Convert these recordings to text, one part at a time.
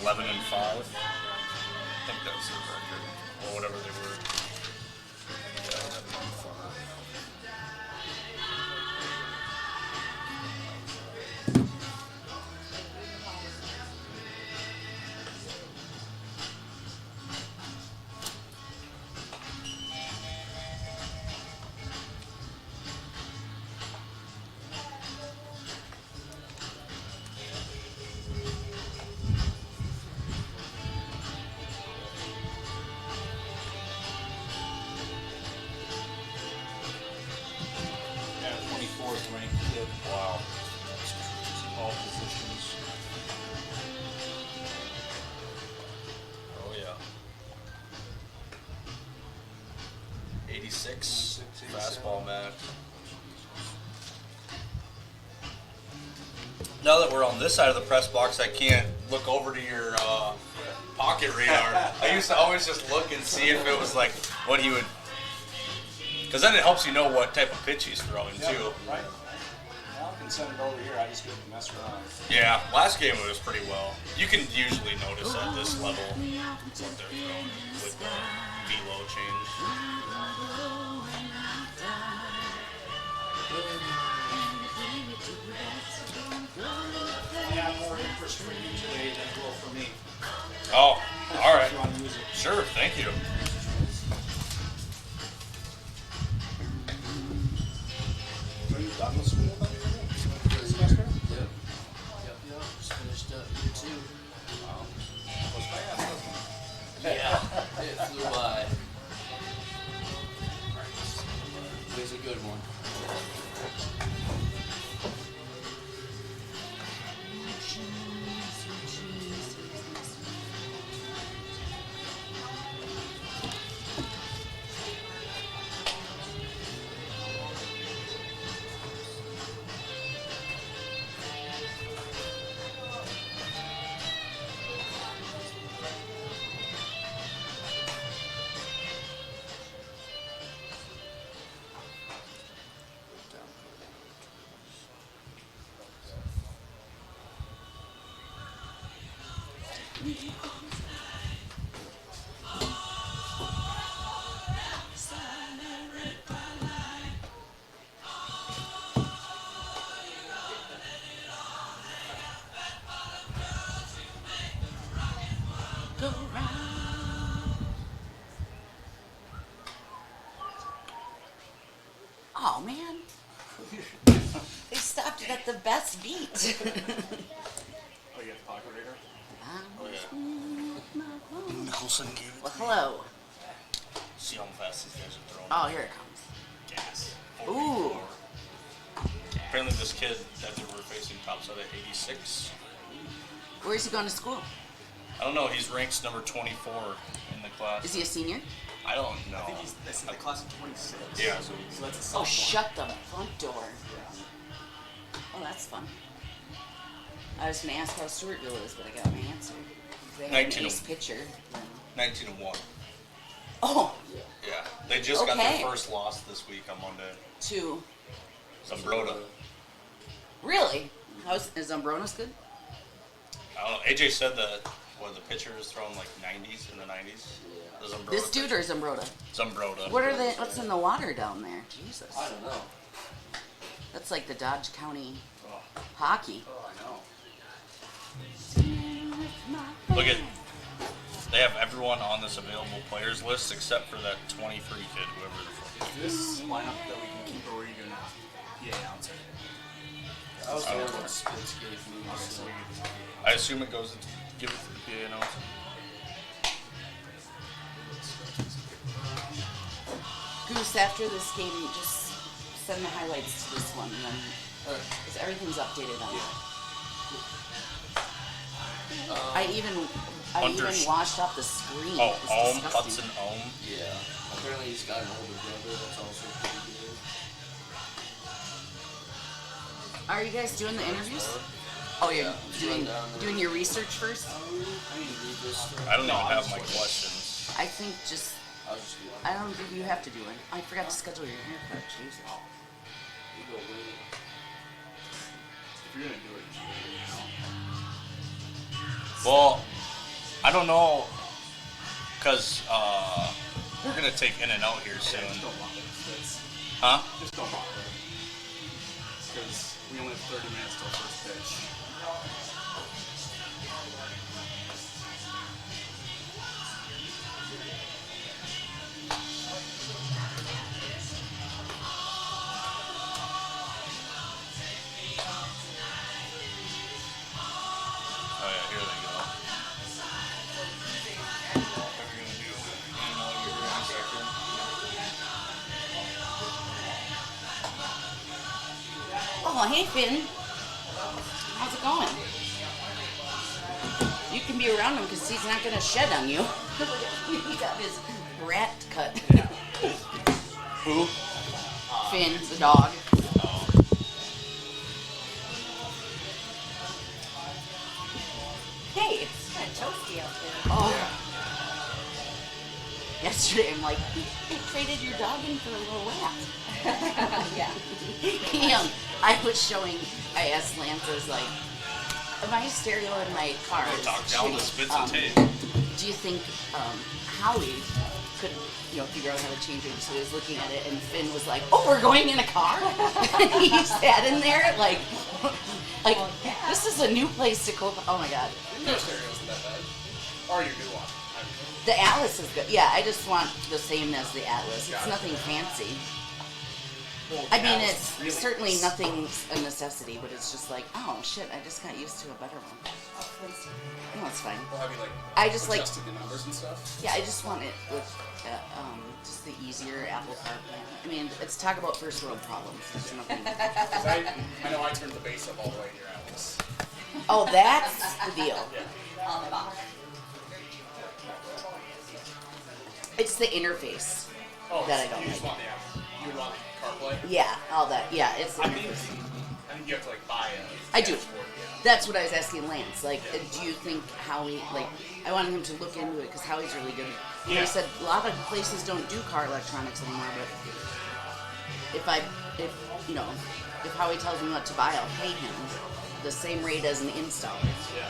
11-5. I think that's their record, or whatever they were. Yeah, 11-5. Wow. All positions. Oh, yeah. 86 fastball max. Now that we're on this side of the press box, I can't look over to your pocket radar. I used to always just look and see if it was like what he would. Because then it helps you know what type of pitch he's throwing, too. Right. I can send it over here. I just get to mess around. Yeah, last game it was pretty well. You can usually notice at this level what they're throwing with the velo change. I have more interest for you today than it will for me. Oh, all right. If you want to use it. Sure, thank you. Are you done with school then? This semester? Yep. Just finished up year 2. Wow. That was fast, wasn't it? Yeah, it flew by. It was a good one. Oh man, they stopped it at the best beat. Oh, you got the pocket reader? Oh, yeah. Nicholson gave it Well, to me. hello. See how fast these guys are throwing. Oh, here it comes. Gas. Ooh. Apparently this kid that they were facing tops out at 86. Where's he going to school? I don't know, he's ranked number 24 in the class. Is he a senior? I don't know. I think that's in the class of 26. Yeah. So that's a Oh, sophomore. shut the front door. Yeah. Oh, that's fun. I was going to ask how Stewartville is, but I got my answer. They have an 19. ace pitcher. 19-1. Oh, Yeah. They just got Okay. their first loss this week on Monday. 2. Zambroda. Really? Is Umbrona's good? I don't know. AJ said that the pitcher is throwing like 90s in the 90s. The Zambroda This dude pitcher. or Zambroda? Zambroda. What's in the water down there? Jesus. I don't know. That's like the Dodge County Oh. hockey. Oh, I know. Look at. They have everyone on this available players list except for that 23 kid, whoever the fuck. Is this lineup that we can keep, or are you going to PA announce it? I was I don't doing know. what Spitz gave me. Okay, So. so we can just I assume it goes into give it to the PA announcer. Goose, after this game, just send the highlights to this one, and then because everything's updated on it. I even Hunter's- washed up the screen. Oh, It's Ohm, disgusting. Hudson Ohm. Yeah. Apparently he's got an older brother that's also pretty good. Are you guys doing the interviews? Oh, you're Yeah, doing your research first. I mean, read this stuff. I don't No, even I have was my looking. questions. I think just I'll just do it. I don't think you have to do it. I forgot to schedule your haircut. Jesus. You go win. If you're going to do it, you should do it now. Well, I don't know, cause we're gonna take In-N-Out here soon. Just don't bother. Huh? Just don't bother. Because we only have 30 minutes till first pitch. Oh yeah, here they go. What are you gonna do? In-N-Out here in a second. Oh, hey Finn. How's it going? You can be around him because he's not going to shed on you. He got his rat cut. Who? Finn, the dog. Hey. It's kind of toasty out there. Oh. Yesterday I'm like, they traded your dog in for a little rat. Yeah. I was showing, I asked Lance, I was like, my stereo in my car Go is talk down the shitty. spits and tape. Do you think Howie could, figure out how to change it? So he was looking at it, and Finn was like, "Oh, we're going in a car." And he sat in there like, this is a new place to go. Oh my god. Your stereo isn't that bad. Or your new one. The Atlas is good. Yeah, I just want the same as the Atlas. It's Got it. nothing fancy. Well, I mean, Atlas it's really certainly is. nothing a necessity, but it's just like, oh shit, I just got used to a better one. No, it's fine. Well, have you I just like, adjusted the numbers and stuff? yeah, I just want it with just the easier Apple CarPlay. I mean, it's talk about first world problems. There's nothing. 'Cause I know I turned the bass up all the way in your Atlas. Oh, that's the deal. Yeah. On the box. It's the interface Oh, that I don't you just like. want the Apple. You would want CarPlay? Yeah, all that. Yeah, it's the I think interface. you have to buy a I do. dashboard, yeah. That's what I was asking Lance. Like, do you think Howie, I wanted him to look into it because Howie's really good. And Yeah. he said a lot of places don't do car electronics anymore, but if Howie tells me what to buy, I'll pay him the same rate as an installer. Yeah.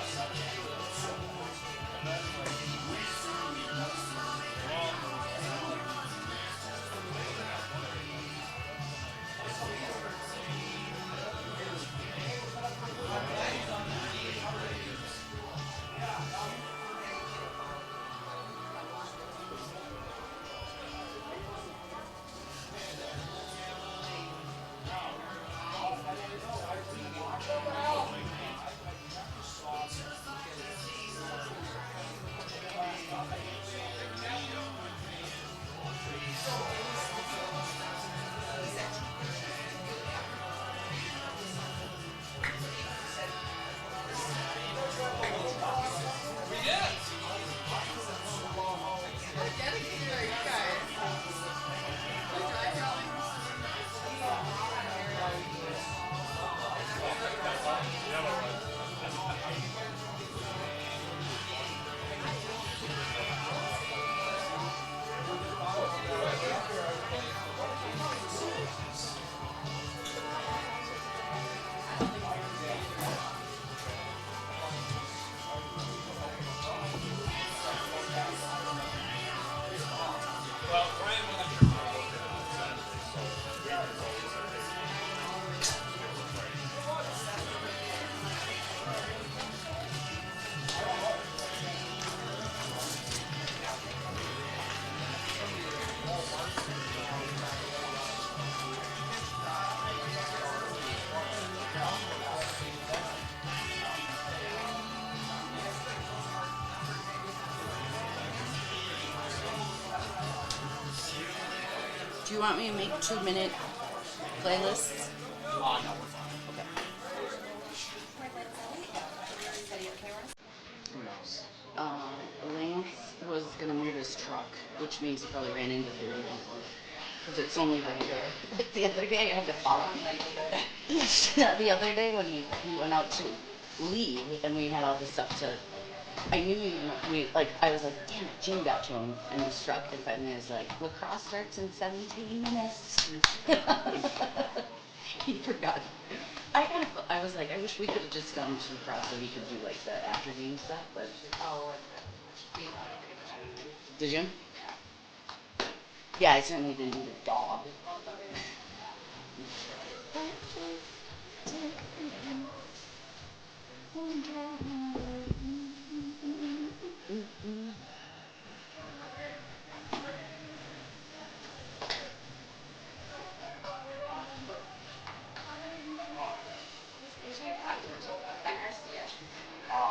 Do you want me to make 2-minute playlists? No, we're fine. Okay. Who knows? Lance was gonna move his truck, which means he probably ran into 30 people. Because it's only right there. The other day I had to follow him. The other day when he went out to leave and we had all this stuff to, I knew I was like, damn it, Jim got to him in his truck, and finally I was like, lacrosse starts in 17 minutes. He forgot. I was like, I wish we could have just done lacrosse so he could do like the after game stuff, but Did you? Yeah, I certainly didn't need a dog.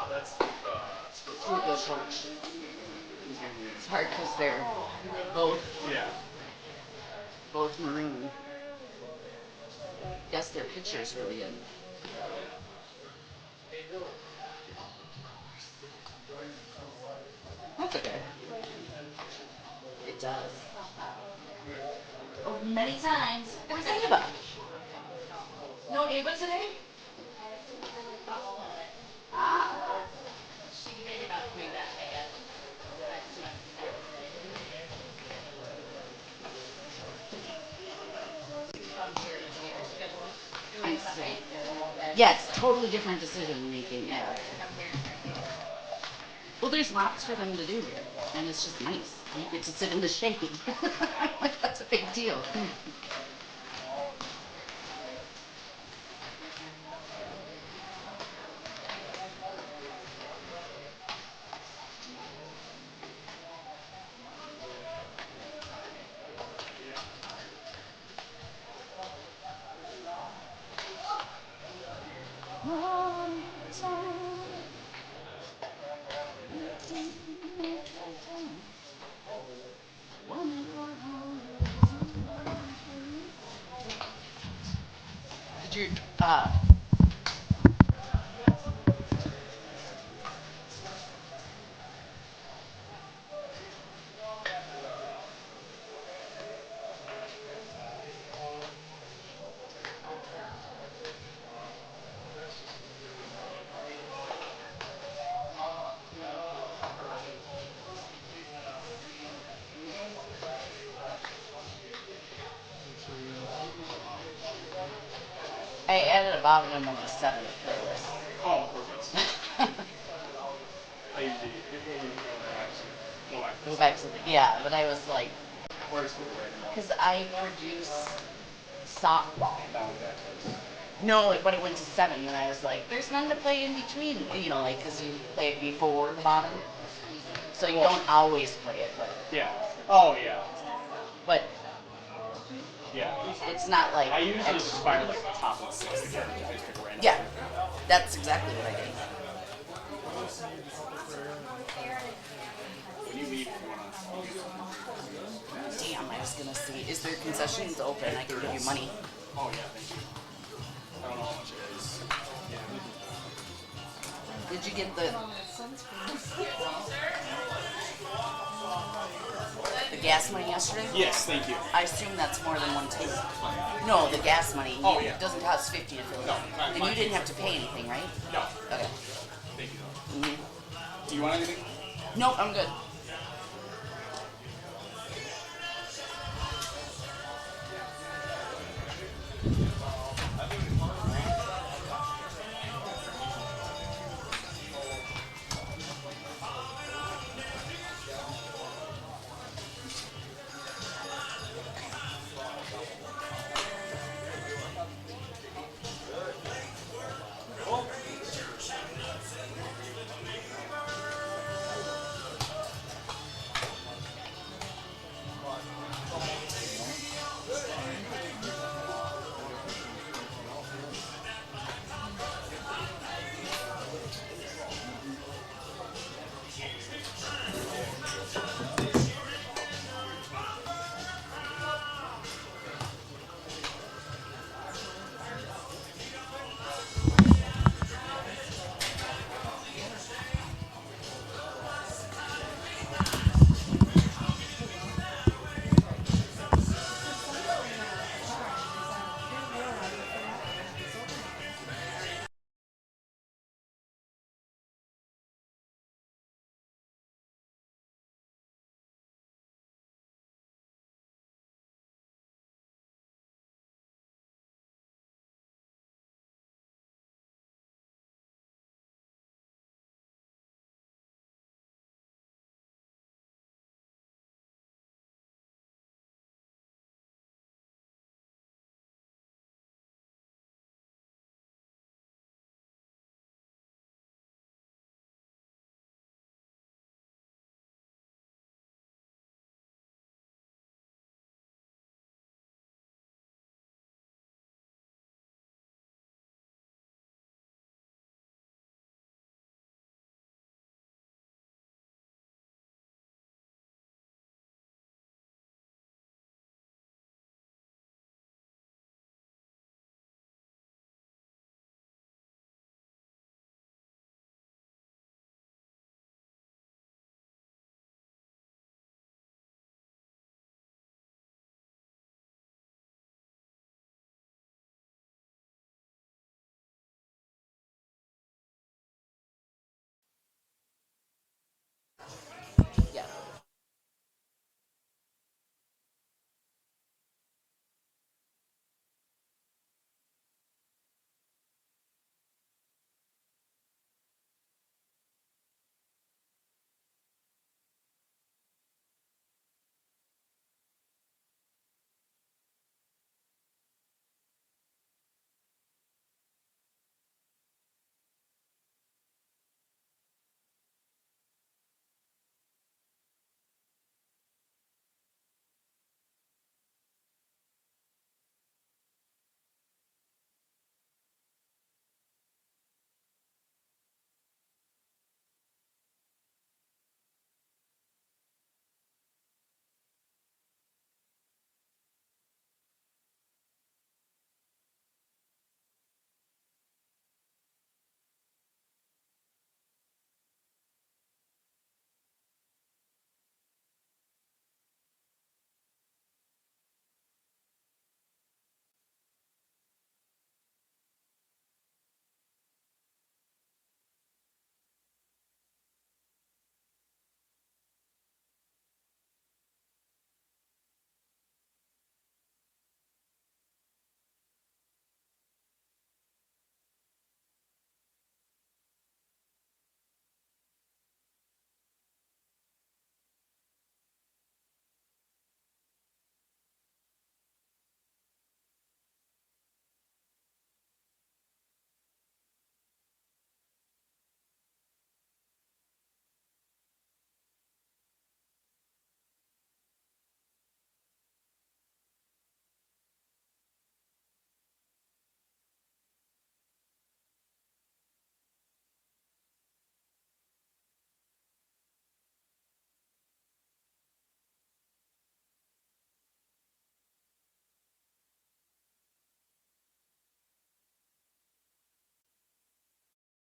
That's It's hard because they're both yeah. both maroon. Yes, their picture's really good. That's okay. It does. Oh, many times. Where's Ava? No Ava today? Ah. She did not bring that bad. I see. Yes, totally different decision making. Yeah. Well, there's lots for them to do, and it's just nice. You get to sit in the shade. That's a big deal. Did you I added a bottom of the 7 playlist. Oh, perfect. I usually Go back to the, yeah, but I was like, where's the random? because I produce song. Down that place. No, but it went to 7, and I was like, there's none to play in between, you know, like, because you play it before the bottom. So you don't always play it, Yeah. Oh yeah. but Yeah. it's not like I usually extra. just fire like the top of the 6 together. I just pick a random. Yeah, that's exactly what I did. When you leave, you wanna Damn, I was gonna see, is there concessions open? I can give you money. oh yeah, thank you. I don't know how much it is. Yeah. Did you get the gas money yesterday? Yes, thank you. I assume that's more than one tank. No, the gas money. Oh, yeah. It doesn't cost 50 to fill it No, up. And fine. you didn't have to pay anything, right? No. Okay. Thank you. Mm-hmm. Do you want anything? Nope, I'm good.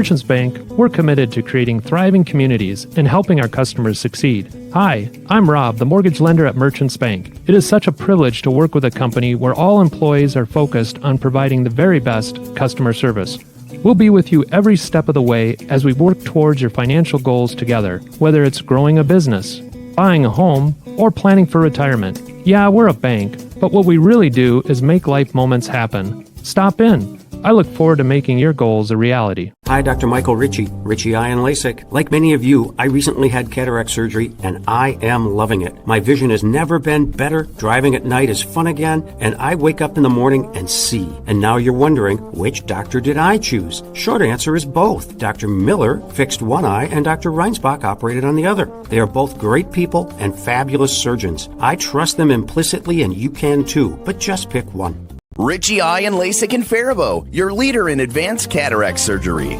Merchants Bank, we're committed to creating thriving communities and helping our customers succeed. Hi, I'm Rob, the mortgage lender at Merchants Bank. It is such a privilege to work with a company where all employees are focused on providing the very best customer service. We'll be with you every step of the way as we work towards your financial goals together, whether it's growing a business, buying a home, or planning for retirement. Yeah, we're a bank, but what we really do is make life moments happen. Stop in. I look forward to making your goals a reality. Hi, Dr. Michael Ritchie, Ritchie Eye and LASIK. Like many of you, I recently had cataract surgery, and I am loving it. My vision has never been better. Driving at night is fun again, and I wake up in the morning and see. And now you're wondering, which doctor did I choose? Short answer is both. Dr. Miller fixed one eye, and Dr. Reinsbach operated on the other. They are both great people and fabulous surgeons. I trust them implicitly, and you can too, but just pick one. Ritchie Eye and LASIK in Faribault, your leader in advanced cataract surgery.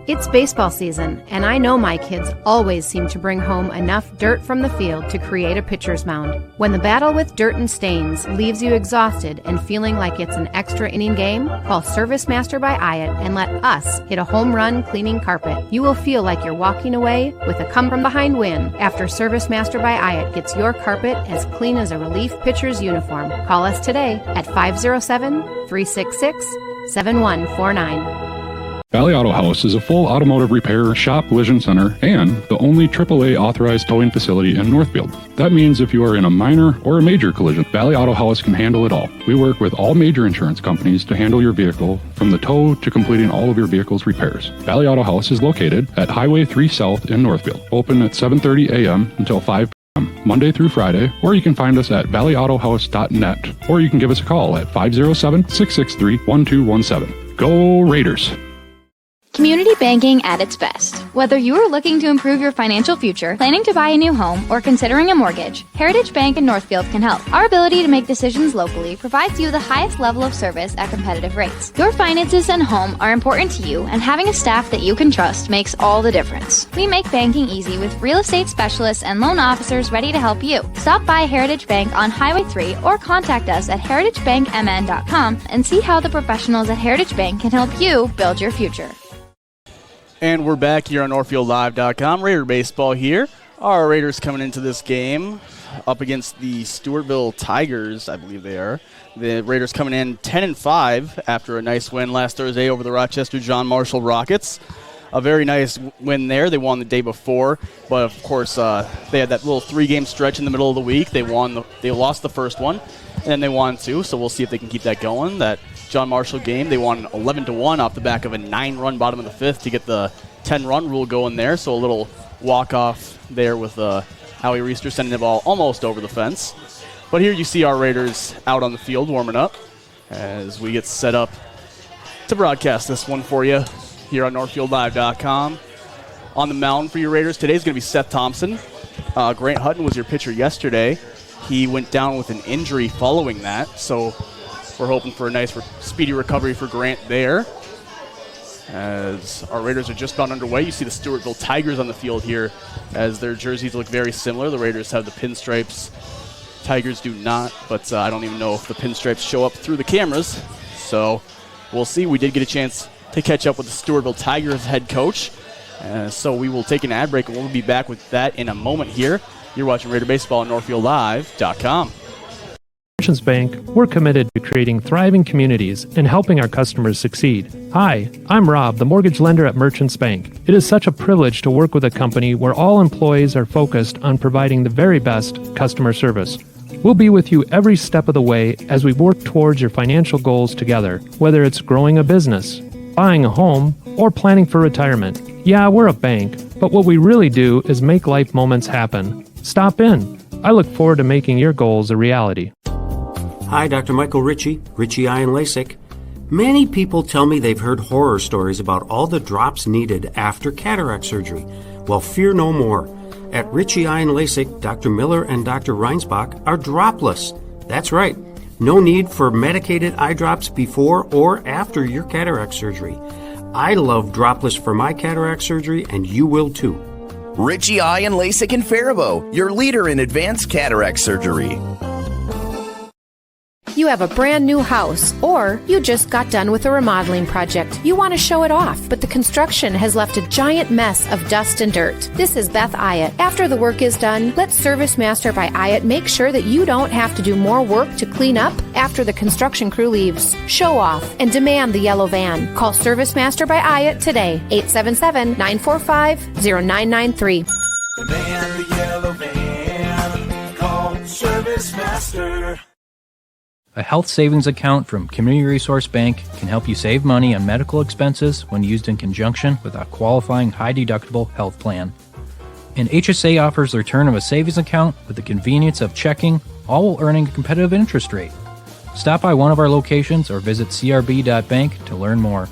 It's baseball season, and I know my kids always seem to bring home enough dirt from the field to create a pitcher's mound. When the battle with dirt and stains leaves you exhausted and feeling like it's an extra inning game, call Service Master by Hyatt and let us hit a home run cleaning carpet. You will feel like you're walking away with a come-from-behind win after Service Master by Hyatt gets your carpet as clean as a relief pitcher's uniform. Call us today at 507-366-7149. Valley Auto House is a full automotive repair, shop, collision center, and the only AAA authorized towing facility in Northfield. That means if you are in a minor or a major collision, Valley Auto House can handle it all. We work with all major insurance companies to handle your vehicle from the tow to completing all of your vehicle's repairs. Valley Auto House is located at Highway 3 South in Northfield, open at 7:30 a.m. until 5 p.m. Monday through Friday, or you can find us at valleyautohouse.net, or you can give us a call at 507-663-1217. Go Raiders! Community banking at its best. Whether you are looking to improve your financial future, planning to buy a new home, or considering a mortgage, Heritage Bank in Northfield can help. Our ability to make decisions locally provides you the highest level of service at competitive rates. Your finances and home are important to you, and having a staff that you can trust makes all the difference. We make banking easy with real estate specialists and loan officers ready to help you. Stop by Heritage Bank on Highway 3 or contact us at heritagebankmn.com and see how the professionals at Heritage Bank can help you build your future. And we're back here on NorthfieldLive.com. Raider baseball here. Our Raiders coming into this game up against the Stewartville Tigers, I believe they are. The Raiders coming in 10-5 after a nice win last Thursday over the Rochester John Marshall Rockets. A very nice win there. They won the day before, but of course they had that little 3-game stretch in the middle of the week. They lost the first one, and then they won 2. So we'll see if they can keep that going. That John Marshall game, they won 11-1 off the back of a 9-run bottom of the 5th to get the 10-run rule going there. So a little walk-off there with Howie Reister sending the ball almost over the fence. But here you see our Raiders out on the field warming up as we get set up to broadcast this one for you here on NorthfieldLive.com. On the mound for your Raiders today is going to be Seth Thompson. Grant Hutton was your pitcher yesterday. He went down with an injury following that, so we're hoping for a nice speedy recovery for Grant there. As our Raiders are just about underway, you see the Stewartville Tigers on the field here as their jerseys look very similar. The Raiders have the pinstripes. Tigers do not, but I don't even know if the pinstripes show up through the cameras. So we'll see. We did get a chance to catch up with the Stewartville Tigers head coach. So we will take an ad break, and we'll be back with that in a moment here. You're watching Raider Baseball on NorthfieldLive.com. Merchants Bank, we're committed to creating thriving communities and helping our customers succeed. Hi, I'm Rob, the mortgage lender at Merchants Bank. It is such a privilege to work with a company where all employees are focused on providing the very best customer service. We'll be with you every step of the way as we work towards your financial goals together, whether it's growing a business, buying a home, or planning for retirement. Yeah, we're a bank, but what we really do is make life moments happen. Stop in. I look forward to making your goals a reality. Hi, Dr. Michael Ritchie, Ritchie Eye and LASIK. Many people tell me they've heard horror stories about all the drops needed after cataract surgery. Well, fear no more. At Ritchie Eye and LASIK, Dr. Miller and Dr. Reinsbach are dropless. That's right. No need for medicated eye drops before or after your cataract surgery. I love dropless for my cataract surgery, and you will too. Ritchie Eye and LASIK in Faribault, your leader in advanced cataract surgery. You have a brand new house, or you just got done with a remodeling project. You want to show it off, but the construction has left a giant mess of dust and dirt. This is Beth Ayatt. After the work is done, let Service Master by Ayatt make sure that you don't have to do more work to clean up after the construction crew leaves. Show off and demand the yellow van. Call Service Master by Ayatt today, 877-945-0993. Demand the yellow van. Call Service Master. A health savings account from Community Resource Bank can help you save money on medical expenses when used in conjunction with a qualifying high-deductible health plan. And HSA offers the return of a savings account with the convenience of checking, all while earning a competitive interest rate. Stop by one of our locations or visit crb.bank to learn more.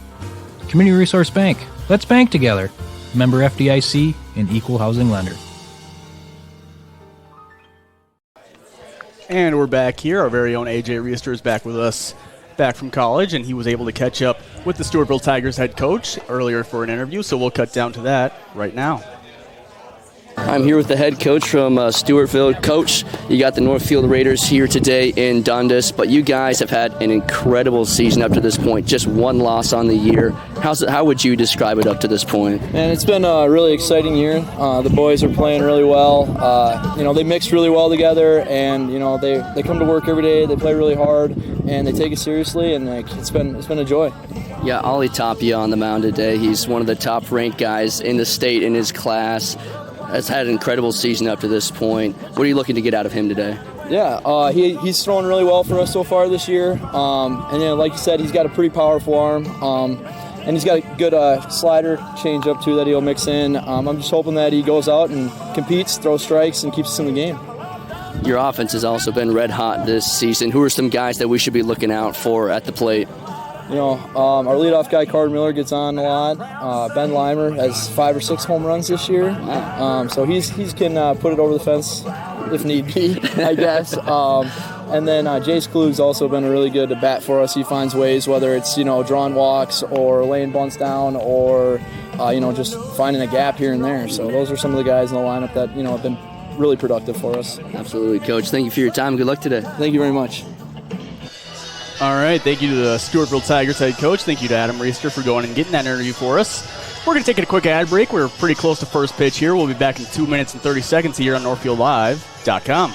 Community Resource Bank. Let's bank together. Member FDIC and equal housing lender. And we're back here. Our very own AJ Reister is back with us, back from college, and he was able to catch up with the Stewartville Tigers head coach earlier for an interview, so we'll cut down to that right now. I'm here with the head coach from Stewartville. Coach, you got the Northfield Raiders here today in Dundas, but you guys have had an incredible season up to this point, just one loss on the year. How would you describe it up to this point? And it's been a really exciting year. The boys are playing really well. They mix really well together, and they come to work every day. They play really hard, and they take it seriously, and it's been a joy. Yeah, Ollie Tapia on the mound today. He's one of the top-ranked guys in the state in his class. Has had an incredible season up to this point. What are you looking to get out of him today? Yeah, he's thrown really well for us so far this year. Like you said, he's got a pretty powerful arm. And he's got a good slider change up too that he'll mix in. I'm just hoping that he goes out and competes, throws strikes, and keeps us in the game. Your offense has also been red hot this season. Who are some guys that we should be looking out for at the plate? Our leadoff guy, Carter Miller, gets on a lot. Ben Limer has 5 or 6 home runs this year. So he's can put it over the fence if need be, I guess. And then Jace Klug's also been a really good bat for us. He finds ways, whether it's, drawing walks or laying bunts down or, just finding a gap here and there. So those are some of the guys in the lineup that, have been really productive for us. Absolutely, Coach. Thank you for your time. Good luck today. Thank you very much. All right, thank you to the Stewartville Tigers head coach. Thank you to Adam Reister for going and getting that interview for us. We're going to take a quick ad break. We're pretty close to first pitch here. We'll be back in 2 minutes and 30 seconds here on NorthfieldLive.com.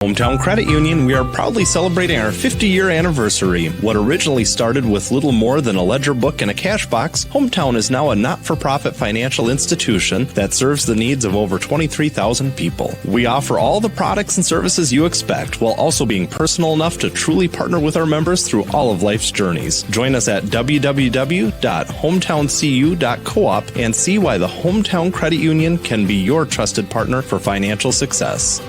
Hometown Credit Union, we are proudly celebrating our 50-year anniversary. What originally started with little more than a ledger book and a cash box, Hometown is now a not-for-profit financial institution that serves the needs of over 23,000 people. We offer all the products and services you expect, while also being personal enough to truly partner with our members through all of life's journeys. Join us at www.hometowncu.coop and see why the Hometown Credit Union can be your trusted partner for financial success.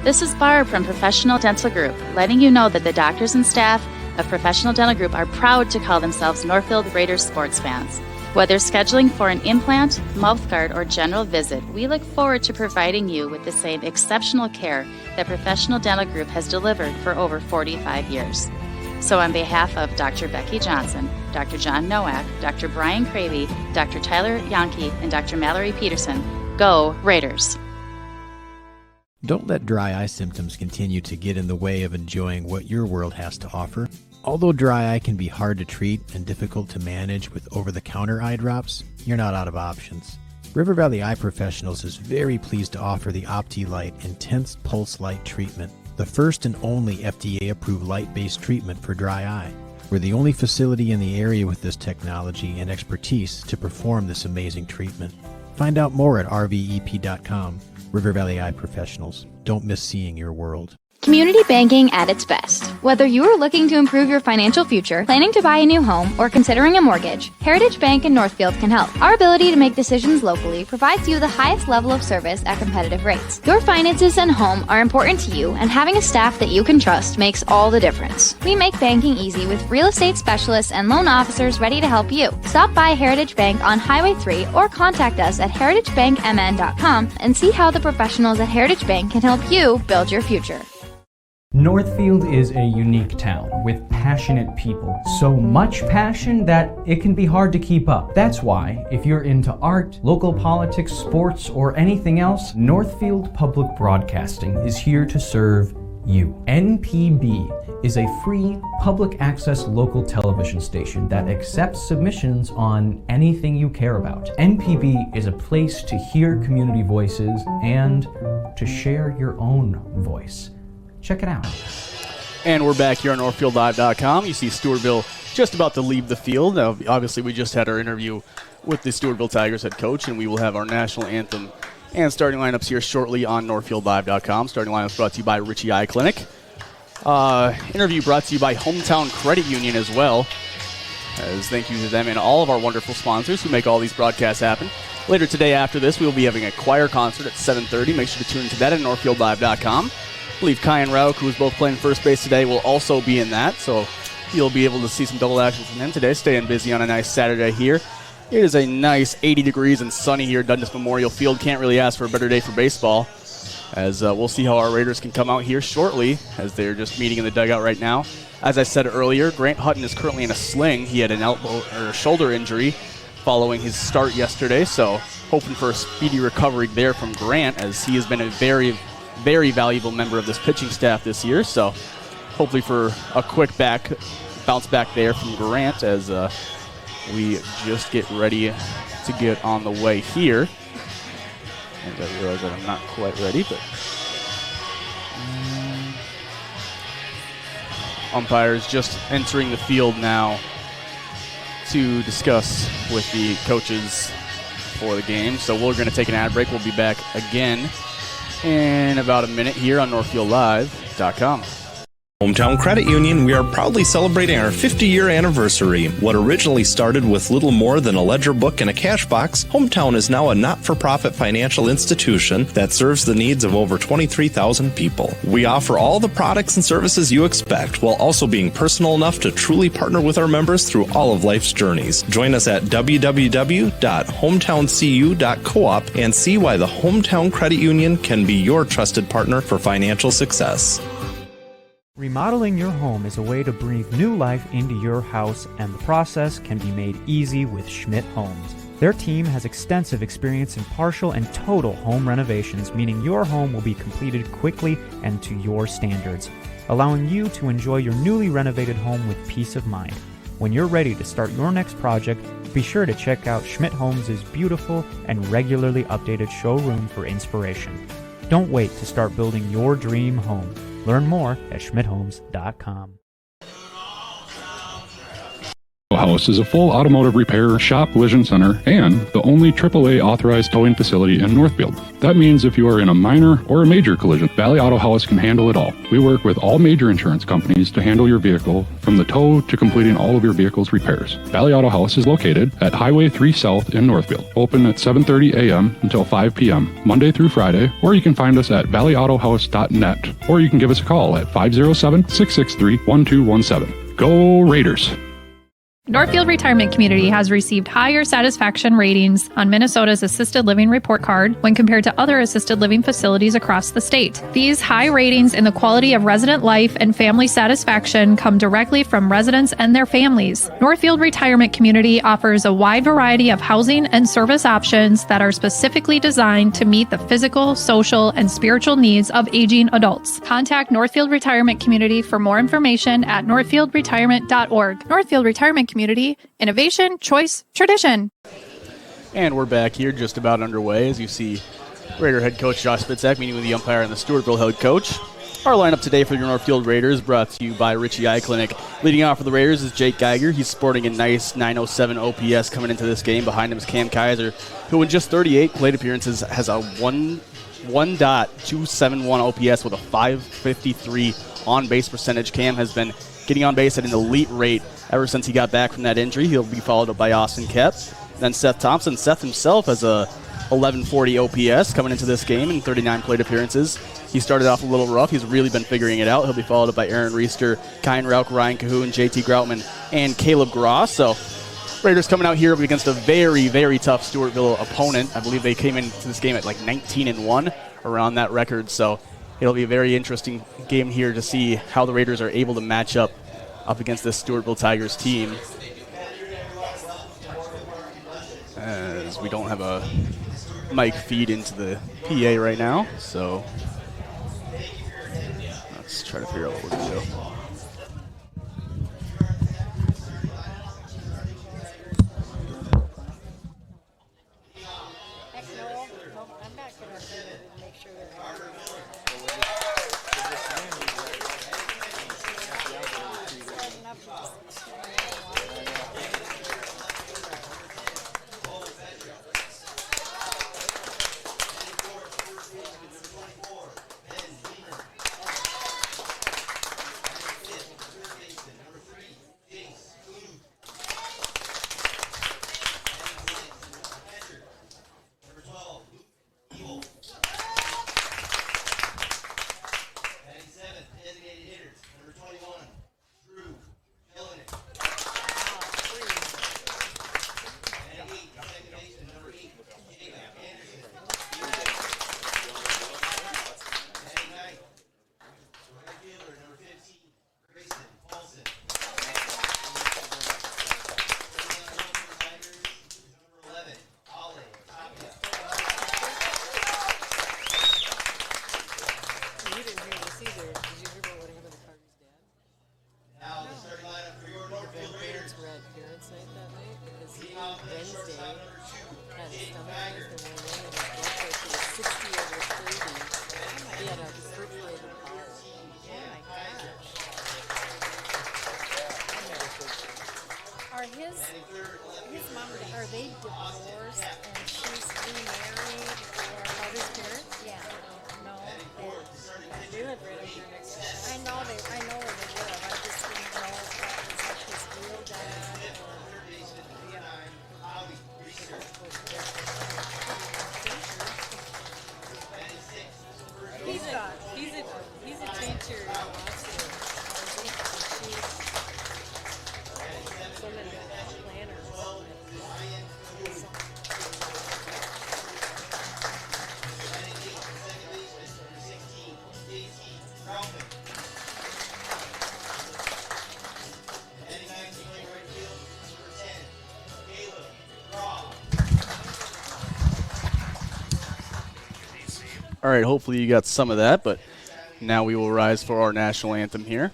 This is Barb from Professional Dental Group, letting you know that the doctors and staff of Professional Dental Group are proud to call themselves Northfield Raiders sports fans. Whether scheduling for an implant, mouth guard, or general visit, we look forward to providing you with the same exceptional care that Professional Dental Group has delivered for over 45 years. So on behalf of Dr. Becky Johnson, Dr. John Nowak, Dr. Brian Cravey, Dr. Tyler Yonke, and Dr. Mallory Peterson, go Raiders! Don't let dry eye symptoms continue to get in the way of enjoying what your world has to offer. Although dry eye can be hard to treat and difficult to manage with over-the-counter eye drops, you're not out of options. River Valley Eye Professionals is very pleased to offer the OptiLight Intense Pulse Light Treatment, the first and only FDA-approved light-based treatment for dry eye. We're the only facility in the area with this technology and expertise to perform this amazing treatment. Find out more at rvep.com. River Valley Eye Professionals. Don't miss seeing your world. Community banking at its best. Whether you are looking to improve your financial future, planning to buy a new home, or considering a mortgage, Heritage Bank in Northfield can help. Our ability to make decisions locally provides you the highest level of service at competitive rates. Your finances and home are important to you, and having a staff that you can trust makes all the difference. We make banking easy with real estate specialists and loan officers ready to help you. Stop by Heritage Bank on Highway 3 or contact us at heritagebankmn.com and see how the professionals at Heritage Bank can help you build your future. Northfield is a unique town with passionate people. So much passion that it can be hard to keep up. That's why, if you're into art, local politics, sports, or anything else, Northfield Public Broadcasting is here to serve you. NPB is a free public access local television station that accepts submissions on anything you care about. NPB is a place to hear community voices and to share your own voice. Check it out. And we're back here on NorthfieldLive.com. You see Stewartville just about to leave the field. Now, obviously, we just had our interview with the Stewartville Tigers head coach, and we will have our national anthem and starting lineups here shortly on NorthfieldLive.com. Starting lineups brought to you by Richie Eye Clinic. Interview brought to you by Hometown Credit Union as well. As thank you to them and all of our wonderful sponsors who make all these broadcasts happen. Later today after this, we will be having a choir concert at 7:30. Make sure to tune into that at NorthfieldLive.com. I believe Kai and Rauk, who was both playing first base today, will also be in that. So you'll be able to see some double action from him today. Staying busy on a nice Saturday here. It is a nice 80 degrees and sunny here at Dundas Memorial Field. Can't really ask for a better day for baseball. As we'll see how our Raiders can come out here shortly, as they're just meeting in the dugout right now. As I said earlier, Grant Hutton is currently in a sling. He had an elbow or shoulder injury following his start yesterday, so hoping for a speedy recovery there from Grant, as he has been a very, very valuable member of this pitching staff this year. So hopefully for a quick bounce back there from Grant, as we just get ready to get on the way here. And I realize that I'm not quite ready, but umpires just entering the field now to discuss with the coaches for the game. So we're going to take an ad break. We'll be back again in about a minute here on NorthfieldLive.com. Hometown Credit Union, we are proudly celebrating our 50-year anniversary. What originally started with little more than a ledger book and a cash box, Hometown is now a not-for-profit financial institution that serves the needs of over 23,000 people. We offer all the products and services you expect, while also being personal enough to truly partner with our members through all of life's journeys. Join us at www.hometowncu.coop and see why the Hometown Credit Union can be your trusted partner for financial success. Remodeling your home is a way to breathe new life into your house, and the process can be made easy with Schmidt Homes. Their team has extensive experience in partial and total home renovations, meaning your home will be completed quickly and to your standards, allowing you to enjoy your newly renovated home with peace of mind. When you're ready to start your next project, be sure to check out Schmidt Homes' beautiful and regularly updated showroom for inspiration. Don't wait to start building your dream home. Learn more at schmidthomes.com. House is a full automotive repair, shop, collision center, and the only AAA authorized towing facility in Northfield. That means if you are in a minor or a major collision, Valley Auto House can handle it all. We work with all major insurance companies to handle your vehicle from the tow to completing all of your vehicle's repairs. Valley Auto House is located at Highway 3 South in Northfield, open at 7:30 a.m. until 5 p.m., Monday through Friday, or you can find us at valleyautohouse.net, or you can give us a call at 507-663-1217. Go Raiders! Northfield Retirement Community has received higher satisfaction ratings on Minnesota's Assisted Living Report Card when compared to other assisted living facilities across the state. These high ratings in the quality of resident life and family satisfaction come directly from residents and their families. Northfield Retirement Community offers a wide variety of housing and service options that are specifically designed to meet the physical, social, and spiritual needs of aging adults. Contact Northfield Retirement Community for more information at northfieldretirement.org. Northfield Retirement Community, innovation, choice, tradition. And we're back here just about underway as you see Raider head coach Josh Spitzak meeting with the umpire and the Stewartville head coach. Our lineup today for your Northfield Raiders brought to you by Richie Eye Clinic. Leading off for the Raiders is Jake Geiger. He's sporting a nice 907 OPS coming into this game. Behind him is Cam Kaiser, who in just 38 plate appearances has a 1.271 OPS with a 553 on-base percentage. Cam has been getting on base at an elite rate ever since he got back from that injury. He'll be followed up by Austin Kep. Then Seth Thompson. Seth himself has a 1140 OPS coming into this game in 39 plate appearances. He started off a little rough. He's really been figuring it out. He'll be followed up by Aaron Reister, Kyan Rauk, Ryan Cahoon, JT Groutman, and Caleb Gross. So Raiders coming out here against a very, very tough Stewartville opponent. I believe they came into this game at like 19-1 around that record. So it'll be a very interesting game here to see how the Raiders are able to match up against this Stewartville Tigers team. As we don't have a mic feed into the PA right now, so let's Let's try to figure out what we're going to do. His mom, are they divorced and she's remarried or his parents? Yeah. No. They live right over here next to us. I know where they live. I just didn't know if that was like his real dad He's a teacher in Boston. All right, hopefully you got some of that, but now we will rise for our national anthem here.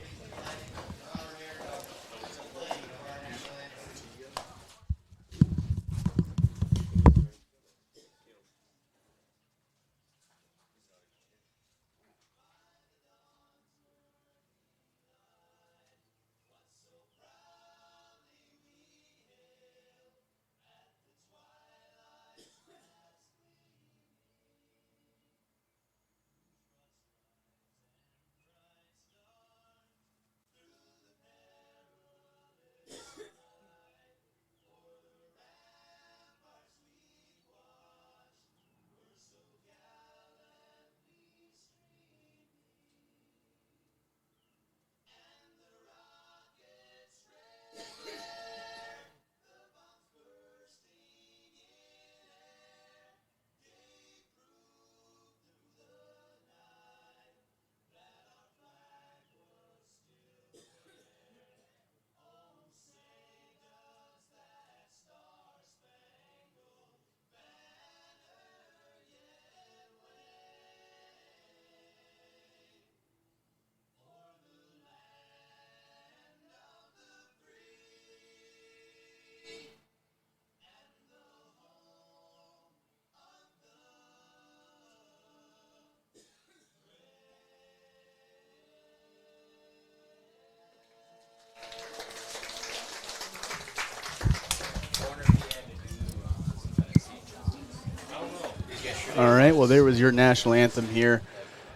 All right, well, there was your national anthem here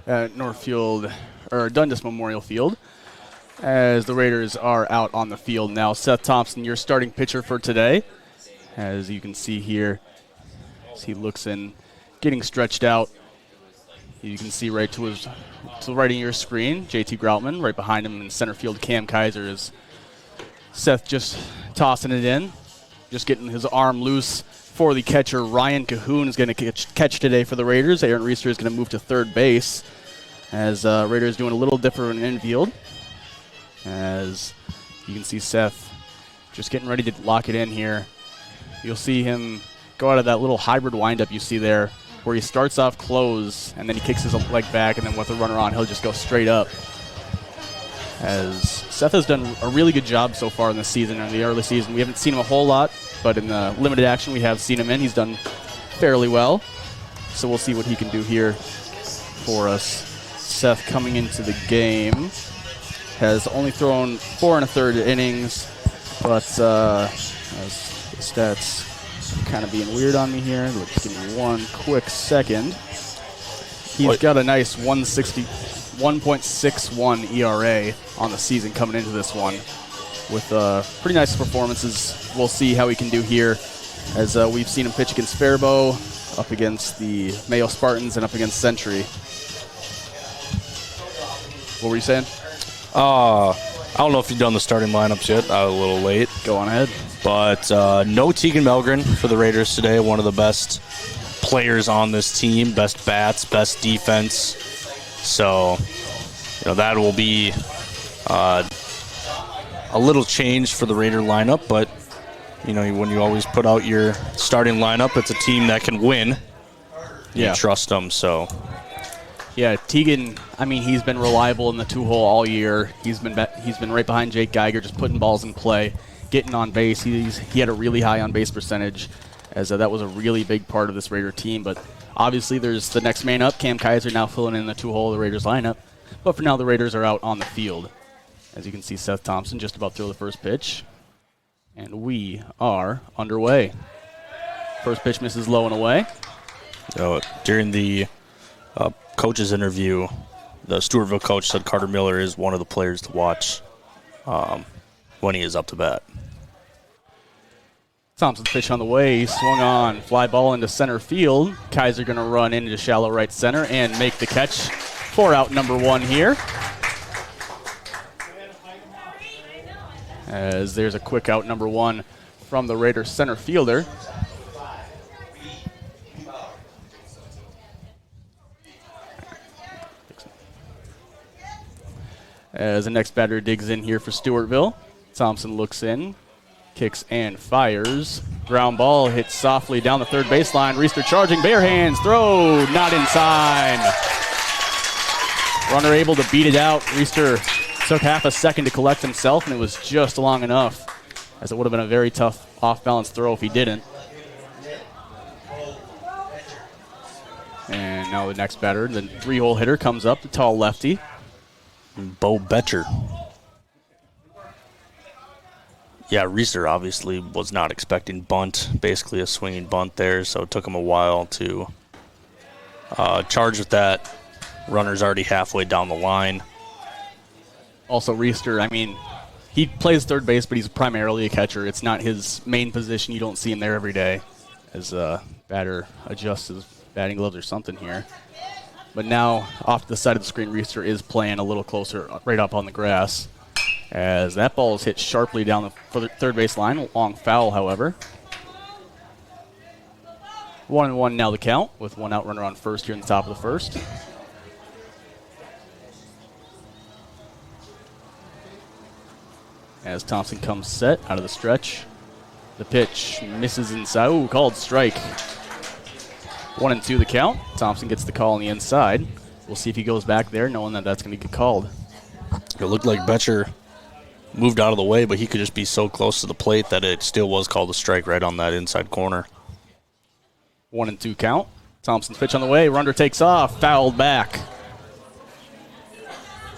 at Northfield, or Dundas Memorial Field, as the Raiders are out on the field now. Seth Thompson, your starting pitcher for today, as you can see here, as he looks in, getting stretched out. You can see right to the right of your screen, JT Groutman. Right behind him in center field, Cam Kaiser, is Seth just tossing it in, just getting his arm loose for the catcher. Ryan Cahoon is going to catch today for the Raiders. Aaron Reister is going to move to third base, as Raiders doing a little different in infield. As you can see Seth just getting ready to lock it in here. You'll see him go out of that little hybrid windup you see there, where he starts off close and then he kicks his leg back, and then with the runner on, he'll just go straight up. as Seth has done a really good job so far in this season. In the early season, we haven't seen him a whole lot, but in the limited action we have seen him in. He's done fairly well, so we'll see what he can do here for us. Seth coming into the game has only thrown 4 1/3 innings, but stats kind of being weird on me here. Let's give me one quick second. He's got a nice 1.61 ERA on the season coming into this one with pretty nice performances. We'll see how he can do here, as we've seen him pitch against Faribault, up against the Mayo Spartans, and up against Century. What were you saying? I don't know if you've done the starting lineups yet. I was a little late. Go on ahead. But no Tegan Melgren for the Raiders today. One of the best players on this team, best bats, best defense. So, that will be a little change for the Raider lineup. But, when you always put out your starting lineup, it's a team that can win. You trust them, so. Yeah, Tegan, he's been reliable in the 2-hole all year. He's been right behind Jake Geiger, just putting balls in play, getting on base. He had a really high on-base percentage, as that was a really big part of this Raider team. But obviously there's the next man up, Cam Kaiser, now filling in the 2-hole of the Raiders lineup. But for now, the Raiders are out on the field. As you can see, Seth Thompson just about throw the first pitch. And we are underway. First pitch misses low and away. During the coach's interview, the Stewartville coach said Carter Miller is one of the players to watch when he is up to bat. Thompson's pitch on the way, swung on, fly ball into center field. Kaiser going to run into shallow right center and make the catch for out number 1 here. As there's a quick out number 1 from the Raiders center fielder. As the next batter digs in here for Stewartville. Thompson looks in, kicks and fires. Ground ball hits softly down the third baseline. Reister charging, bare hands, throw, not in time. Runner able to beat it out. Reister took half a second to collect himself, and it was just long enough, as it would have been a very tough off-balance throw if he didn't. And now the next batter, the 3-hole hitter, comes up, the tall lefty. Bo Betcher. Yeah, Reister obviously was not expecting bunt, basically a swinging bunt there, so it took him a while to charge with that. Runner's already halfway down the line. Also, Reister, he plays third base, but he's primarily a catcher. It's not his main position. You don't see him there every day, as batter adjusts his batting gloves or something here. But now, off to the side of the screen, Reister is playing a little closer, right up on the grass, as that ball is hit sharply down the third base line. Long foul, however. 1-1 now the count, with 1 out runner on first here in the top of the first. As Thompson comes set out of the stretch. The pitch misses inside. Ooh, called strike. 1-2 the count. Thompson gets the call on the inside. We'll see if he goes back there, knowing that that's going to get called. It looked like Betcher moved out of the way, but he could just be so close to the plate that it still was called a strike right on that inside corner. 1-2 count. Thompson's pitch on the way. Runner takes off. Fouled back.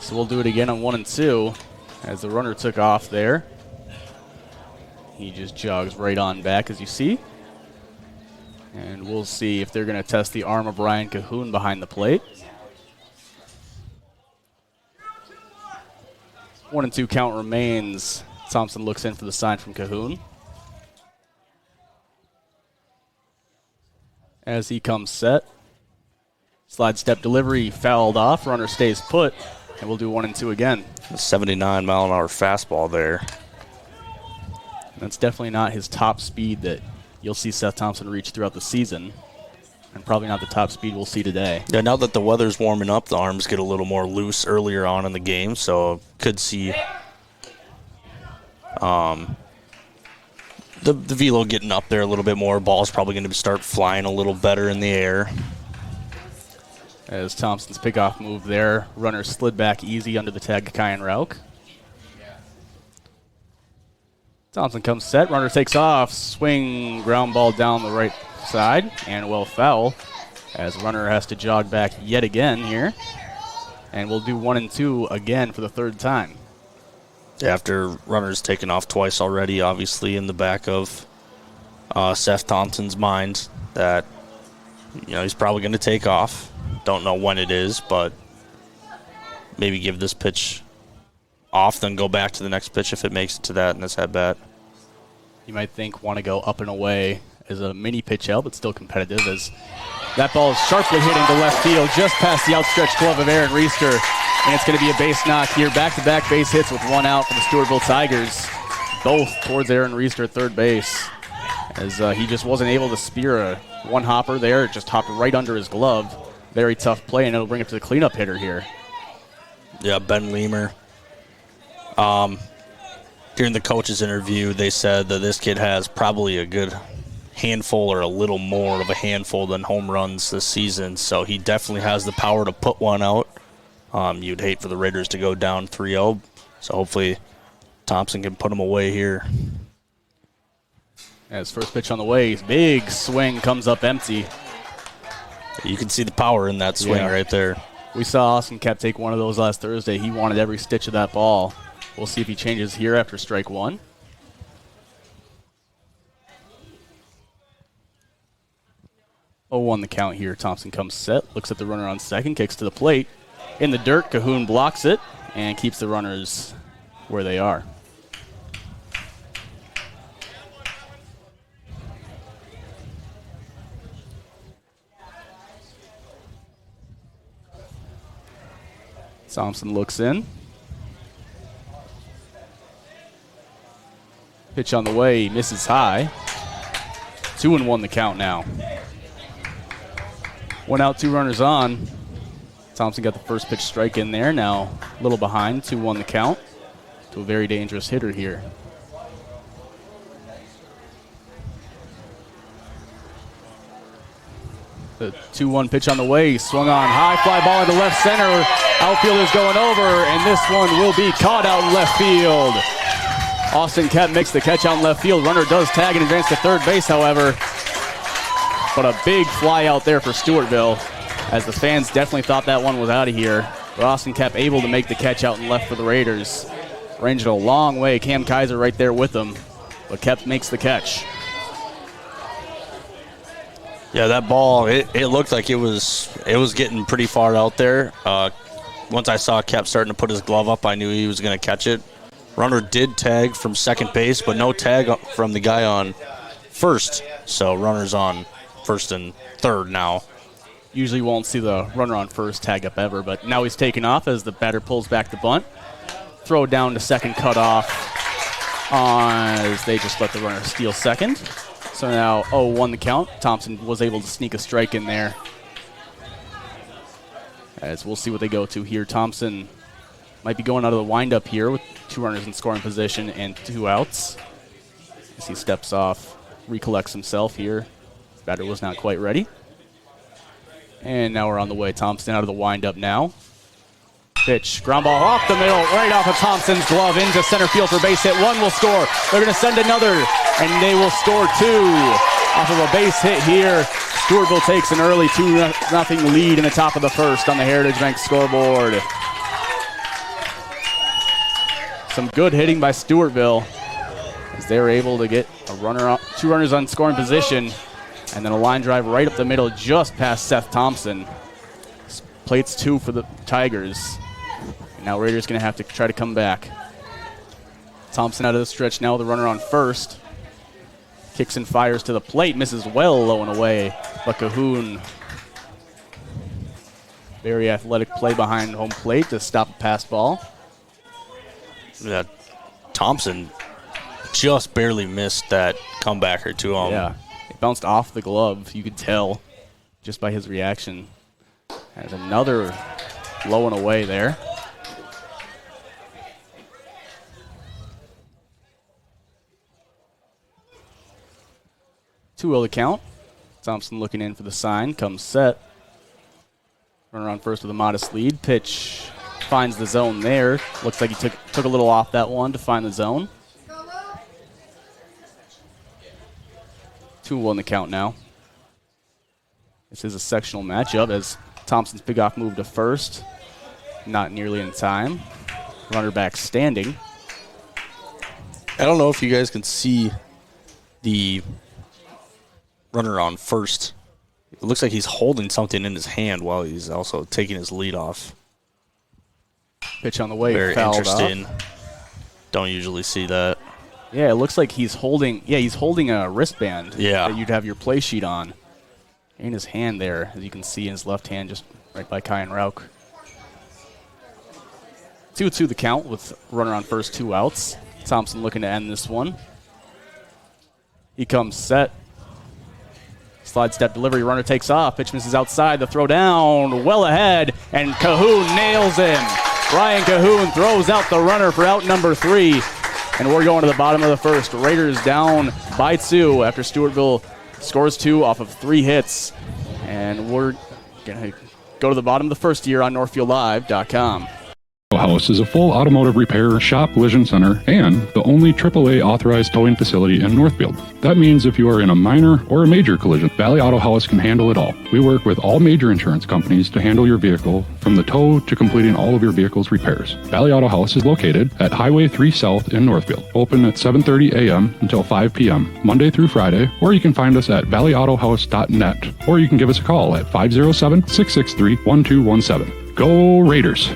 So we'll do it again on 1-2 as the runner took off there. He just jogs right on back, as you see. And we'll see if they're going to test the arm of Ryan Cahoon behind the plate. 1-2 count remains. Thompson looks in for the sign from Cahoon. As he comes set. Slide step delivery fouled off. Runner stays put. And we'll do 1-2 again. A 79-mile-an-hour fastball there. That's definitely not his top speed that you'll see Seth Thompson reach throughout the season, and probably not the top speed we'll see today. Yeah, now that the weather's warming up, the arms get a little more loose earlier on in the game, so could see the velo getting up there a little bit more. Ball's probably going to start flying a little better in the air. As Thompson's pickoff move there, runner slid back easy under the tag to Kyan Rauk. Thompson comes set. Runner takes off. Swing, ground ball down the right side. And well foul as runner has to jog back yet again here. And we'll do 1 and 2 again for the third time. After runner's taken off twice already, obviously in the back of Seth Thompson's mind that, he's probably going to take off. Don't know when it is, but maybe give this pitch off, then go back to the next pitch if it makes it to that in this at-bat. You might think want to go up and away as a mini pitch out, but still competitive as that ball is sharply hitting to left field just past the outstretched glove of Aaron Reister. And it's going to be a base knock here. Back-to-back base hits with 1 out for the Stewartville Tigers. Both towards Aaron Reister at third base. As he just wasn't able to spear a one-hopper there. It just hopped right under his glove. Very tough play, and it'll bring it to the cleanup hitter here. Yeah, Ben Leamer. During the coach's interview, they said that this kid has probably a good handful or a little more of a handful than home runs this season, so he definitely has the power to put one out. You'd hate for the Raiders to go down 3-0, so hopefully Thompson can put him away here. As first pitch on the way, big swing comes up empty. You can see the power in that swing right there. We saw Austin Kep take one of those last Thursday. He wanted every stitch of that ball. We'll see if he changes here after strike 1. Oh, 1 the count here. Thompson comes set, looks at the runner on second, kicks to the plate. In the dirt, Cahoon blocks it and keeps the runners where they are. Thompson looks in. Pitch on the way, misses high. 2-1 the count now. 1 out, 2 runners on. Thompson got the first pitch strike in there. Now a little behind, 2-1 the count to a very dangerous hitter here. The 2-1 pitch on the way, swung on, high fly ball into left center. Outfielder's going over, and this one will be caught out in left field. Austin Kep makes the catch out in left field. Runner does tag and advance to third base, however. But a big fly out there for Stewartville, as the fans definitely thought that one was out of here. But Austin Kep able to make the catch out and left for the Raiders. Ranged a long way. Cam Kaiser right there with him, but Kep makes the catch. Yeah, that ball, it looked like it was getting pretty far out there. Once I saw Kep starting to put his glove up, I knew he was going to catch it. Runner did tag from second base, but no tag from the guy on first. So runner's on first and third now. Usually won't see the runner on first tag up ever, but now he's taken off as the batter pulls back the bunt. Throw down to second, cut off as they just let the runner steal second. So now 0-1 the count. Thompson was able to sneak a strike in there. As we'll see what they go to here. Thompson might be going out of the windup here with 2 runners in scoring position and 2 outs. As he steps off, recollects himself here. Batter was not quite ready. And now we're on the way. Thompson out of the windup now. Pitch, ground ball off the middle, right off of Thompson's glove into center field for base hit. 1 will score. They're going to send another, and they will score 2 off of a base hit here. Stewartville takes an early 2-0 lead in the top of the first on the Heritage Bank scoreboard. Some good hitting by Stewartville as they were able to get a runner, 2 runners on scoring position, and then a line drive right up the middle just past Seth Thompson. Plates 2 for the Tigers. And now Raiders going to have to try to come back. Thompson out of the stretch now with a runner on first. Kicks and fires to the plate, misses well low and away. But Cahoon, very athletic play behind home plate to stop a pass ball. Yeah, Thompson just barely missed that comebacker to him. Yeah, it bounced off the glove. You could tell just by his reaction. Has another low and away there. Two the count. Thompson looking in for the sign. Comes set. Runner on first with a modest lead. Pitch finds the zone there. Looks like he took a little off that one to find the zone. 2-1 the count now. This is a sectional matchup as Thompson's pickoff move to first. Not nearly in time. Runner back standing. I don't know if you guys can see the runner on first. It looks like he's holding something in his hand while he's also taking his lead off. Pitch on the way. Very fouled interesting. off. Don't usually see that. Yeah, it looks like he's holding a wristband that you'd have your play sheet on. In his hand there, as you can see in his left hand, just right by Kyan Rauk. 2-2 the count with runner on first, 2 outs. Thompson looking to end this one. He comes set. Slide step delivery, runner takes off. Pitch misses outside, the throw down, well ahead, and Cahoon nails him. Ryan Cahoon throws out the runner for out number 3. And we're going to the bottom of the first. Raiders down by 2 after Stewartville scores 2 off of 3 hits. And we're going to go to the bottom of the first here on NorthfieldLive.com. House is a full automotive repair, shop, collision center, and the only AAA authorized towing facility in Northfield. That means if you are in a minor or a major collision, Valley Auto House can handle it all. We work with all major insurance companies to handle your vehicle from the tow to completing all of your vehicle's repairs. Valley Auto House is located at Highway 3 South in Northfield, open at 7:30 a.m. until 5 p.m., Monday through Friday, or you can find us at valleyautohouse.net, or you can give us a call at 507-663-1217. Go Raiders!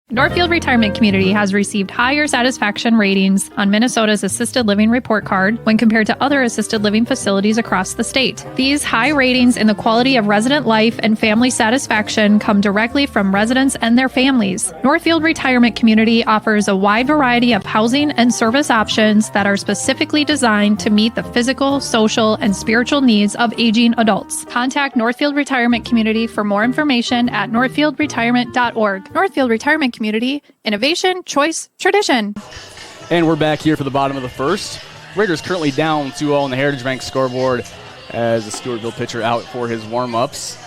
Northfield Retirement Community has received higher satisfaction ratings on Minnesota's Assisted Living Report Card when compared to other assisted living facilities across the state. These high ratings in the quality of resident life and family satisfaction come directly from residents and their families. Northfield Retirement Community offers a wide variety of housing and service options that are specifically designed to meet the physical, social, and spiritual needs of aging adults. Contact Northfield Retirement Community for more information at northfieldretirement.org. Northfield Retirement Community, innovation, choice, tradition. And we're back here for the bottom of the first. Raiders currently down 2-0 on the Heritage Bank scoreboard as the Stewartville pitcher out for his warm-ups.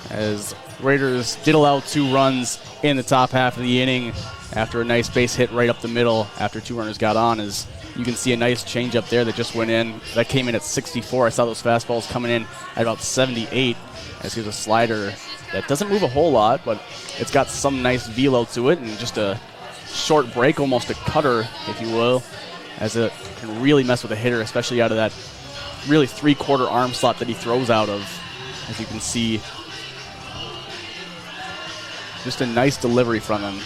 As Raiders did allow 2 runs in the top half of the inning after a nice base hit right up the middle after 2 runners got on. As you can see a nice change up there that just went in. That came in at 64. I saw those fastballs coming in at about 78. As here's a slider that doesn't move a whole lot, but it's got some nice velo to it and just a short break, almost a cutter, if you will, as it can really mess with a hitter, especially out of that really 3/4 arm slot that he throws out of. As you can see, just a nice delivery from him.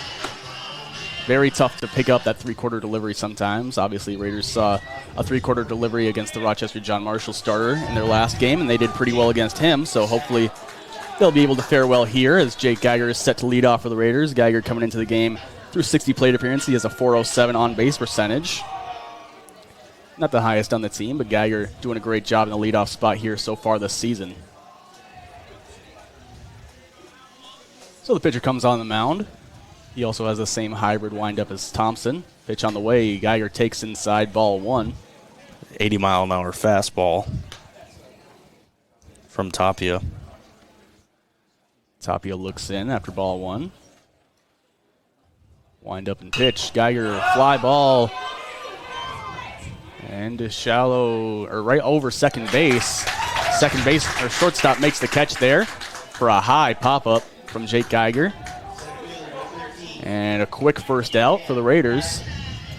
Very tough to pick up that 3/4 delivery sometimes. Obviously, Raiders saw a 3/4 delivery against the Rochester John Marshall starter in their last game, and they did pretty well against him, so hopefully they'll be able to fare well here as Jake Geiger is set to lead off for the Raiders. Geiger coming into the game through 60 plate appearances. He has a .407 on-base percentage. Not the highest on the team, but Geiger doing a great job in the leadoff spot here so far this season. So the pitcher comes on the mound. He also has the same hybrid windup as Thompson. Pitch on the way. Geiger takes inside, ball 1. 80-mile-an-hour fastball from Tapia. Tapia looks in after ball 1. Wind up and pitch. Geiger fly ball. And a shallow, or right over second base. Second base, or shortstop makes the catch there for a high pop-up from Jake Geiger. And a quick first out for the Raiders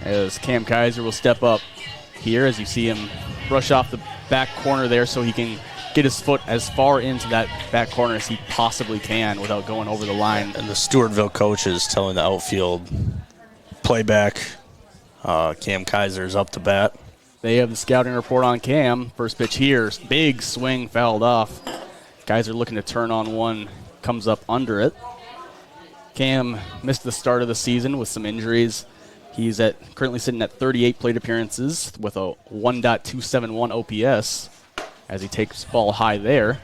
as Cam Kaiser will step up here as you see him brush off the back corner there so he can get his foot as far into that back corner as he possibly can without going over the line. And the Stewartville coach is telling the outfield playback. Cam Kaiser's up to bat. They have the scouting report on Cam. First pitch here, big swing fouled off. Kaiser looking to turn on one, comes up under it. Cam missed the start of the season with some injuries. He's currently sitting at 38 plate appearances with a 1.271 OPS as he takes ball high there.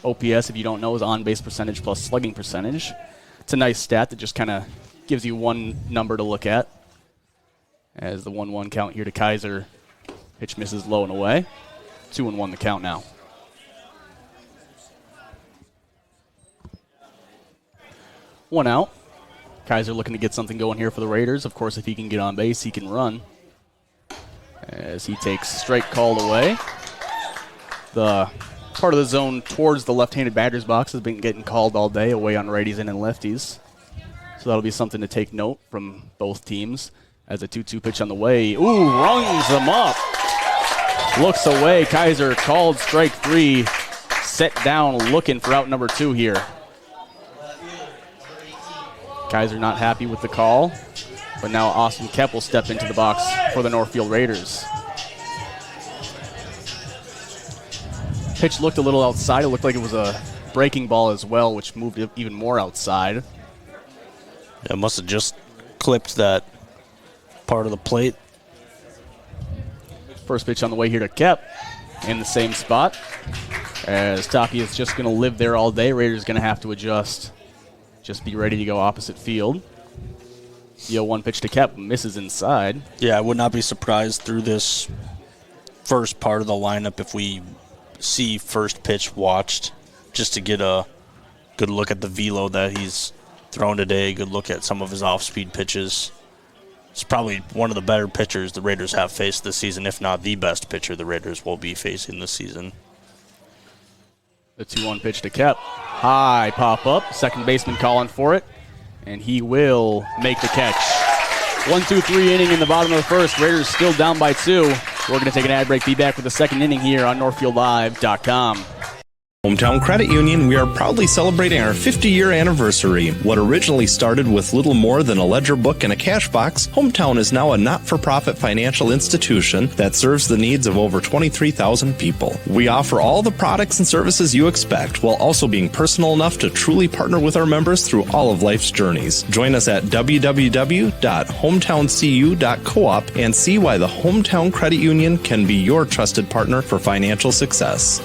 OPS, if you don't know, is on-base percentage plus slugging percentage. It's a nice stat that just kind of gives you one number to look at. As the 1-1 count here to Kaiser. Pitch misses low and away. 2-1 the count now. One out. Kaiser looking to get something going here for the Raiders. Of course, if he can get on base, he can run. as he takes strike called away. The part of the zone towards the left-handed batter's box has been getting called all day, away on righties and lefties. So that'll be something to take note from both teams as a 2-2 pitch on the way. Ooh, rungs him up. Looks away. Kaiser called strike 3. Set down, looking for out number 2 here. Kaiser not happy with the call, but now Austin Kepp will step into the box for the Northfield Raiders. Pitch looked a little outside. It looked like it was a breaking ball as well, which moved it even more outside. It must have just clipped that part of the plate. First pitch on the way here to Kepp in the same spot. As Taki is just going to live there all day, Raiders going to have to adjust. Just be ready to go opposite field. The 0-1 pitch to Kepp misses inside. Yeah, I would not be surprised through this first part of the lineup if we see first pitch watched, just to get a good look at the velo that he's thrown today, good look at some of his off-speed pitches. It's probably one of the better pitchers the Raiders have faced this season, if not the best pitcher the Raiders will be facing this season. The 2-1 pitch to Kepp. High pop-up. Second baseman calling for it, and he will make the catch. 1-2-3 inning in the bottom of the first. Raiders still down by 2. We're going to take an ad break. Be back with the second inning here on NorthfieldLive.com. Hometown Credit Union, we are proudly celebrating our 50-year anniversary. What originally started with little more than a ledger book and a cash box, Hometown is now a not-for-profit financial institution that serves the needs of over 23,000 people. We offer all the products and services you expect, while also being personal enough to truly partner with our members through all of life's journeys. Join us at www.hometowncu.coop and see why the Hometown Credit Union can be your trusted partner for financial success.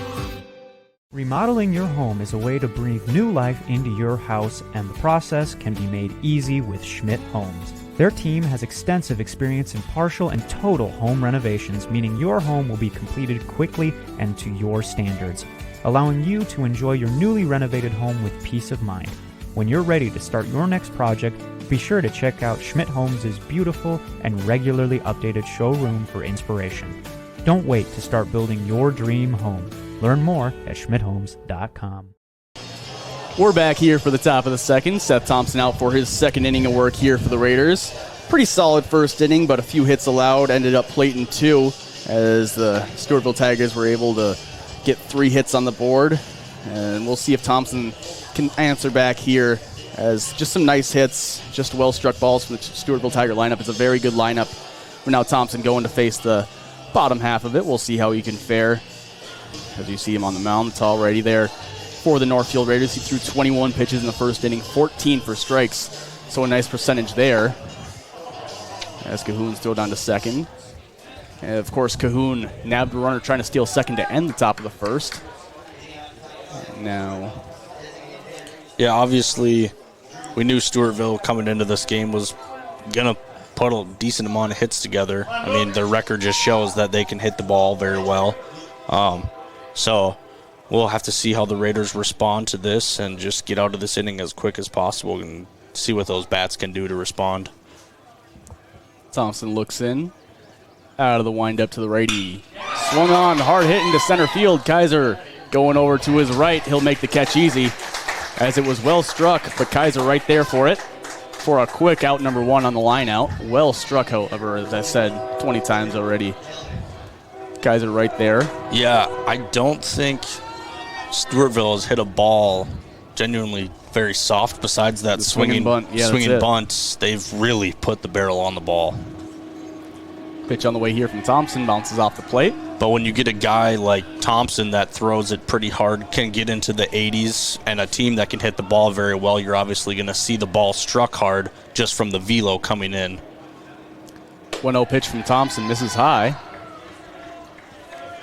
Remodeling your home is a way to breathe new life into your house, and the process can be made easy with Schmidt Homes. Their team has extensive experience in partial and total home renovations, meaning your home will be completed quickly and to your standards, allowing you to enjoy your newly renovated home with peace of mind. When you're ready to start your next project, be sure to check out Schmidt Homes' beautiful and regularly updated showroom for inspiration. Don't wait to start building your dream home. Learn more at schmidthomes.com. We're back here for the top of the second. Seth Thompson out for his second inning of work here for the Raiders. Pretty solid first inning, but a few hits allowed. Ended up plating 2 as the Stewartville Tigers were able to get 3 hits on the board. And we'll see if Thompson can answer back here as just some nice hits, just well-struck balls from the Stewartville Tiger lineup. It's a very good lineup. But now Thompson going to face the bottom half of it. We'll see how he can fare. As you see him on the mound, it's already there for the Northfield Raiders. He threw 21 pitches in the first inning, 14 for strikes, so a nice percentage there. As Cahoon's throw down to second. And of course, Cahoon nabbed a runner trying to steal second to end the top of the first. Now, yeah, obviously, we knew Stewartville coming into this game was going to put a decent amount of hits together. I mean, their record just shows that they can hit the ball very well. So we'll have to see how the Raiders respond to this and just get out of this inning as quick as possible and see what those bats can do to respond. Thompson looks in. Out of the windup to the righty. Swung on, hard hit into center field. Kaiser going over to his right. He'll make the catch easy as it was well struck, but Kaiser right there for it. For a quick out number 1 on the line out. Well struck, however, as I said 20 times already. Kaiser right there. Yeah, I don't think Stewartville has hit a ball genuinely very soft besides that swinging bunt. Yeah, swinging bunt. They've really put the barrel on the ball. Pitch on the way here from Thompson, bounces off the plate. But when you get a guy like Thompson that throws it pretty hard, can get into the 80s, and a team that can hit the ball very well, you're obviously going to see the ball struck hard just from the velo coming in. 1-0 pitch from Thompson, misses high.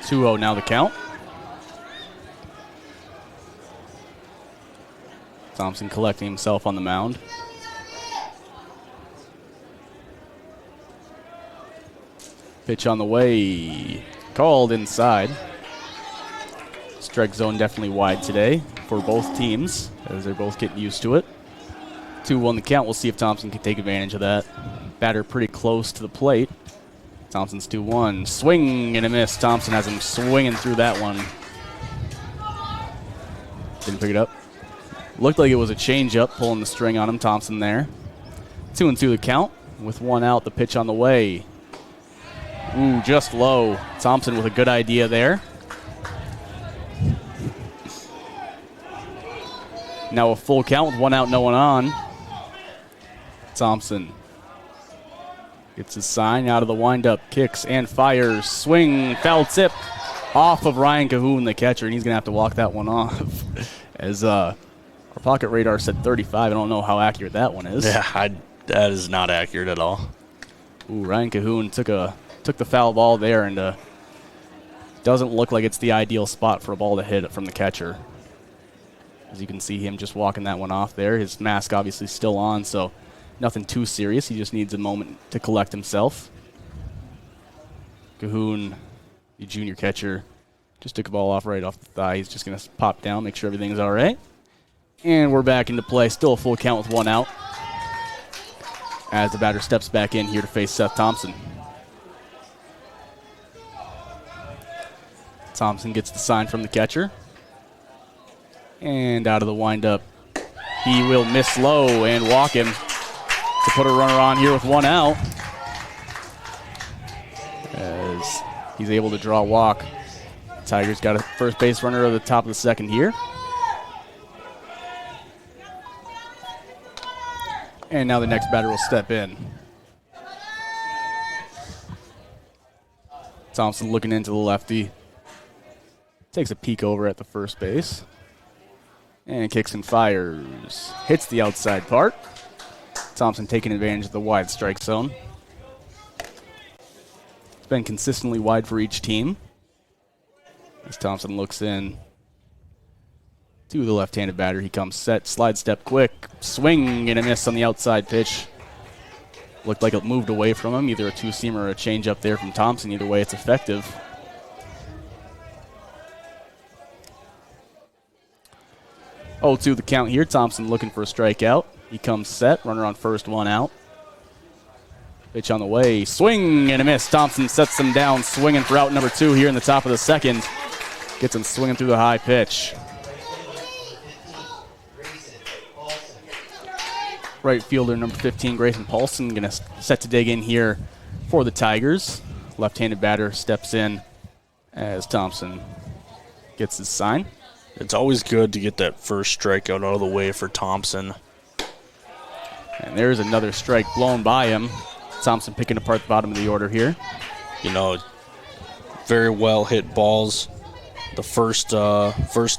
2-0 now the count. Thompson collecting himself on the mound. Pitch on the way. Called inside. Strike zone definitely wide today for both teams as they're both getting used to it. 2-1 the count. We'll see if Thompson can take advantage of that. Batter pretty close to the plate. Thompson's 2-1. Swing and a miss. Thompson has him swinging through that one. Didn't pick it up. Looked like it was a changeup, pulling the string on him. Thompson there. 2-2 the count with 1 out. The pitch on the way. Ooh, just low. Thompson with a good idea there. Now a full count with 1 out, no one on. Thompson gets his sign out of the windup, kicks and fires. Swing, foul tip off of Ryan Cahoon, the catcher, and he's going to have to walk that one off. As our pocket radar said 35. I don't know how accurate that one is. Yeah, that is not accurate at all. Ooh, Ryan Cahoon took the foul ball there, and doesn't look like it's the ideal spot for a ball to hit from the catcher. As you can see him just walking that one off there. His mask obviously still on, so nothing too serious. He just needs a moment to collect himself. Cahoon, the junior catcher, just took a ball right off the thigh. He's just going to pop down, make sure everything's all right. And we're back into play. Still a full count with 1 out. As the batter steps back in here to face Seth Thompson. Thompson gets the sign from the catcher. And out of the windup, he will miss low and walk him to put a runner on here with 1 out. As he's able to draw a walk. Tigers got a first base runner at the top of the second here. And now the next batter will step in. Thompson looking into the lefty. Takes a peek over at the first base. And kicks and fires. Hits the outside part. Thompson taking advantage of the wide strike zone. It's been consistently wide for each team. As Thompson looks in to the left-handed batter. He comes set, slide step quick, swing and a miss on the outside pitch. Looked like it moved away from him, either a two-seamer or a change-up there from Thompson. Either way, it's effective. Oh, 2 the count here. Thompson looking for a strikeout. He comes set, runner on first, 1 out. Pitch on the way, swing and a miss. Thompson sets him down, swinging for out number 2 here in the top of the second. Gets him swinging through the high pitch. Right fielder number 15, Grayson Paulson, going to set to dig in here for the Tigers. Left-handed batter steps in as Thompson gets his sign. It's always good to get that first strikeout out of the way for Thompson. And there's another strike blown by him. Thompson picking apart the bottom of the order here. You know, very well hit balls. The first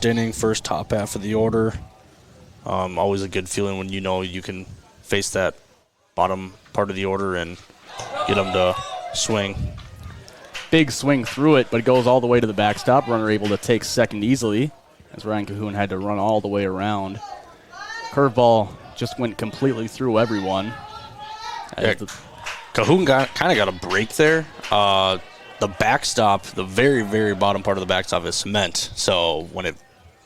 inning, first top half of the order. Always a good feeling when you know you can face that bottom part of the order and get them to swing. Big swing through it, but it goes all the way to the backstop. Runner able to take second easily, as Ryan Cahoon had to run all the way around. Curveball just went completely through everyone. Yeah, Cahoon kind of got a break there. The backstop, the very, very bottom part of the backstop is cement. So when it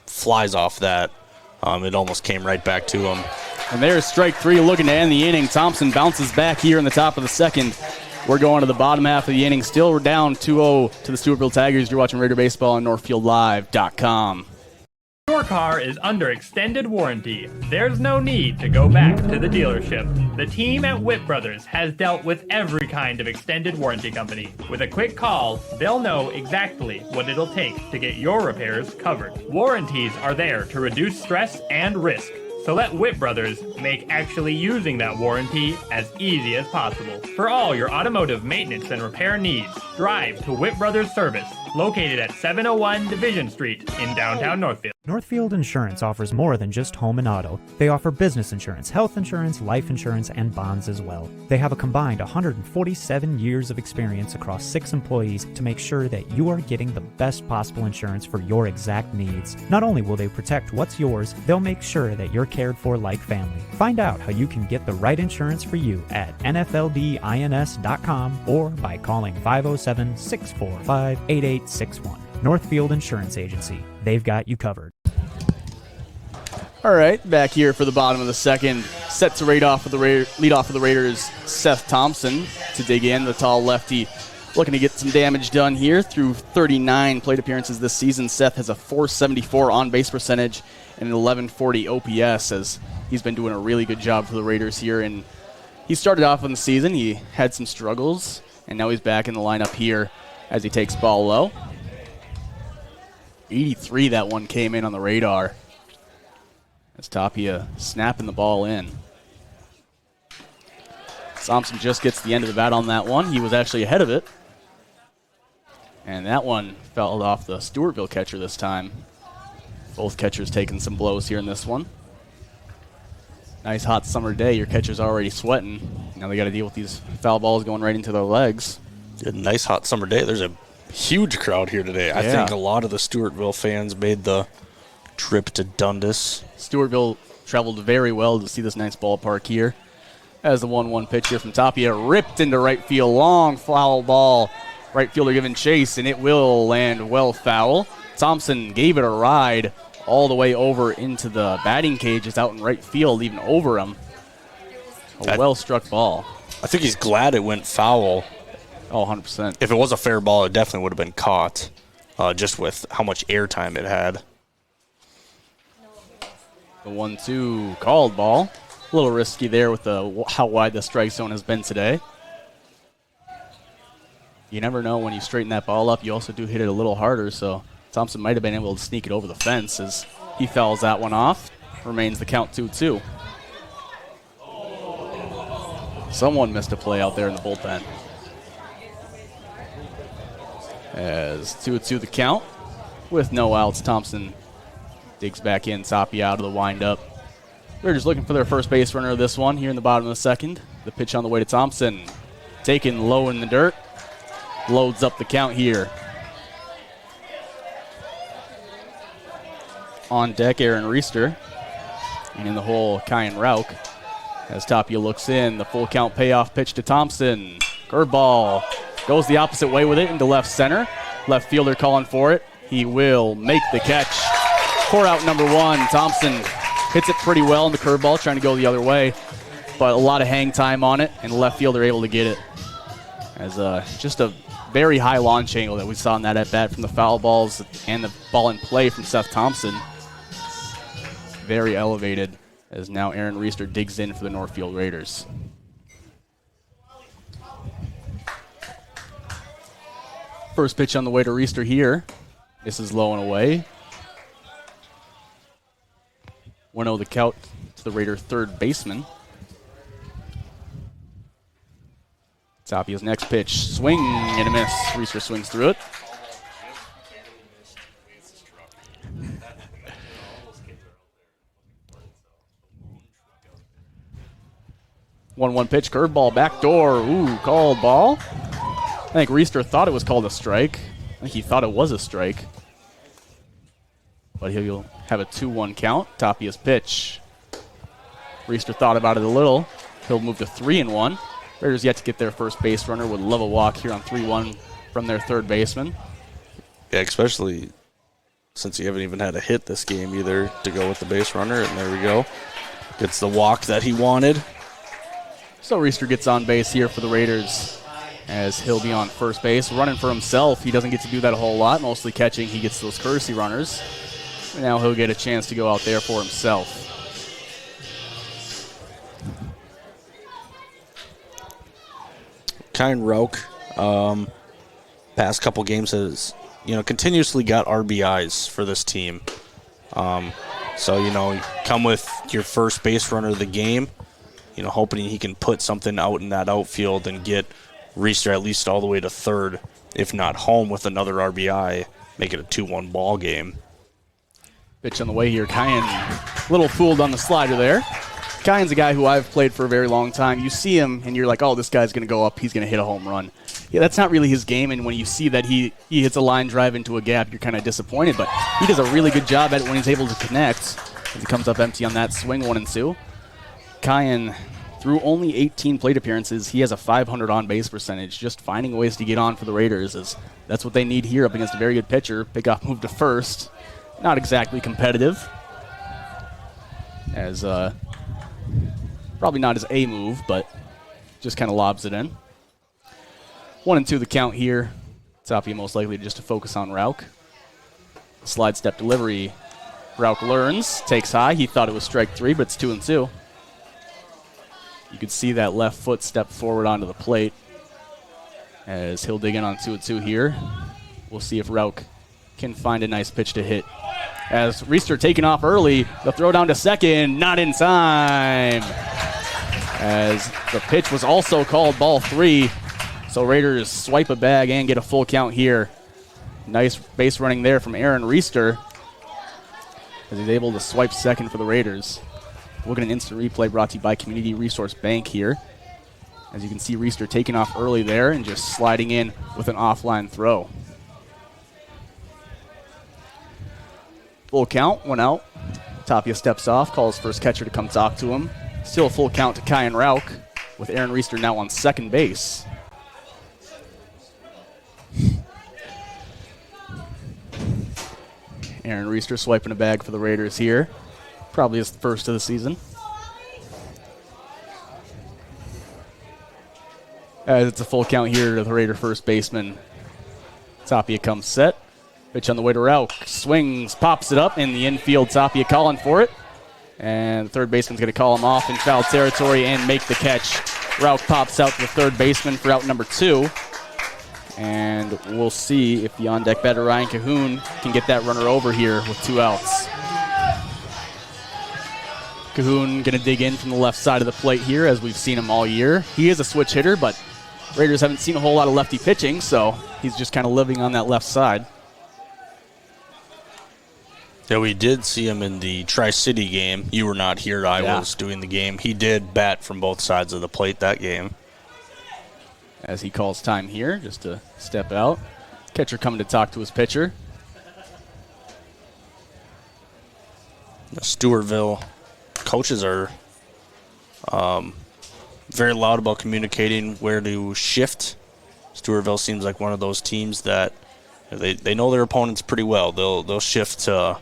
flies off that, it almost came right back to him. And there's strike 3 looking to end the inning. Thompson bounces back here in the top of the second. We're going to the bottom half of the inning. Still we're down 2-0 to the Stewartville Tigers. You're watching Raider Baseball on NorthfieldLive.com. Your car is under extended warranty. There's no need to go back to the dealership. The team at Whit Brothers has dealt with every kind of extended warranty company. With a quick call, they'll know exactly what it'll take to get your repairs covered. Warranties are there to reduce stress and risk. So let Whit Brothers make actually using that warranty as easy as possible. For all your automotive maintenance and repair needs, drive to Whit Brothers Service, located at 701 Division Street in downtown Northfield. Northfield Insurance offers more than just home and auto. They offer business insurance, health insurance, life insurance, and bonds as well. They have a combined 147 years of experience across 6 employees to make sure that you are getting the best possible insurance for your exact needs. Not only will they protect what's yours, they'll make sure that you're cared for like family. Find out how you can get the right insurance for you at nfldins.com or by calling 507-645-8861. Northfield Insurance Agency. They've got you covered. All right, back here for the bottom of the second. Set to lead off for the Raiders, Seth Thompson to dig in. The tall lefty Looking to get some damage done here through 39 plate appearances this season. Seth has a .474 on-base percentage and an 1140 OPS, as he's been doing a really good job for the Raiders here. And he started off in the season. He had some struggles, and now he's back in the lineup here as he takes ball low. 83, that one came in on the radar. As Tapia snapping the ball in. Thompson just gets the end of the bat on that one. He was actually ahead of it. And that one fell off the Stewartville catcher this time. Both catchers taking some blows here in this one. Nice hot summer day. Your catcher's already sweating. Now they got to deal with these foul balls going right into their legs. A nice hot summer day. There's a huge crowd here today. I think a lot of the Stewartville fans made the trip to Dundas. Stewartville traveled very well to see this nice ballpark here. As the 1-1 pitch here from Tapia, ripped into right field. Long foul ball. Right fielder giving chase, and it will land well foul. Thompson gave it a ride all the way over into the batting cages out in right field, even over him. A well-struck ball. I think he's glad it went foul. Oh, 100%. If it was a fair ball, it definitely would have been caught, just with how much airtime it had. The 1-2 called ball. A little risky there with how wide the strike zone has been today. You never know when you straighten that ball up. You also do hit it a little harder, so Thompson might have been able to sneak it over the fence as he fouls that one off. Remains the count 2-2. Someone missed a play out there in the bullpen. As 2-2 the count. With no outs, Thompson digs back in. Tapia out of the windup. They're just looking for their first base runner of this one here in the bottom of the second. The pitch on the way to Thompson. Taken low in the dirt. Loads up the count here. On deck, Aaron Reister. And in the hole, Kyan Rauk. As Tapia looks in, the full count payoff pitch to Thompson. Curveball. Goes the opposite way with it into left center. Left fielder calling for it. He will make the catch. Pour out number one. Thompson hits it pretty well in the curveball, trying to go the other way. But a lot of hang time on it, and the left fielder able to get it. As just a very high launch angle that we saw in that at-bat from the foul balls and the ball in play from Seth Thompson. Very elevated as now Aaron Reister digs in for the Northfield Raiders. First pitch on the way to Reister here. This is low and away. 1-0 the count to the Raider third baseman. Tapia's next pitch, swing and a miss. Reister swings through it. One pitch, curveball, backdoor. Ooh, called ball. I think Reister thought it was called a strike. I think he thought it was a strike. But he'll have a 2-1 count. Tapia's pitch. Reister thought about it a little. He'll move to 3-1. Raiders yet to get their first base runner. Would love a walk here on 3-1 from their third baseman. Yeah, especially since you haven't even had a hit this game either to go with the base runner. And there we go. Gets the walk that he wanted. So Reister gets on base here for the Raiders as he'll be on first base. Running for himself. He doesn't get to do that a whole lot. Mostly catching. He gets those courtesy runners. And now he'll get a chance to go out there for himself. Kyan Rauk, past couple games has, continuously got RBIs for this team. So, come with your first base runner of the game, hoping he can put something out in that outfield and get Reister at least all the way to third, if not home with another RBI, make it a 2-1 ball game. Pitch on the way here. Kyan, a little fooled on the slider there. Kyan's a guy who I've played for a very long time. You see him, and you're like, oh, this guy's going to go up. He's going to hit a home run. Yeah, that's not really his game, and when you see that he hits a line drive into a gap, you're kind of disappointed. But he does a really good job at it when he's able to connect. As he comes up empty on that swing, 1-2. Kyan, through only 18 plate appearances, he has a .500 on-base percentage. Just finding ways to get on for the Raiders. That's what they need here up against a very good pitcher. Pickoff move to first. Not exactly competitive. As probably not his A move, but just kind of lobs it in. 1-2 the count here. Tapia most likely just to focus on Rauk. Slide step delivery. Rauk learns, takes high. He thought it was strike 3, but it's 2-2. You could see that left foot step forward onto the plate as he'll dig in on 2-2 here. We'll see if Rauk can find a nice pitch to hit. As Reister taking off early, the throw down to second, not in time. As the pitch was also called ball 3. So Raiders swipe a bag and get a full count here. Nice base running there from Aaron Reister as he's able to swipe second for the Raiders. We'll get an instant replay brought to you by Community Resource Bank here. As you can see, Reister taking off early there and just sliding in with an offline throw. Full count, 1 out. Tapia steps off, calls first catcher to come talk to him. Still a full count to Kyan Rauk, with Aaron Reister now on second base. Aaron Reister swiping a bag for the Raiders here. Probably his first of the season. As it's a full count here to the Raider first baseman. Tapia comes set. Pitch on the way to Rauk. Swings, pops it up in the infield. Tapia calling for it. And the third baseman's going to call him off in foul territory and make the catch. Rauk pops out to the third baseman for out number 2. And we'll see if the on-deck batter Ryan Cahoon can get that runner over here with 2 outs. Cahoon going to dig in from the left side of the plate here, as we've seen him all year. He is a switch hitter, but Raiders haven't seen a whole lot of lefty pitching, so he's just kind of living on that left side. Yeah, we did see him in the Tri-City game. You were not here. I was doing the game. He did bat from both sides of the plate that game. As he calls time here, just to step out. Catcher coming to talk to his pitcher. The Stewartville coaches are very loud about communicating where to shift. Stewartville seems like one of those teams that they know their opponents pretty well. They'll shift to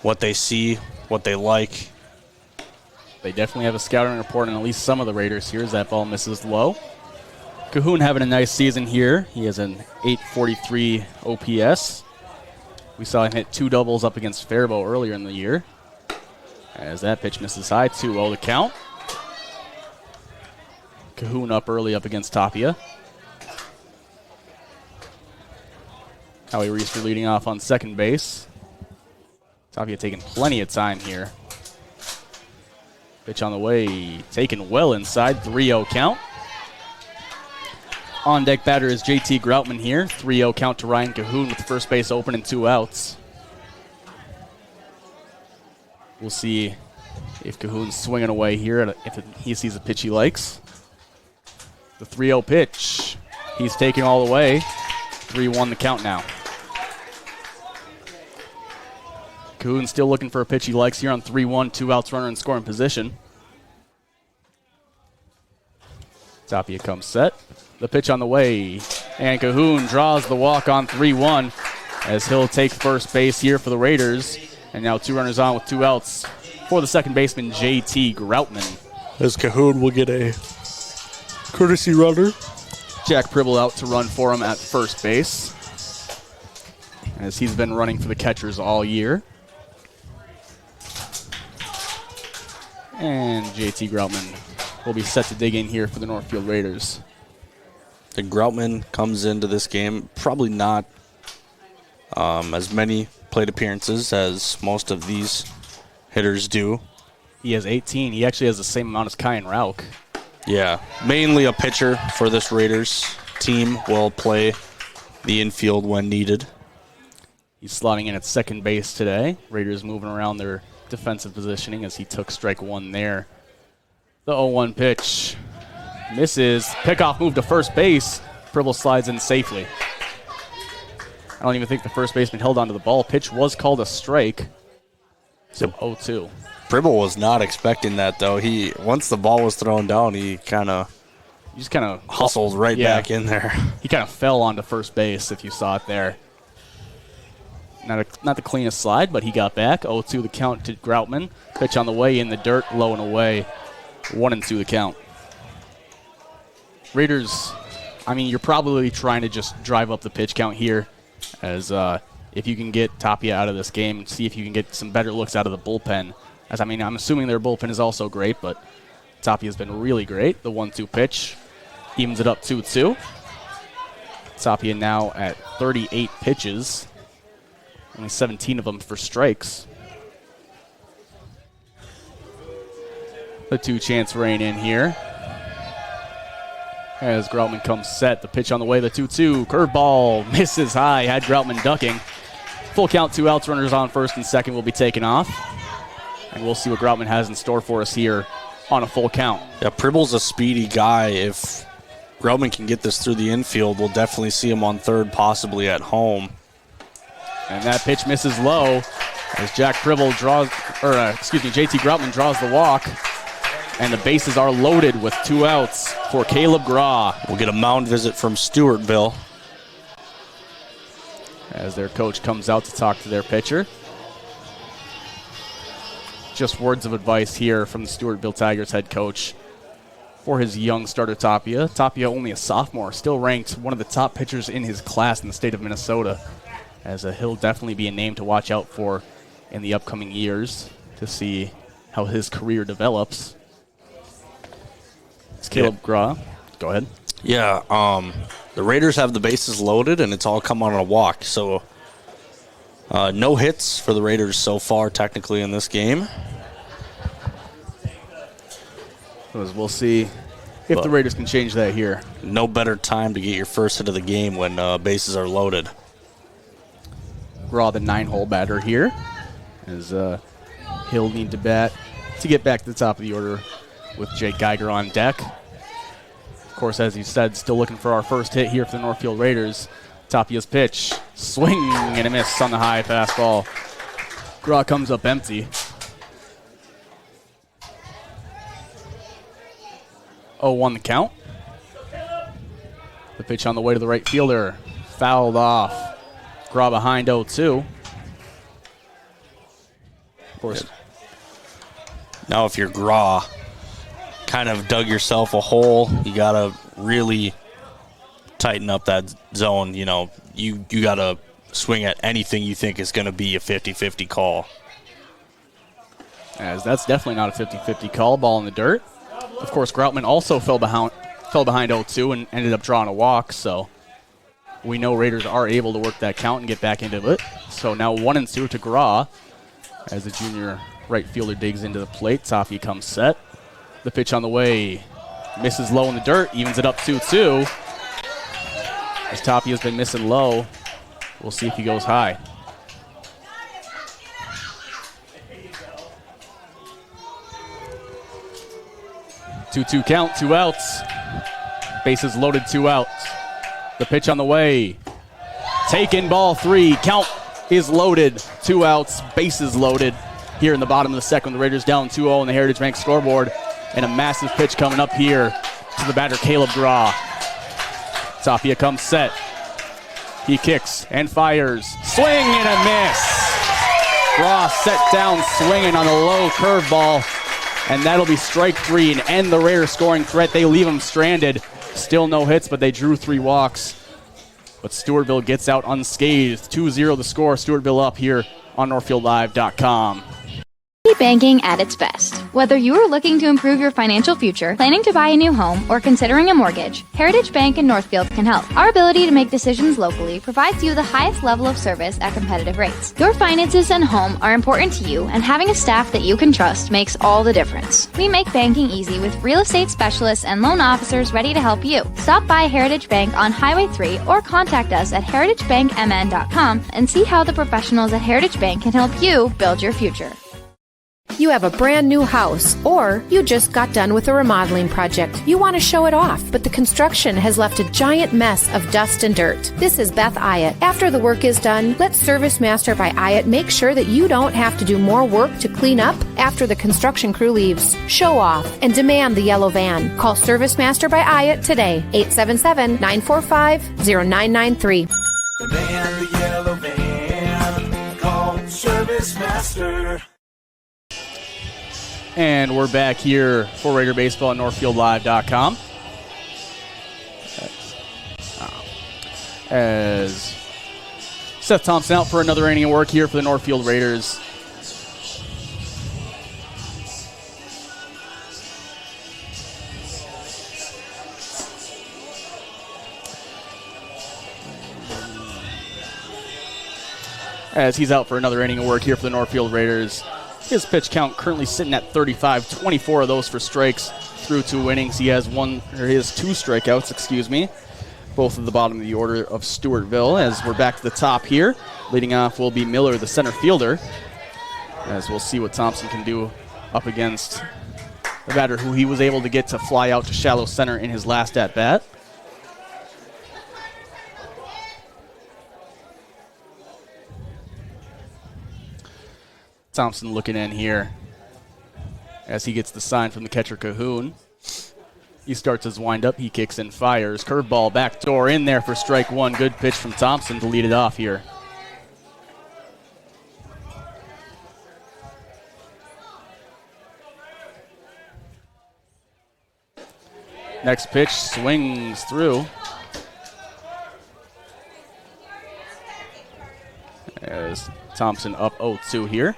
what they see, what they like. They definitely have a scouting report on at least some of the Raiders here as that ball misses low. Cahoon having a nice season here. He has an .843 OPS. We saw him hit 2 doubles up against Faribault earlier in the year. As that pitch misses high, 2-0 the count. Cahoon up early up against Tapia. Howie Reister leading off on second base. Tapia taking plenty of time here. Pitch on the way, taken well inside, 3-0 count. On-deck batter is JT Groutman here. 3-0 count to Ryan Cahoon with the first base open and 2 outs. We'll see if Cahoon's swinging away here, if he sees a pitch he likes. The 3-0 pitch. He's taking all the way. 3-1 the count now. Cahoon still looking for a pitch he likes here on 3-1, 2 outs, runner in scoring position. Tapia comes set. The pitch on the way, and Cahoon draws the walk on 3-1 as he'll take first base here for the Raiders. And now 2 runners on with 2 outs for the second baseman, JT Groutman. As Cahoon will get a courtesy runner. Jack Pribble out to run for him at first base, as he's been running for the catchers all year. And JT Groutman will be set to dig in here for the Northfield Raiders. The Groutman comes into this game probably not as many plate appearances as most of these hitters do. He has 18. He actually has the same amount as Kyan Rauk. Yeah, mainly a pitcher for this Raiders team. Will play the infield when needed. He's slotting in at second base today. Raiders moving around their defensive positioning as he took strike 1 there. The 0-1 pitch misses. Pickoff move to first base. Pribble slides in safely. I don't even think the first baseman held onto the ball. Pitch was called a strike. So 0-2. Pribble was not expecting that, though. Once the ball was thrown down, he just kind of hustled right back in there. He kind of fell onto first base, if you saw it there. Not the cleanest slide, but he got back. 0-2 the count to Groutman. Pitch on the way in the dirt, low and away. 1-2 the count. Raiders I mean, you're probably trying to just drive up the pitch count here, as if you can get Tapia out of this game, see if you can get some better looks out of the bullpen. As I mean, I'm assuming their bullpen is also great, but Tapia's been really great. The 1-2 pitch evens it up 2-2. Tapia now at 38 pitches, only 17 of them for strikes. The 2-chance rain in here. As Groutman comes set, the pitch on the way, the 2-2. Curveball misses high, had Groutman ducking. Full count, 2 outs, runners on first and second will be taken off. And we'll see what Groutman has in store for us here on a full count. Yeah, Pribble's a speedy guy. If Groutman can get this through the infield, we'll definitely see him on third, possibly at home. And that pitch misses low as JT Groutman draws the walk. And the bases are loaded with 2 outs for Caleb Graw. We'll get a mound visit from Stewartville as their coach comes out to talk to their pitcher. Just words of advice here from the Stewartville Tigers head coach for his young starter Tapia. Tapia, only a sophomore, still ranked one of the top pitchers in his class in the state of Minnesota, as he'll definitely be a name to watch out for in the upcoming years to see how his career develops. It's Caleb Graw. Go ahead. Yeah, the Raiders have the bases loaded, and it's all come on a walk. So no hits for the Raiders so far, technically, in this game. We'll see if the Raiders can change that here. No better time to get your first hit of the game when bases are loaded. Graw, the 9-hole batter here, as he'll need to bat to get back to the top of the order with Jake Geiger on deck. Of course, as you said, still looking for our first hit here for the Northfield Raiders. Tapia's pitch, swing and a miss on the high fastball. Graw comes up empty. 0-1 the count. The pitch on the way to the right fielder, fouled off. Graw behind 0-2. Of course. Now if you're Graw, kind of dug yourself a hole, you got to really tighten up that zone. You know, you got to swing at anything you think is going to be a 50-50 call. As that's definitely not a 50-50 call. Ball in the dirt. Of course, Groutman also fell behind 0-2 and ended up drawing a walk, so we know Raiders are able to work that count and get back into it. So now 1-2 to Graw as the junior right fielder digs into the plate. Tapia comes set. The pitch on the way misses low in the dirt, evens it up 2-2. As Tapia's been missing low, we'll see if he goes high. Two count, 2 outs. Bases loaded, 2 outs. The pitch on the way. Taken, ball 3. Count is loaded, 2 outs. Bases loaded here in the bottom of the second. The Raiders down 2-0 on the Heritage Bank scoreboard. And a massive pitch coming up here to the batter, Caleb Graw. Tapia comes set. He kicks and fires. Swing and a miss. Graw set down swinging on a low curveball. And that'll be strike 3 and end the Raiders scoring threat. They leave them stranded. Still no hits, but they drew 3 walks. But Stewartville gets out unscathed. 2-0 the score. Stewartville up here on NorthfieldLive.com. Banking at its best. Whether you are looking to improve your financial future, planning to buy a new home, or considering a mortgage, Heritage Bank in Northfield can help. Our ability to make decisions locally provides you the highest level of service at competitive rates. Your finances and home are important to you, and having a staff that you can trust makes all the difference. We make banking easy with real estate specialists and loan officers ready to help you. Stop by Heritage Bank on Highway 3 or contact us at heritagebankmn.com and see how the professionals at Heritage Bank can help you build your future. You have a brand new house, or you just got done with a remodeling project. You want to show it off, but the construction has left a giant mess of dust and dirt. This is Beth Ayatt. After the work is done, let Service Master by Ayatt make sure that you don't have to do more work to clean up after the construction crew leaves. Show off and demand the yellow van. Call Service Master by Ayatt today, 877-945-0993. The van, the yellow van, call Service Master. And we're back here for Raider Baseball at NorthfieldLive.com. As Seth Thompson out for another inning of work here for the Northfield Raiders. As he's out for another inning of work here for the Northfield Raiders. His pitch count currently sitting at 35, 24 of those for strikes through 2 innings. He has his 2 strikeouts, both at the bottom of the order of Stewartville. As we're back to the top here, leading off will be Miller, the center fielder, as we'll see what Thompson can do up against the batter who he was able to get to fly out to shallow center in his last at-bat. Thompson looking in here as he gets the sign from the catcher Cahoon. He starts his windup. He kicks and fires. Curveball backdoor in there for strike 1. Good pitch from Thompson to lead it off here. Next pitch swings through. As Thompson up 0-2 here.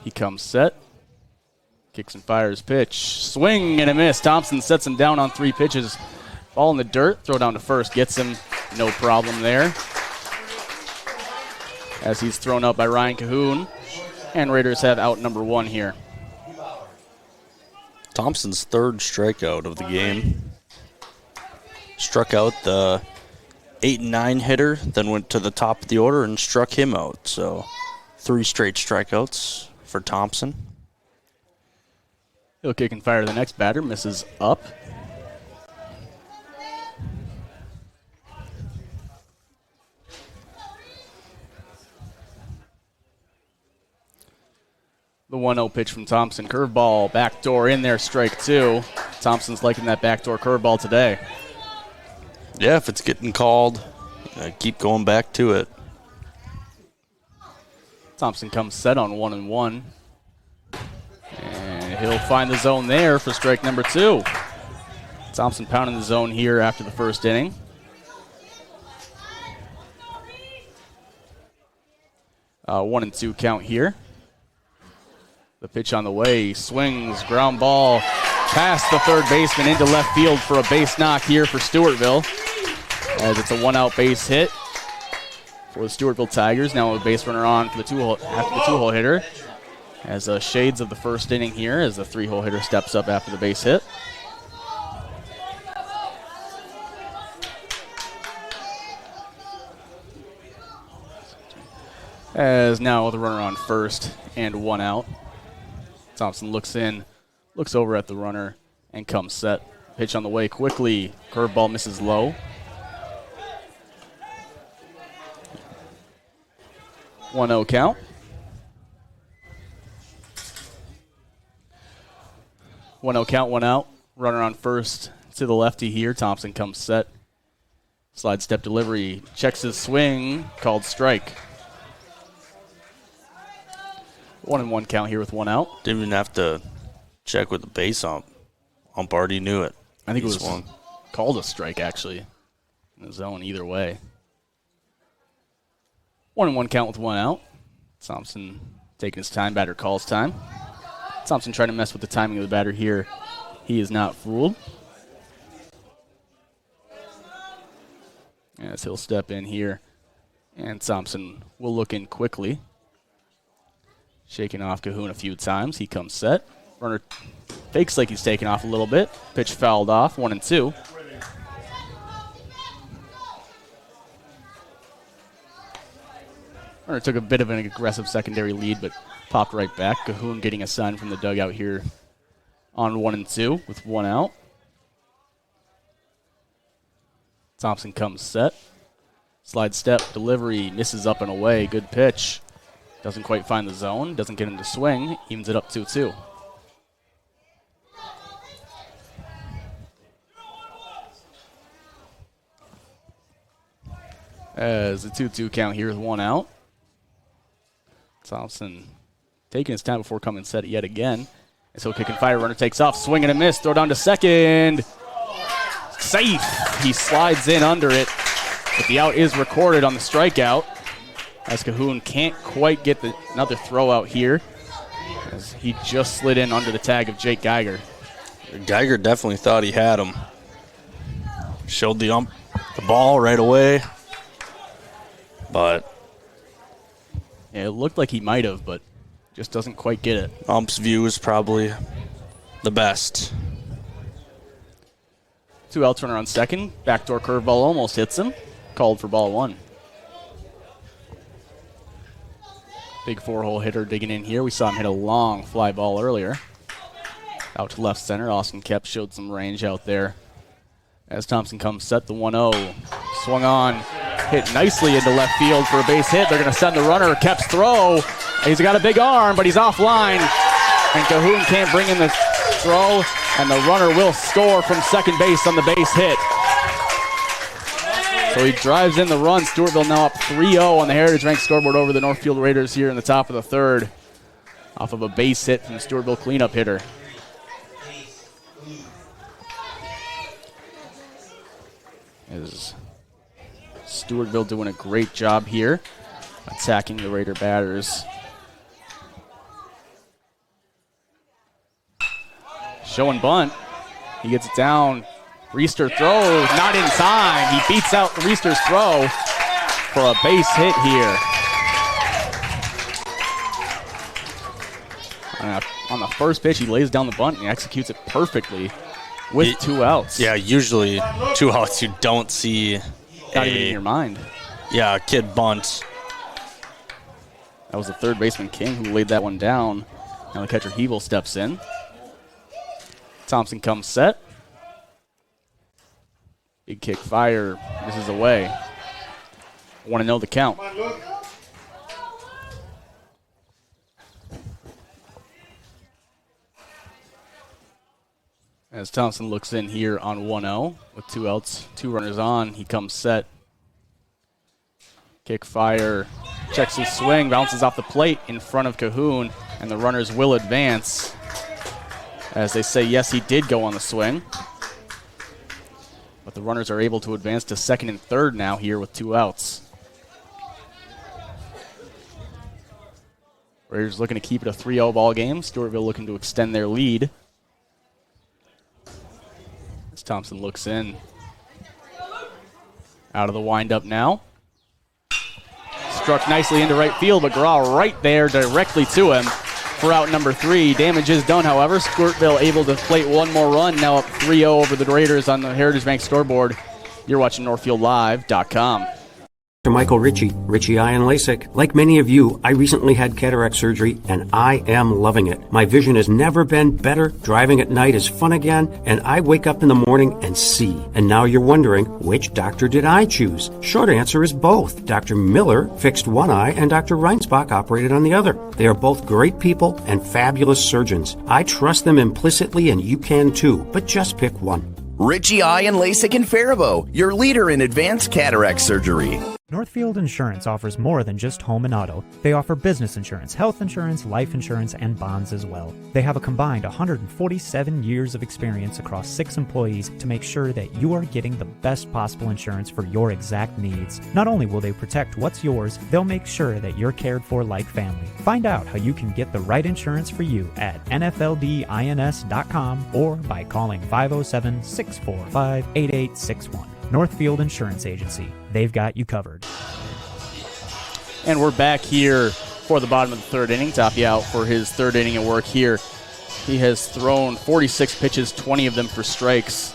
He comes set. Kicks and fires pitch. Swing and a miss. Thompson sets him down on 3 pitches. Ball in the dirt. Throw down to first. Gets him. No problem there. As he's thrown out by Ryan Cahoon. And Raiders have out number 1 here. Thompson's 3rd strikeout of the game. Struck out the 8 and 9 hitter, then went to the top of the order and struck him out. So 3 straight strikeouts for Thompson. He'll kick and fire the next batter. Misses up. The 1-0 pitch from Thompson. Curveball, backdoor in there, strike 2. Thompson's liking that backdoor curveball today. Yeah, if it's getting called, keep going back to it. Thompson comes set on 1-1. And he'll find the zone there for strike number 2. Thompson pounding the zone here after the first inning. One and two count here. The pitch on the way, swings, ground ball, past the third baseman into left field for a base knock here for Stewartville. As it's a one-out base hit for the Stewartville Tigers. Now a base runner on for the after the two-hole hitter. As shades of the first inning here as the three-hole hitter steps up after the base hit. As now with a runner on first and one out. Thompson looks in, looks over at the runner, and comes set. Pitch on the way quickly. Curveball misses low. 1-0 count. 1-0 count, one out. Runner on first to the lefty here. Thompson comes set. Slide step delivery. Checks his swing. Called strike. 1-1 count here with one out. Didn't even have to check with the base ump. Ump already knew it. I think it was called a strike, actually, in the zone either way. 1-1 count with one out. Thompson taking his time. Batter calls time. Thompson trying to mess with the timing of the batter here. He is not fooled. As he'll step in here. And Thompson will look in quickly. Shaking off Cahoon a few times. He comes set. Runner fakes like he's taking off a little bit. Pitch fouled off. 1-2. Runner took a bit of an aggressive secondary lead, but popped right back. Cahoon getting a sign from the dugout here on 1-2 with one out. Thompson comes set. Slide step, delivery, misses up and away. Good pitch. Doesn't quite find the zone. Doesn't get him to swing. Evens it up 2-2. As a 2-2 count here with one out. Thompson taking his time before coming set yet again. And so kick and fire. Runner takes off. Swing and a miss. Throw down to second. safe. He slides in under it, but the out is recorded on the strikeout, as Cahoon can't quite get another throw out here, as he just slid in under the tag of Jake Geiger. Geiger definitely thought he had him. Showed the ball right away, but yeah, it looked like he might have, but just doesn't quite get it. Ump's view is probably the best. 2 outs, runner on second. Backdoor curveball almost hits him. Called for ball 1. Big 4-hole hitter digging in here. We saw him hit a long fly ball earlier. Out to left center. Austin Kep showed some range out there. As Thompson comes set, the 1-0. Swung on. Hit nicely into left field for a base hit. They're going to send the runner. Kep's throw. He's got a big arm, but he's offline. And Cahoon can't bring in the throw. And the runner will score from second base on the base hit. So he drives in the run. Stewartville now up 3-0 on the Heritage Bank scoreboard over the Northfield Raiders here in the top of the third, off of a base hit from the Stewartville cleanup hitter. Is Stewartville doing a great job here, attacking the Raider batters. Showing bunt. He gets it down. Reister throws, not in time. He beats out Reister's throw for a base hit here. On the first pitch, he lays down the bunt and he executes it perfectly with 2 outs. Yeah, usually 2 outs you don't see. Not even in your mind. Yeah, a kid bunt. That was the third baseman King who laid that one down. Now the catcher Hebel steps in. Thompson comes set. Big kick fire. This is away. I want to know the count. As Thompson looks in here on 1-0 with 2 outs, 2 runners on, he comes set. Kick fire. Checks his swing, bounces off the plate in front of Cahoon, and the runners will advance. As they say, yes, he did go on the swing. But the runners are able to advance to second and third now here with 2 outs. Raiders looking to keep it a 3-0 ball game. Stewartville looking to extend their lead. As Thompson looks in. Out of the windup now. Struck nicely into right field, but Graw right there directly to him for out number 3. Damage is done, however. Stewartville able to plate one more run, now up 3-0 over the Raiders on the Heritage Bank scoreboard. You're watching NorthfieldLive.com. Dr. Michael Ritchie Eye and LASIK. Like many of you, I recently had cataract surgery and I am loving it. My vision has never been better. Driving at night is fun again, and I wake up in the morning and see. And now you're wondering, which doctor did I choose? Short answer is both. Dr. Miller fixed one eye and Dr. Reinsbach operated on the other. They are both great people and fabulous surgeons. I trust them implicitly, and you can too, but just pick one. Ritchie Eye and LASIK in Faribault, your leader in advanced cataract surgery. Northfield Insurance offers more than just home and auto. They offer business insurance, health insurance, life insurance, and bonds as well. They have a combined 147 years of experience across 6 employees to make sure that you are getting the best possible insurance for your exact needs. Not only will they protect what's yours, they'll make sure that you're cared for like family. Find out how you can get the right insurance for you at nfldins.com or by calling 507-645-8861. Northfield Insurance Agency. They've got you covered. And we're back here for the bottom of the third inning. Tapia out for his third inning of work here. He has thrown 46 pitches, 20 of them for strikes,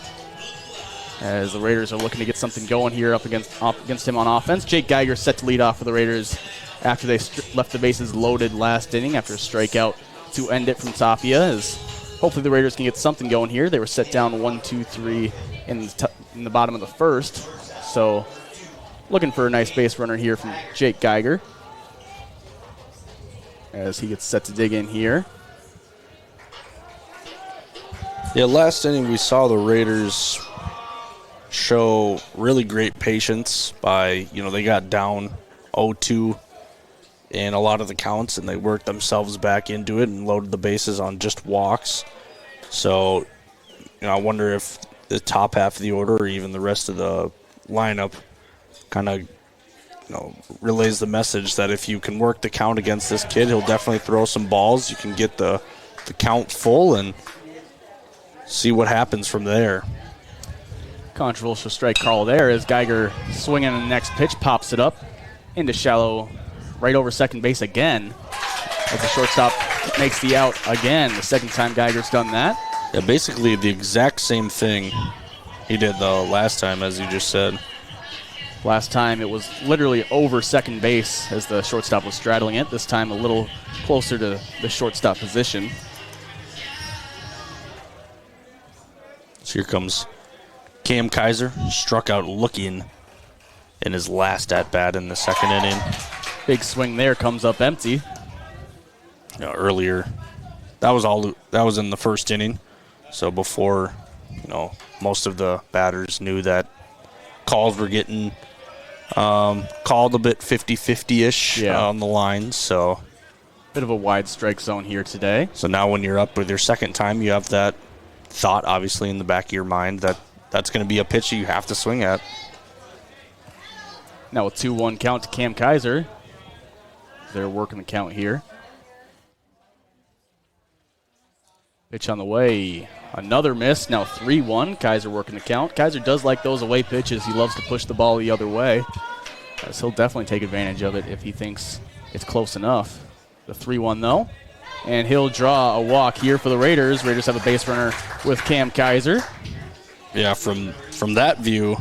as the Raiders are looking to get something going here up against him on offense. Jake Geiger set to lead off for the Raiders after they left the bases loaded last inning after a strikeout to end it from Tapia. As hopefully the Raiders can get something going here. They were set down 1-2-3 in the bottom of the first. So looking for a nice base runner here from Jake Geiger as he gets set to dig in here. Yeah, last inning we saw the Raiders show really great patience by, they got down 0-2 in a lot of the counts, and they worked themselves back into it and loaded the bases on just walks. So, I wonder if the top half of the order or even the rest of the lineup kind of relays the message that if you can work the count against this kid, he'll definitely throw some balls. You can get the count full and see what happens from there. Controversial strike call there as Geiger swinging on the next pitch, pops it up into shallow, right over second base again. As the shortstop makes the out again, the second time Geiger's done that. Yeah, basically the exact same thing he did the last time, as you just said. Last time it was literally over second base as the shortstop was straddling it. This time a little closer to the shortstop position. So here comes Cam Kaiser, struck out looking in his last at-bat in the second inning. Big swing there, comes up empty. Earlier, that was in the first inning. So before, most of the batters knew that calls were getting called a bit 50-50-ish on the line. So bit of a wide strike zone here today. So now when you're up with your second time, you have that thought obviously in the back of your mind that that's going to be a pitch you have to swing at. Now a 2-1 count to Cam Kaiser. They're working the count here. Pitch on the way. Another miss. Now 3-1. Kaiser working the count. Kaiser does like those away pitches. He loves to push the ball the other way. So he'll definitely take advantage of it if he thinks it's close enough. The 3-1 though. And he'll draw a walk here for the Raiders. Raiders have a base runner with Cam Kaiser. Yeah, from that view,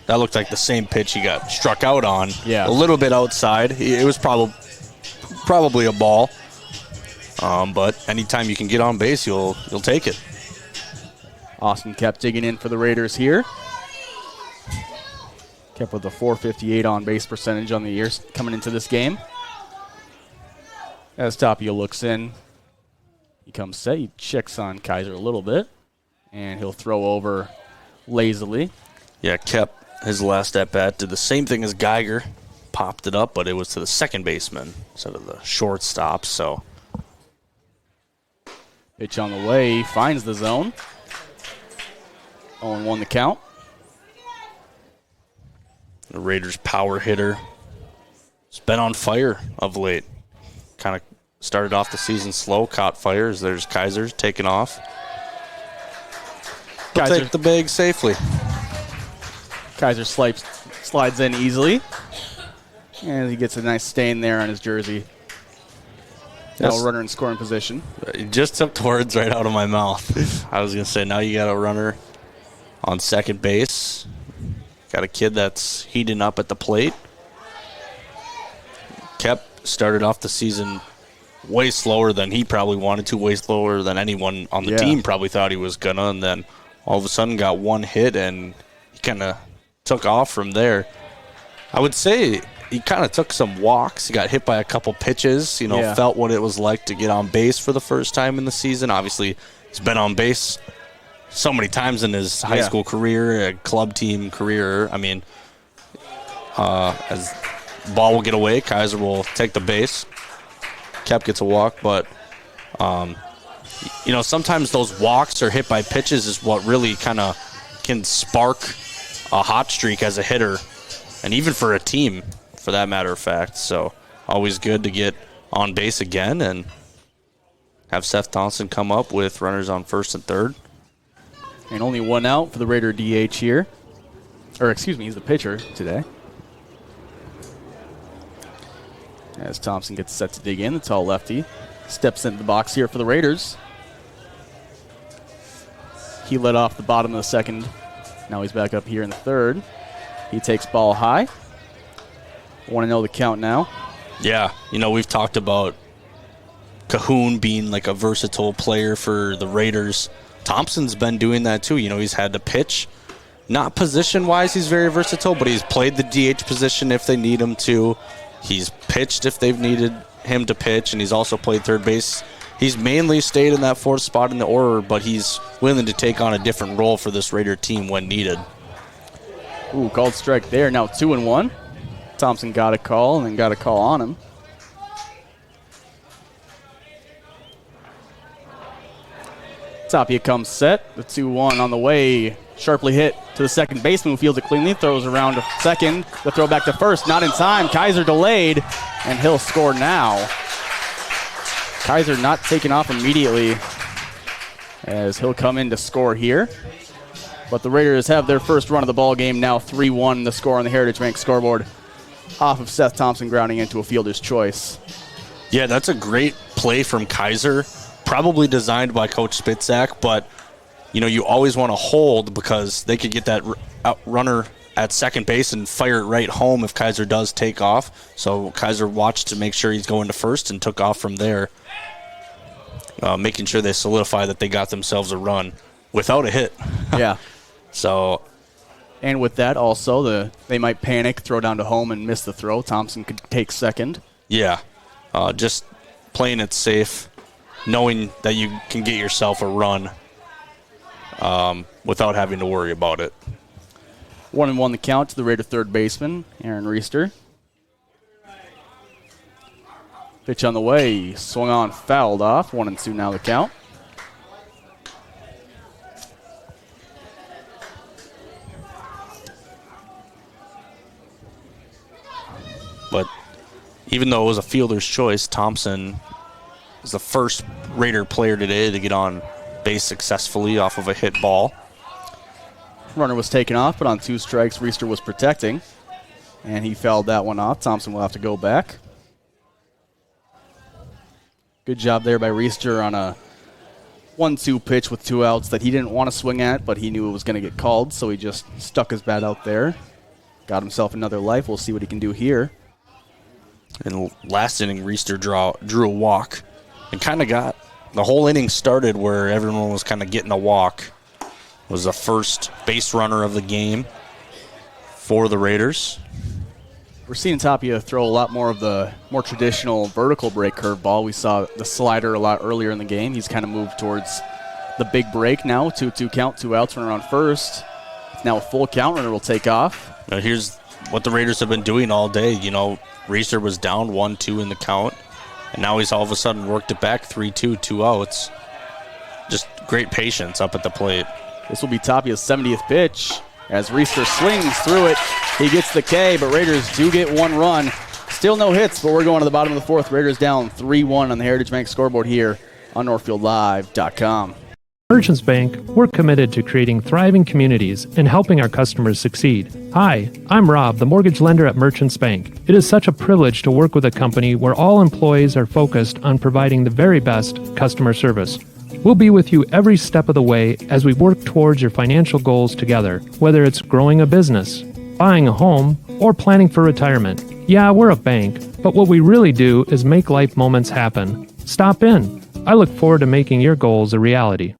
that looked like the same pitch he got struck out on. Yeah. A little bit outside. It was probably a ball. But anytime you can get on base, you'll take it. Austin kept digging in for the Raiders here. Kept with a .458 on base percentage on the year coming into this game. As Tapia looks in, he comes set. He checks on Kaiser a little bit, and he'll throw over lazily. Yeah, kept his last at-bat, did the same thing as Geiger. Popped it up, but it was to the second baseman instead of the shortstop, so. Pitch on the way, finds the zone. 0-1 the count. The Raiders' power hitter has been on fire of late. Kind of started off the season slow, caught fire as there's Kaiser taking off. He'll take the bag safely. Kaiser slides in easily. And he gets a nice stain there on his jersey. Now a runner in scoring position. He just took the words right out of my mouth. I was going to say, now you got a runner on second base. Got a kid that's heating up at the plate. Started off the season way slower than he probably wanted to, way slower than anyone on the team probably thought he was going to, and then all of a sudden got one hit, and he kind of took off from there. I would say he kind of took some walks. He got hit by a couple pitches, felt what it was like to get on base for the first time in the season. Obviously, he's been on base so many times in his high school career, club team career. I mean, as ball will get away, Kaiser will take the base. Kep gets a walk, but sometimes those walks or hit by pitches is what really kind of can spark a hot streak as a hitter, and even for a team, for that matter of fact. So always good to get on base again and have Seth Thompson come up with runners on first and third. And only one out for the Raider DH here. Or excuse me, he's the pitcher today. As Thompson gets set to dig in, the tall lefty steps into the box here for the Raiders. He led off the bottom of the second. Now he's back up here in the third. He takes ball high. 1-0 the count now. Yeah, we've talked about Cahoon being like a versatile player for the Raiders. Thompson's been doing that too. He's had to pitch. Not position-wise, he's very versatile, but he's played the DH position if they need him to. He's pitched if they've needed him to pitch, and he's also played third base. He's mainly stayed in that fourth spot in the order, but he's willing to take on a different role for this Raider team when needed. Ooh, called strike there. Now 2-1. Thompson got a call and then got a call on him. Tapia comes set. The 2-1 on the way. Sharply hit to the second baseman who fields it cleanly, throws around to second. The throw back to first, not in time. Kaiser delayed, and he'll score now. Kaiser not taking off immediately as he'll come in to score here. But the Raiders have their first run of the ball game now, 3-1 the score on the Heritage Bank scoreboard off of Seth Thompson grounding into a fielder's choice. Yeah, that's a great play from Kaiser, probably designed by Coach Spitzak, but you always want to hold because they could get that runner at second base and fire it right home if Kaiser does take off. So Kaiser watched to make sure he's going to first and took off from there, making sure they solidify that they got themselves a run without a hit. Yeah. So, and with that also, they might panic, throw down to home, and miss the throw. Thompson could take second. Yeah, just playing it safe, knowing that you can get yourself a run without having to worry about it. 1-1 the count to the Raider third baseman, Aaron Reister. Pitch on the way, swung on, fouled off. 1-2 now the count. But even though it was a fielder's choice, Thompson is the first Raider player today to get on base successfully off of a hit ball. Runner was taken off, but on 2 strikes, Reister was protecting, and he fouled that one off. Thompson will have to go back. Good job there by Reister on a 1-2 pitch with 2 outs that he didn't want to swing at, but he knew it was going to get called, so he just stuck his bat out there. Got himself another life. We'll see what he can do here. And last inning, Reister drew a walk and kind of got the whole inning started where everyone was kind of getting a walk. Was the first base runner of the game for the Raiders. We're seeing Tapia throw a lot more of the more traditional vertical break curveball. We saw the slider a lot earlier in the game. He's kind of moved towards the big break now. 2-2 count, 2 outs, runner on first. Now a full count, runner will take off. Now here's what the Raiders have been doing all day. Reister was down 1-2 in the count, and now he's all of a sudden worked it back 3-2, 2 outs. Just great patience up at the plate. This will be Tapia's 70th pitch as Reister swings through it. He gets the K, but Raiders do get 1 run. Still no hits, but we're going to the bottom of the 4th. Raiders down 3-1 on the Heritage Bank scoreboard here on NorthfieldLive.com. Merchants Bank, we're committed to creating thriving communities and helping our customers succeed. Hi, I'm Rob, the mortgage lender at Merchants Bank. It is such a privilege to work with a company where all employees are focused on providing the very best customer service. We'll be with you every step of the way as we work towards your financial goals together, whether it's growing a business, buying a home, or planning for retirement. Yeah, we're a bank, but what we really do is make life moments happen. Stop in. I look forward to making your goals a reality.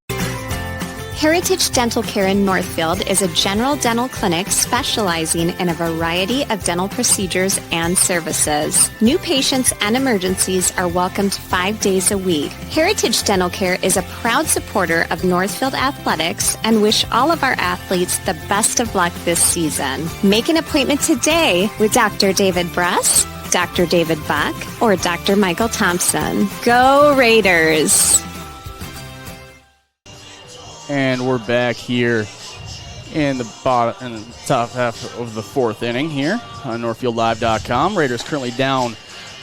Heritage Dental Care in Northfield is a general dental clinic specializing in a variety of dental procedures and services. New patients and emergencies are welcomed 5 days a week. Heritage Dental Care is a proud supporter of Northfield Athletics and wish all of our athletes the best of luck this season. Make an appointment today with Dr. David Bress, Dr. David Buck, or Dr. Michael Thompson. Go Raiders! And we're back here in the top half of the 4th inning here on NorthfieldLive.com. Raiders currently down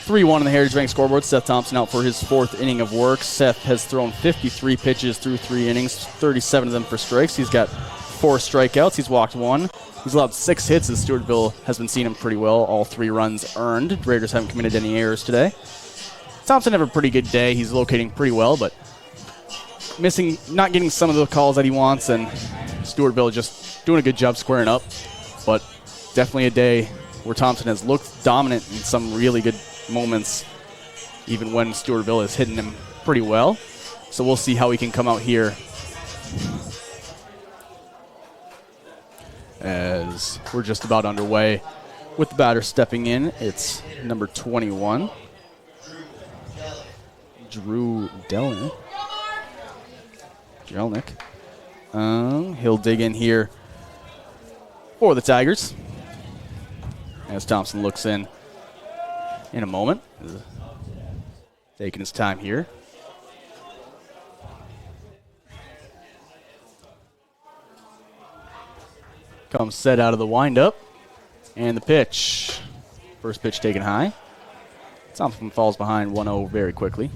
3-1 on the Heritage Bank scoreboard. Seth Thompson out for his 4th inning of work. Seth has thrown 53 pitches through 3 innings, 37 of them for strikes. He's got 4 strikeouts. He's walked 1. He's allowed 6 hits as Stewartville has been seeing him pretty well. All 3 runs earned. Raiders haven't committed any errors today. Thompson had a pretty good day. He's locating pretty well, but not getting some of the calls that he wants, and Stewartville just doing a good job squaring up. But definitely a day where Thompson has looked dominant in some really good moments, even when Stewartville is hitting him pretty well. So we'll see how he can come out here as we're just about underway with the batter stepping in. It's number 21, Drew Delnick. He'll dig in here for the Tigers as Thompson looks in a moment. Taking his time here. comes set out of the windup. And the pitch. First pitch taken high. Thompson falls behind 1-0 very quickly.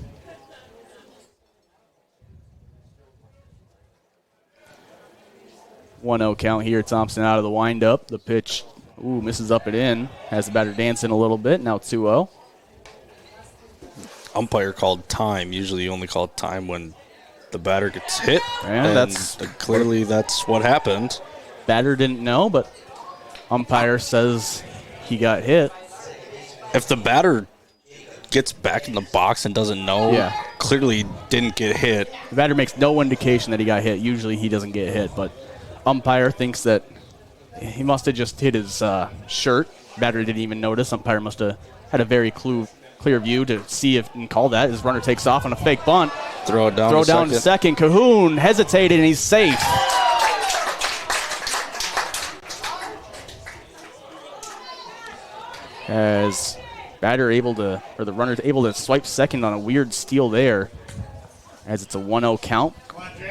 One-0 count here. Thompson out of the windup. The pitch, misses up and in. Has the batter dancing a little bit. Now 2-0. Umpire called time. Usually you only call time when the batter gets hit. And clearly that's what happened. Batter didn't know, but umpire says he got hit. If the batter gets back in the box and doesn't know, clearly didn't get hit. The batter makes no indication that he got hit. Usually he doesn't get hit, but umpire thinks that he must have just hit his shirt. Batter didn't even notice. Umpire must have had a very clear view to see if and call that. His runner takes off on a fake bunt. Throw it down to second. Cahoon hesitated, and he's safe. As the runner able to swipe second on a weird steal there, as it's a 1-0 count.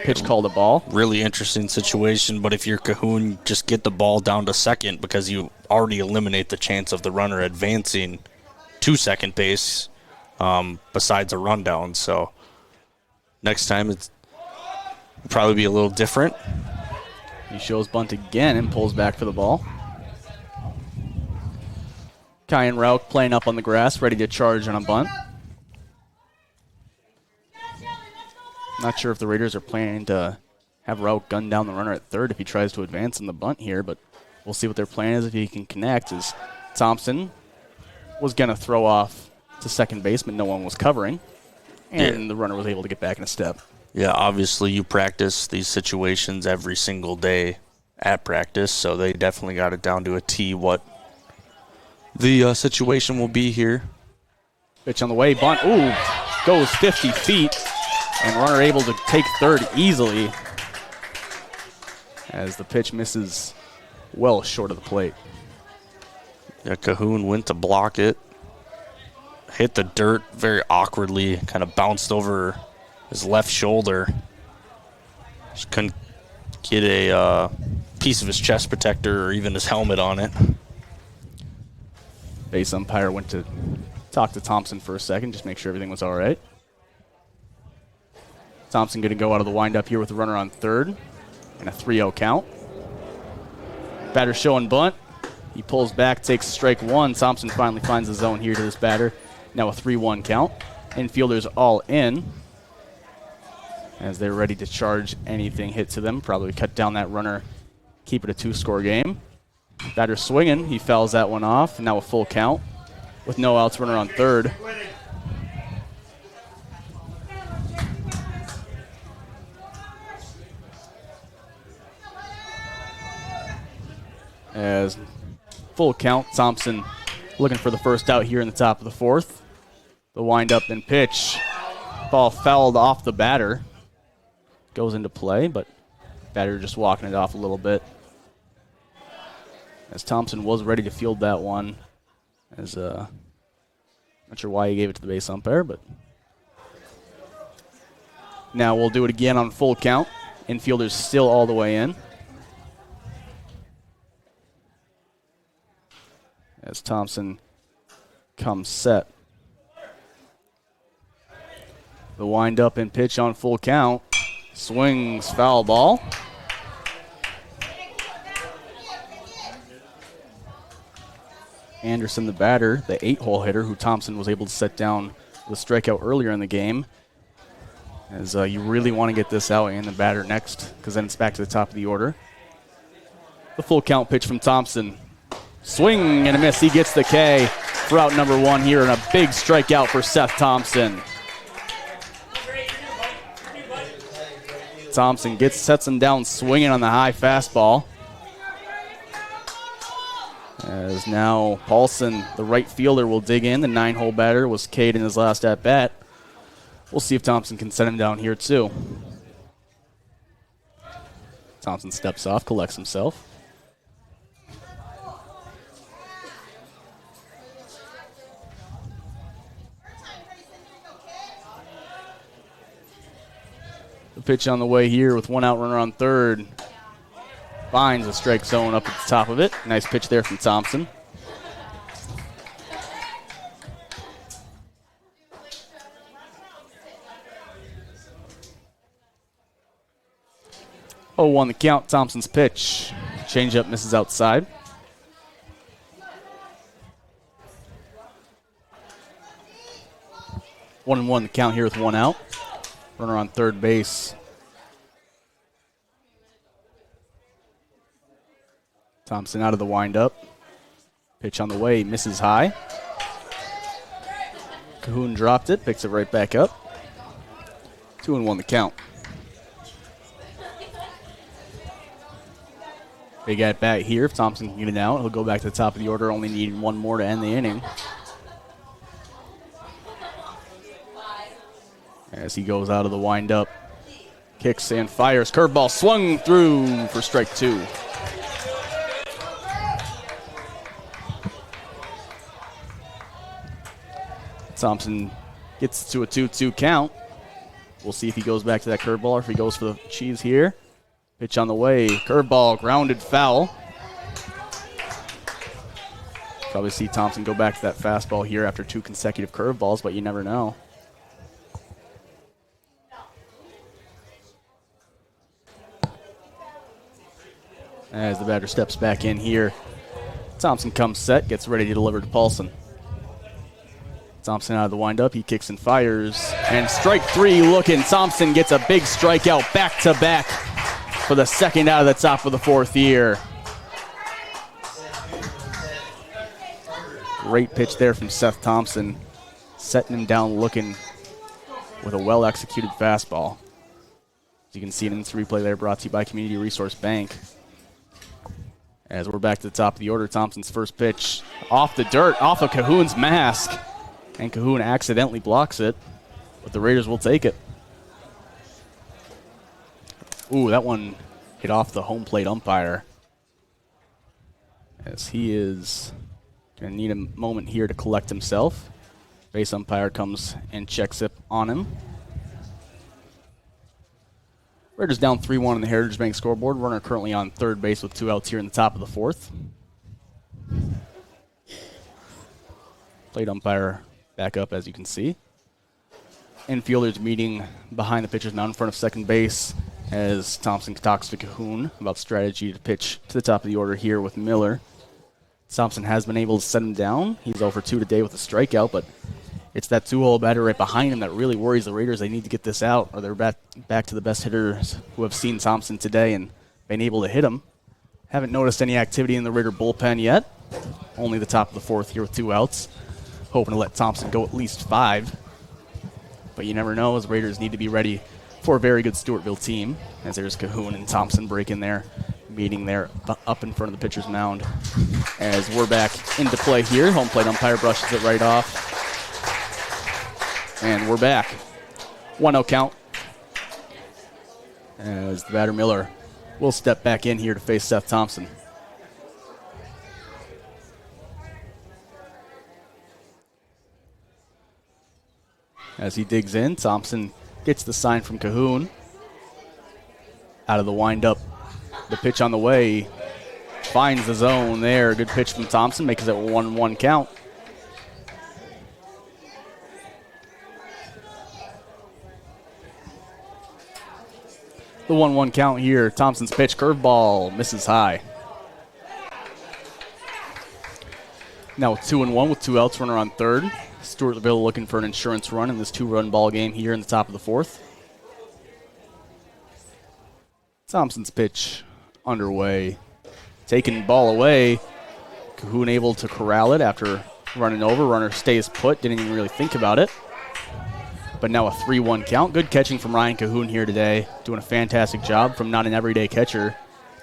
Pitch called a ball. Really interesting situation, but if you're Cahoon, just get the ball down to second because you already eliminate the chance of the runner advancing to second base besides a rundown. So next time it'll probably be a little different. He shows bunt again and pulls back for the ball. Kyan Rauch playing up on the grass, ready to charge on a bunt. Not sure if the Raiders are planning to have Rauch gun down the runner at third if he tries to advance in the bunt here, but we'll see what their plan is if he can connect. As Thompson was going to throw off to second base, but no one was covering, and the runner was able to get back in a step. Yeah, obviously you practice these situations every single day at practice, so they definitely got it down to a T what the situation will be here. Pitch on the way, bunt, goes 50 feet, and runner able to take third easily as the pitch misses well short of the plate. Yeah, Cahoon went to block it, hit the dirt very awkwardly, kind of bounced over his left shoulder. Just couldn't get a piece of his chest protector or even his helmet on it. Base umpire went to talk to Thompson for a second, just make sure everything was all right. Thompson going to go out of the windup here with the runner on third and a 3-0 count. Batter showing bunt. He pulls back, takes strike one. Thompson finally finds the zone here to this batter. Now a 3-1 count. Infielders all in as they're ready to charge anything hit to them. Probably cut down that runner, keep it a 2-score game. Batter swinging. He fouls that one off. And now a full count with no outs, runner on third. As full count, Thompson looking for the first out here in the top of the fourth. The wind-up and pitch. Ball fouled off the batter. Goes into play, but batter just walking it off a little bit. As Thompson was ready to field that one. As not sure why he gave it to the base umpire, but now we'll do it again on full count. Infielders still all the way in. As Thompson comes set. The wind up and pitch on full count. Swings, foul ball. Anderson, the batter, the 8-hole hitter, who Thompson was able to set down with a strikeout earlier in the game. As you really want to get this out and the batter next, because then it's back to the top of the order. The full count pitch from Thompson. Swing and a miss. He gets the K for out number one here, and a big strikeout for Seth Thompson. Thompson sets him down swinging on the high fastball. As now Paulson, the right fielder, will dig in. The 9-hole batter was Cade in his last at-bat. We'll see if Thompson can set him down here too. Thompson steps off, collects himself. The pitch on the way here with one out runner on third. finds the strike zone up at the top of it. Nice pitch there from Thompson. Oh, 1 the count. Thompson's pitch. Changeup misses outside. One and 1 the count here with 1 out. Runner on third base. Thompson out of the windup. Pitch on the way, misses high. Cahoon dropped it, picks it right back up. 2 and 1 the count. Big at bat here. If Thompson can get it out, he'll go back to the top of the order, only needing 1 more to end the inning. As he goes out of the windup, kicks and fires. Curveball swung through for strike 2. Thompson gets to a 2-2 count. We'll see if he goes back to that curveball or if he goes for the cheese here. Pitch on the way. Curveball, grounded foul. Probably see Thompson go back to that fastball here after 2 consecutive curveballs, but you never know. As the batter steps back in here, Thompson comes set, gets ready to deliver to Paulson. Thompson out of the windup, he kicks and fires, and strike 3 looking. Thompson gets a big strikeout back-to-back for the second out of the top of the 4th year. Great pitch there from Seth Thompson, setting him down looking with a well-executed fastball. As you can see in this replay there, brought to you by Community Resource Bank. As we're back to the top of the order, Thompson's first pitch off the dirt, off of Cahoon's mask. And Cahoon accidentally blocks it, but the Raiders will take it. Ooh, that one hit off the home plate umpire. As he is going to need a moment here to collect himself. Base umpire comes and checks it on him. Raiders down 3-1 in the Heritage Bank scoreboard. Runner currently on third base with 2 outs here in the top of the 4th. Plate umpire back up, as you can see. Infielders meeting behind the pitcher's mound in front of second base as Thompson talks to Cahoon about strategy to pitch to the top of the order here with Miller. Thompson has been able to set him down. He's 0 for 2 today with a strikeout, but it's that 2-hole batter right behind him that really worries the Raiders. They need to get this out, or they're back to the best hitters who have seen Thompson today and been able to hit him. Haven't noticed any activity in the Raider bullpen yet. Only the top of the 4th here with 2 outs. Hoping to let Thompson go at least 5. But you never know, as Raiders need to be ready for a very good Stewartville team. As there's Cahoon and Thompson breaking there, meeting there up in front of the pitcher's mound. As we're back into play here, home plate umpire brushes it right off. And we're back. 1-0 count. As the batter Miller will step back in here to face Seth Thompson. As he digs in, Thompson gets the sign from Cahoon. Out of the windup, the pitch on the way. Finds the zone there. Good pitch from Thompson, makes it a 1-1 count. The 1-1 count here. Thompson's pitch, curveball, misses high. Now 2-1 with 2 outs, runner on third. Stewartville looking for an insurance run in this 2-run ball game here in the top of the 4th. Thompson's pitch underway. Taking ball away. Cahoon able to corral it after running over. Runner stays put. Didn't even really think about it. But now a 3-1 count. Good catching from Ryan Cahoon here today. Doing a fantastic job from not an everyday catcher.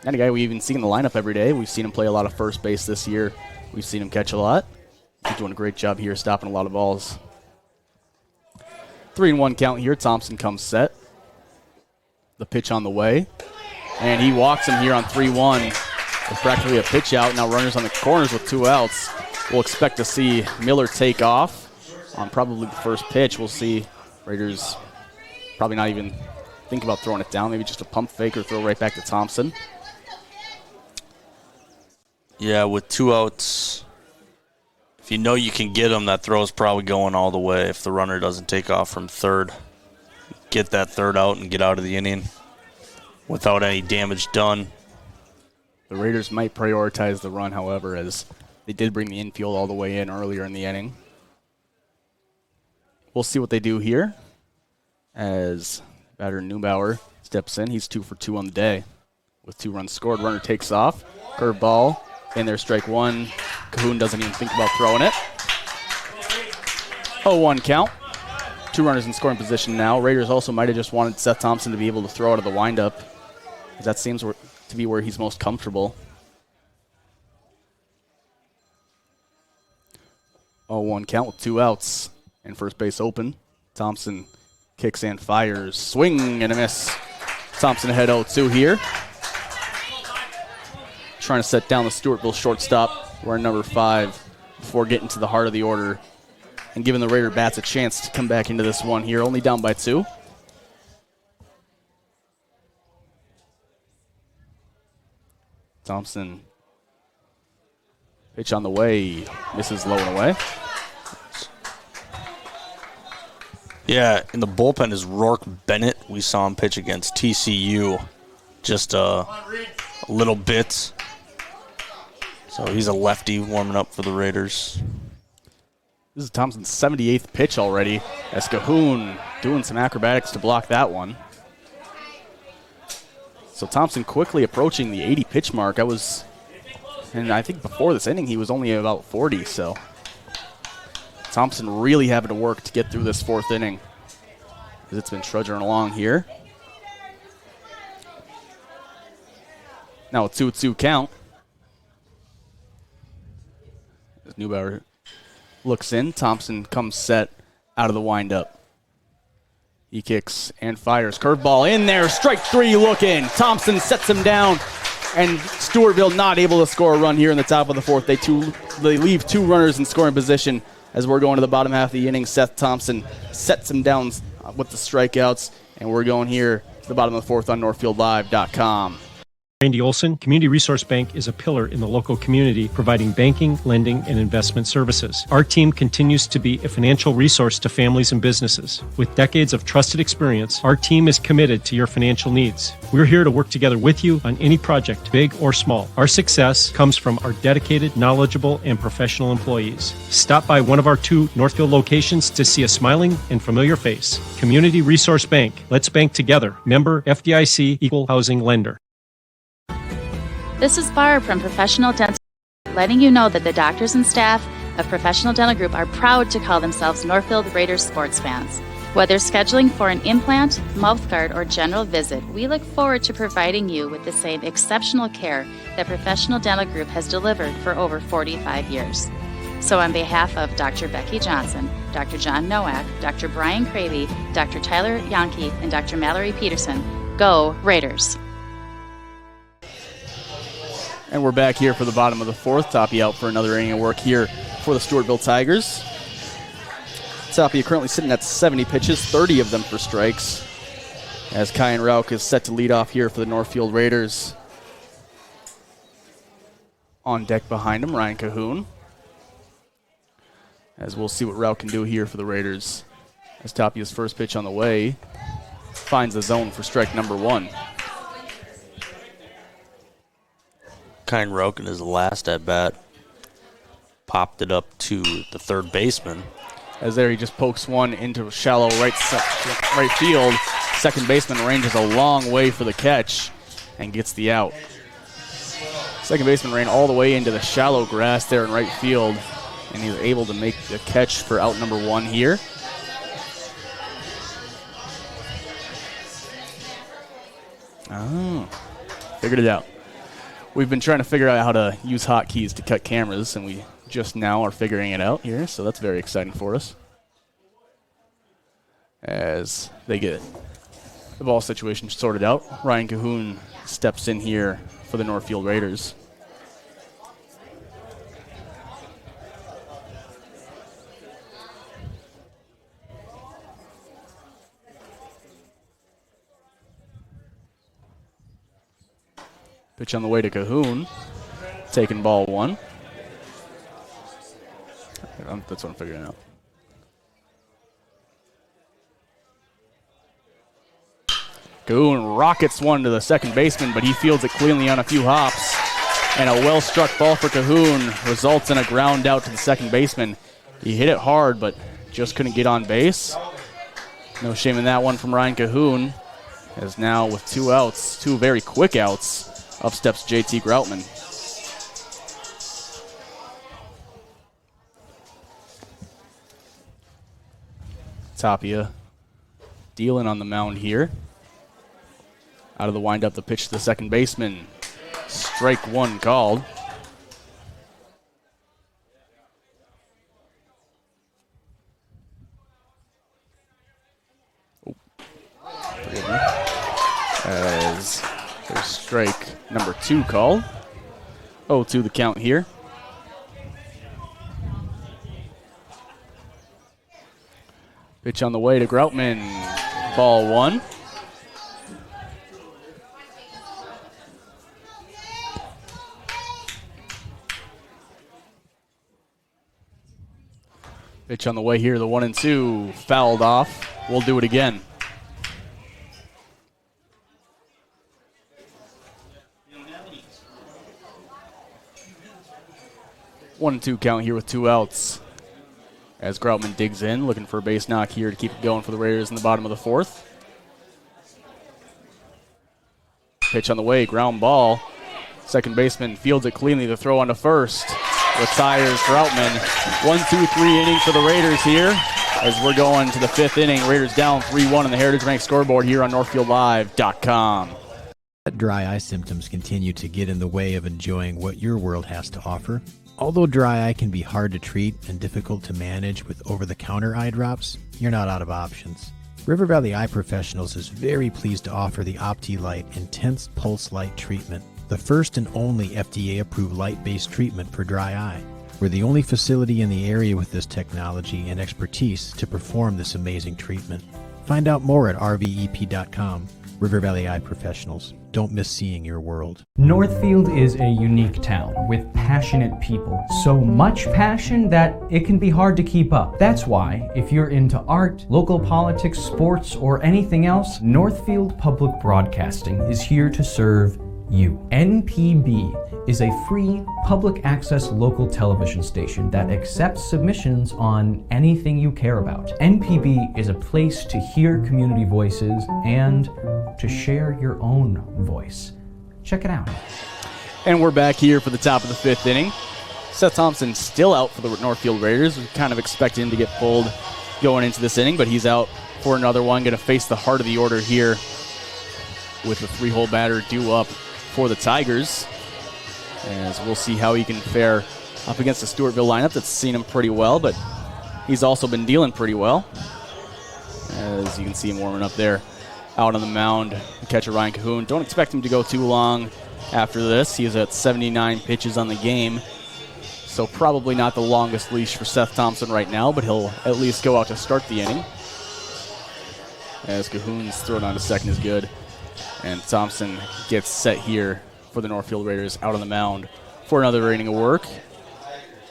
Not a guy we even see in the lineup every day. We've seen him play a lot of first base this year. We've seen him catch a lot. He's doing a great job here, stopping a lot of balls. 3-1 count here. Thompson comes set. The pitch on the way. And he walks him here on 3-1. With practically a pitch out. Now runners on the corners with 2 outs. We'll expect to see Miller take off on probably the first pitch. We'll see Raiders probably not even think about throwing it down. Maybe just a pump fake or throw right back to Thompson. Yeah, with 2 outs, if you know you can get them, that throw's probably going all the way if the runner doesn't take off from third. Get that third out and get out of the inning without any damage done. The Raiders might prioritize the run, however, as they did bring the infield all the way in earlier in the inning. We'll see what they do here as batter Neubauer steps in. He's 2 for 2 on the day with 2 runs scored. Runner takes off. Curveball in there, strike one. Cahoon doesn't even think about throwing it. 0-1 count. 2 runners in scoring position now. Raiders also might have just wanted Seth Thompson to be able to throw out of the windup, as that seems to be where he's most comfortable. 0-1 count with 2 outs and first base open. Thompson kicks and fires. Swing and a miss. Thompson ahead 0-2 here. Trying to set down the Stewartville shortstop. We're in number 5 before getting to the heart of the order and giving the Raider bats a chance to come back into this one here. Only down by 2. Thompson, pitch on the way, misses low and away. Yeah, in the bullpen is Rourke Bennett. We saw him pitch against TCU just a little bit. So he's a lefty warming up for the Raiders. This is Thompson's 78th pitch already, as Cahoon doing some acrobatics to block that one. So Thompson quickly approaching the 80 pitch mark. And I think before this inning he was only about 40, so Thompson really having to work to get through this 4th inning, as it's been trudging along here. Now a 2-2 count. As Neubauer looks in, Thompson comes set out of the windup. He kicks and fires. Curveball in there. Strike 3 looking. Thompson sets him down. And Stewartville not able to score a run here in the top of the 4th. They leave 2 runners in scoring position as we're going to the bottom half of the inning. Seth Thompson sets him down with the strikeouts. And we're going here to the bottom of the 4th on NorthfieldLive.com. Randy Olson, Community Resource Bank is a pillar in the local community, providing banking, lending, and investment services. Our team continues to be a financial resource to families and businesses. With decades of trusted experience, our team is committed to your financial needs. We're here to work together with you on any project, big or small. Our success comes from our dedicated, knowledgeable, and professional employees. Stop by one of our 2 Northfield locations to see a smiling and familiar face. Community Resource Bank. Let's bank together. Member FDIC, Equal Housing Lender. This is Barb from Professional Dental, letting you know that the doctors and staff of Professional Dental Group are proud to call themselves Northfield Raiders sports fans. Whether scheduling for an implant, mouth guard, or general visit, we look forward to providing you with the same exceptional care that Professional Dental Group has delivered for over 45 years. So on behalf of Dr. Becky Johnson, Dr. John Nowak, Dr. Brian Cravey, Dr. Tyler Yankee, and Dr. Mallory Peterson, go Raiders! And we're back here for the bottom of the 4th. Tapia out for another inning of work here for the Stewartville Tigers. Tapia currently sitting at 70 pitches, 30 of them for strikes, as Kyan Rauk is set to lead off here for the Northfield Raiders. On deck behind him, Ryan Cahoon. As we'll see what Rauk can do here for the Raiders. As Tapia's first pitch on the way finds the zone for strike number 1. Kyan Rauk in his last at-bat popped it up to the third baseman. As there he just pokes one into shallow right field. Second baseman ranges a long way for the catch and gets the out. Second baseman ran all the way into the shallow grass there in right field, and he was able to make the catch for out number 1 here. Oh, figured it out. We've been trying to figure out how to use hotkeys to cut cameras, and we just now are figuring it out here, so that's very exciting for us. As they get the ball situation sorted out, Ryan Cahoon steps in here for the Northfield Raiders. Pitch on the way to Cahoon. taking ball one. That's what I'm figuring out. Cahoon rockets one to the second baseman, but he fields it cleanly on a few hops. And a well-struck ball for Cahoon results in a ground out to the second baseman. He hit it hard, but just couldn't get on base. No shame in that one from Ryan Cahoon, as now with 2 outs, 2 very quick outs, up steps JT Groutman. Tapia dealing on the mound here. Out of the windup, the pitch to the second baseman. Strike one called. Oh, forgive me. As there's strike number 2 called. 0-2 the count here. Pitch on the way to Groutman. Ball 1. Pitch on the way here, the 1-2, fouled off. We'll do it again. One and 2 count here with 2 outs. As Groutman digs in, looking for a base knock here to keep it going for the Raiders in the bottom of the 4th. Pitch on the way, ground ball. Second baseman fields it cleanly, the throw on to first. Retires Groutman. 1-2-3 inning for the Raiders here as we're going to the 5th inning. Raiders down 3-1 on the Heritage Bank scoreboard here on NorthfieldLive.com. Dry eye symptoms continue to get in the way of enjoying what your world has to offer. Although dry eye can be hard to treat and difficult to manage with over-the-counter eye drops, you're not out of options. River Valley Eye Professionals is very pleased to offer the OptiLight Intense Pulse Light Treatment, the first and only FDA-approved light-based treatment for dry eye. We're the only facility in the area with this technology and expertise to perform this amazing treatment. Find out more at rvep.com. River Valley Eye Professionals. Don't miss seeing your world. Northfield is a unique town with passionate people. So much passion that it can be hard to keep up. That's why, if you're into art, local politics, sports, or anything else, Northfield Public Broadcasting is here to serve you. NPB is a free public access local television station that accepts submissions on anything you care about. NPB is a place to hear community voices and to share your own voice. Check it out. And we're back here for the top of the 5th inning. Seth Thompson still out for the Northfield Raiders. We kind of expected him to get pulled going into this inning, but he's out for another one. Going to face the heart of the order here with the 3-hole batter due up for the Tigers, as we'll see how he can fare up against the Stewartville lineup that's seen him pretty well, but he's also been dealing pretty well. As you can see him warming up there out on the mound, the catcher Ryan Cahoon. Don't expect him to go too long after this. He is at 79 pitches on the game, so probably not the longest leash for Seth Thompson right now, but he'll at least go out to start the inning. As Cahoon's thrown on to second is good. And Thompson gets set here for the Northfield Raiders out on the mound for another inning of work.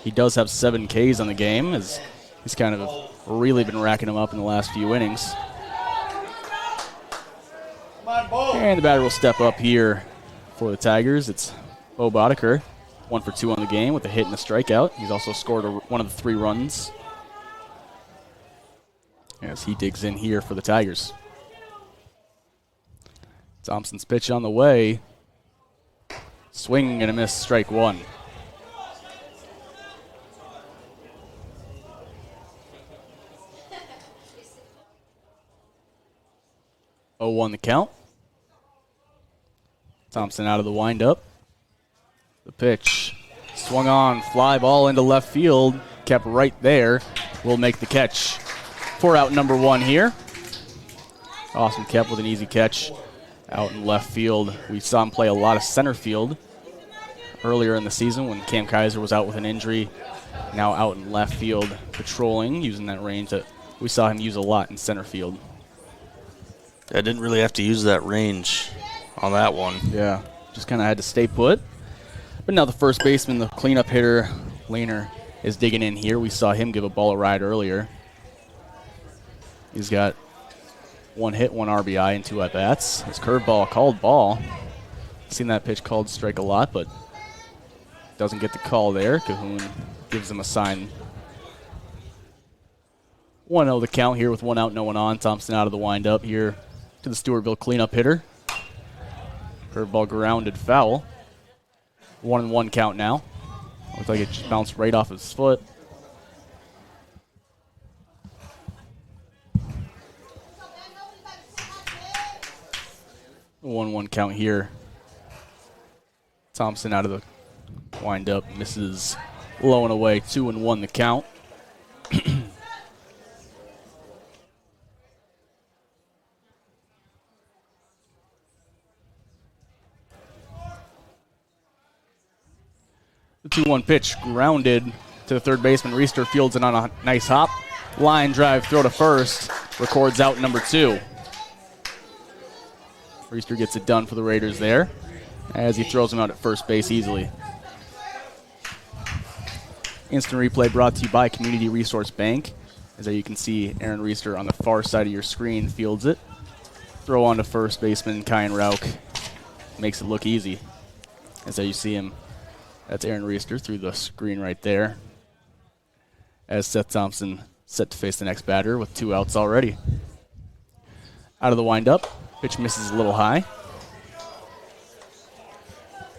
He does have 7 Ks on the game, as he's kind of really been racking them up in the last few innings. And the batter will step up here for the Tigers. It's Bo Boddicker, 1 for 2 on the game with a hit and a strikeout. He's also scored one of the 3 runs as he digs in here for the Tigers. Thompson's pitch on the way. Swing and a miss, strike 1. Oh, 0-1 the count. Thompson out of the windup. The pitch swung on, fly ball into left field, kept right there. Will make the catch for out number 1 here. Awesome kept with an easy catch out in left field. We saw him play a lot of center field earlier in the season when Cam Kaiser was out with an injury. Now out in left field patrolling, using that range that we saw him use a lot in center field. I didn't really have to use that range on that one. Yeah, just kind of had to stay put. But now the first baseman, the cleanup hitter, Lehner, is digging in here. We saw him give a ball a ride earlier. He's got 1 hit, 1 RBI, and 2 at-bats. His curveball, called ball. Seen that pitch called strike a lot, but doesn't get the call there. Cahoon gives him a sign. 1-0 the count here with 1 out, no one on. Thompson out of the windup here to the Stewartville cleanup hitter. Curveball grounded foul. 1-1 count now. Looks like it just bounced right off his foot. A 1-1 count here. Thompson out of the windup, misses low and away. 2-1 the count. The 2-1 pitch grounded to the third baseman. Reister fields it on a nice hop. Line drive, throw to first. Records out number 2. Reister gets it done for the Raiders there as he throws him out at first base easily. Instant replay brought to you by Community Resource Bank. As you can see, Aaron Reister on the far side of your screen fields it. Throw on to first baseman Kyan Rauk. Makes it look easy. As you see him, that's Aaron Reister through the screen right there. As Seth Thompson set to face the next batter with 2 outs already. Out of the windup. Pitch misses a little high.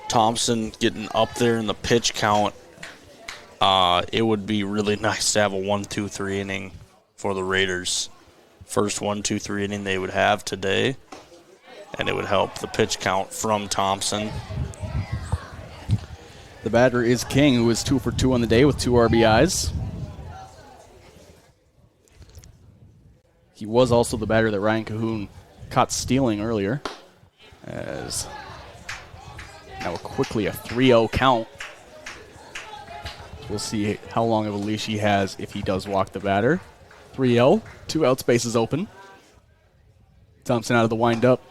Thompson getting up there in the pitch count. It would be really nice to have a 1-2-3 inning for the Raiders. First 1-2-3 inning they would have today. And it would help the pitch count from Thompson. The batter is King, who is 2 for 2 on the day with 2 RBIs. He was also the batter that Ryan Cahoon caught stealing earlier. As now quickly a 3-0 count. We'll see how long of a leash he has if he does walk the batter. 3-0, 2 outs, bases open. Thompson out of the windup,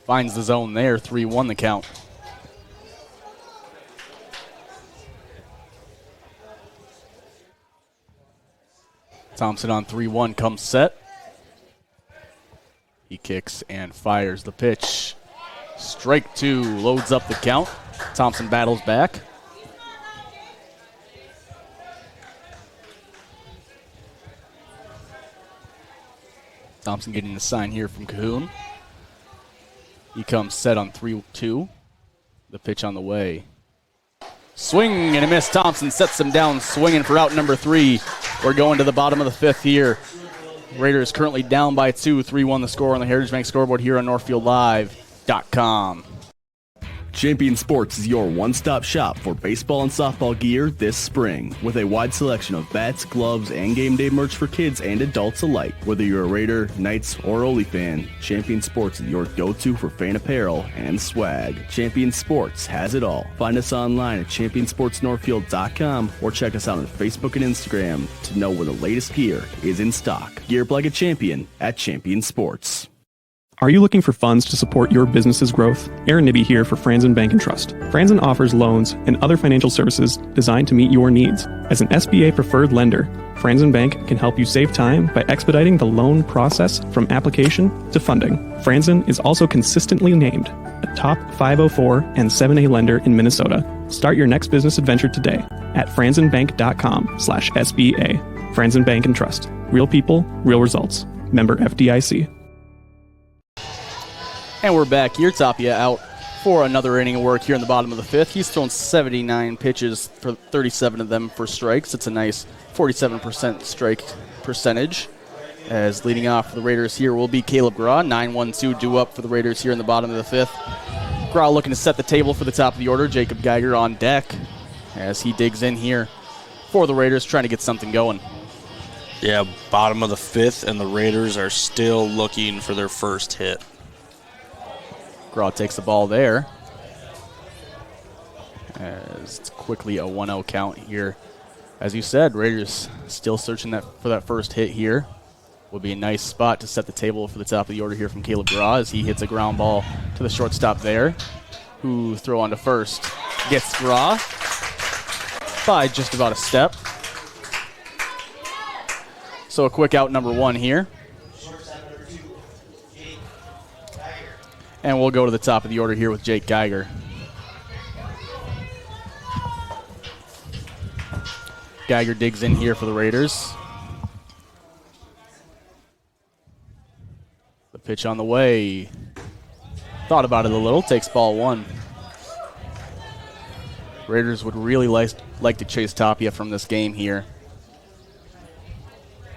finds the zone there. 3-1 the count. Thompson on 3-1 comes set. He kicks and fires the pitch. Strike 2 loads up the count. Thompson battles back. Thompson getting the sign here from Cahoon. He comes set on 3-2. The pitch on the way. Swing and a miss. Thompson sets him down, swinging for out number 3. We're going to the bottom of the 5th here. Raiders currently down by 2, 3-1 the score on the Heritage Bank scoreboard here on NorthfieldLive.com. Champion Sports is your one-stop shop for baseball and softball gear this spring. With a wide selection of bats, gloves, and game day merch for kids and adults alike. Whether you're a Raider, Knights, or Ole fan, Champion Sports is your go-to for fan apparel and swag. Champion Sports has it all. Find us online at championsportsnorthfield.com or check us out on Facebook and Instagram to know where the latest gear is in stock. Gear up like a champion at Champion Sports. Are you looking for funds to support your business's growth? Aaron Nibby here for Franzen Bank & Trust. Franzen offers loans and other financial services designed to meet your needs. As an SBA preferred lender, Franzen Bank can help you save time by expediting the loan process from application to funding. Franzen is also consistently named a top 504 and 7A lender in Minnesota. Start your next business adventure today at franzenbank.com/SBA. Franzen Bank & Trust. Real people, real results. Member FDIC. And we're back here. Tapia out for another inning of work here in the bottom of the 5th. He's thrown 79 pitches, for 37 of them for strikes. It's a nice 47% strike percentage. As leading off for the Raiders here will be Caleb Graw. 9-1-2 due up for the Raiders here in the bottom of the 5th. Graw looking to set the table for the top of the order. Jacob Geiger on deck as he digs in here for the Raiders, trying to get something going. Yeah, bottom of the 5th, and the Raiders are still looking for their first hit. Graw takes the ball there. As it's quickly a 1-0 count here. As you said, Raiders still searching for that first hit here. Will be a nice spot to set the table for the top of the order here from Caleb Graw as he hits a ground ball to the shortstop there, who throw on to first. gets draw by just about a step. So a quick out number 1 here. And we'll go to the top of the order here with Jake Geiger. Geiger digs in here for the Raiders. The pitch on the way. Thought about it a little, takes ball 1. Raiders would really like to chase Tapia from this game here.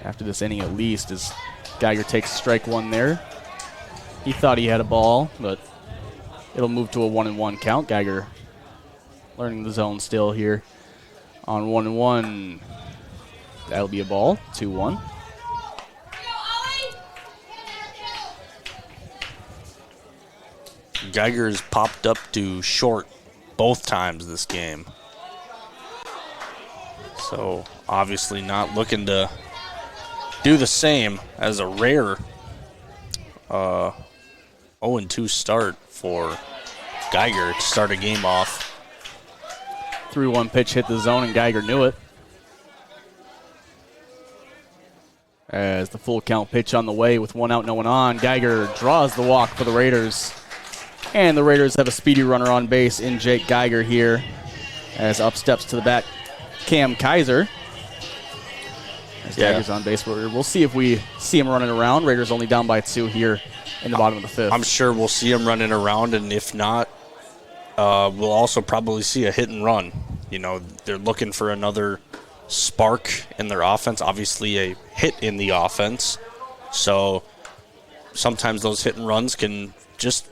After this inning at least, as Geiger takes strike 1 there. He thought he had a ball, but it'll move to a 1-1 count. Geiger learning the zone still here on 1-1. That'll be a ball, 2-1. Geiger has popped up to short both times this game. So obviously not looking to do the same as a rare 0-2 start for Geiger to start a game off. 3-1 pitch hit the zone, and Geiger knew it. As the full count pitch on the way with 1 out, no one on, Geiger draws the walk for the Raiders. And the Raiders have a speedy runner on base in Jake Geiger here. As up steps to the bat, Cam Kaiser. As Geiger's on base, we'll see if we see him running around. Raiders only down by 2 here in the bottom of the 5th. I'm sure we'll see him running around, and if not, we'll also probably see a hit and run. You know, they're looking for another spark in their offense, obviously a hit in the offense. So sometimes those hit and runs can just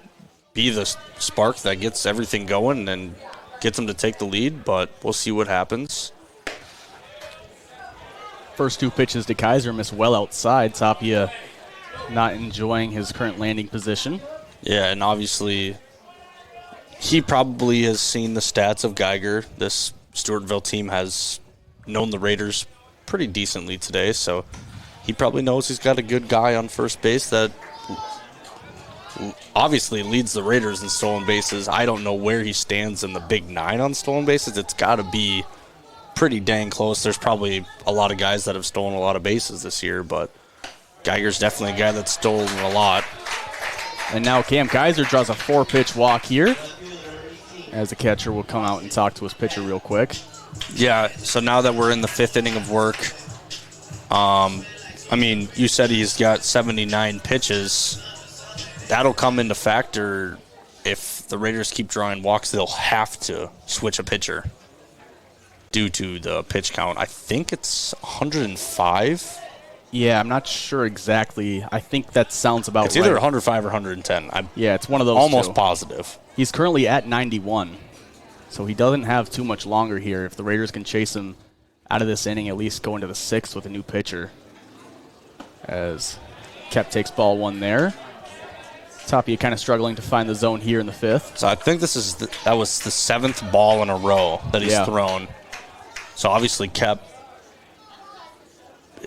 be the spark that gets everything going and gets them to take the lead, but we'll see what happens. First 2 pitches to Kaiser miss well outside. Tapia not enjoying his current landing position. Yeah, and obviously he probably has seen the stats of Geiger. This Stewartville team has known the Raiders pretty decently today, so he probably knows he's got a good guy on first base that obviously leads the Raiders in stolen bases. I don't know where he stands in the Big 9 on stolen bases. It's got to be pretty dang close. There's probably a lot of guys that have stolen a lot of bases this year, but Geiger's definitely a guy that's stolen a lot. And now Cam Kaiser draws a 4-pitch walk here, as the catcher will come out and talk to his pitcher real quick. Yeah, so now that we're in the 5th inning of work, I mean, you said he's got 79 pitches. That'll come into factor if the Raiders keep drawing walks. They'll have to switch a pitcher due to the pitch count. I think it's 105. Yeah, I'm not sure exactly. I think that sounds about right. It's either 105 or 110. Yeah, it's one of those almost two. Positive. He's currently at 91, so he doesn't have too much longer here. If the Raiders can chase him out of this inning, at least go into the 6th with a new pitcher. As Kep takes ball 1 there. Tapia kind of struggling to find the zone here in the 5th. So I think this is that was the 7th ball in a row that he's thrown. So obviously Kep.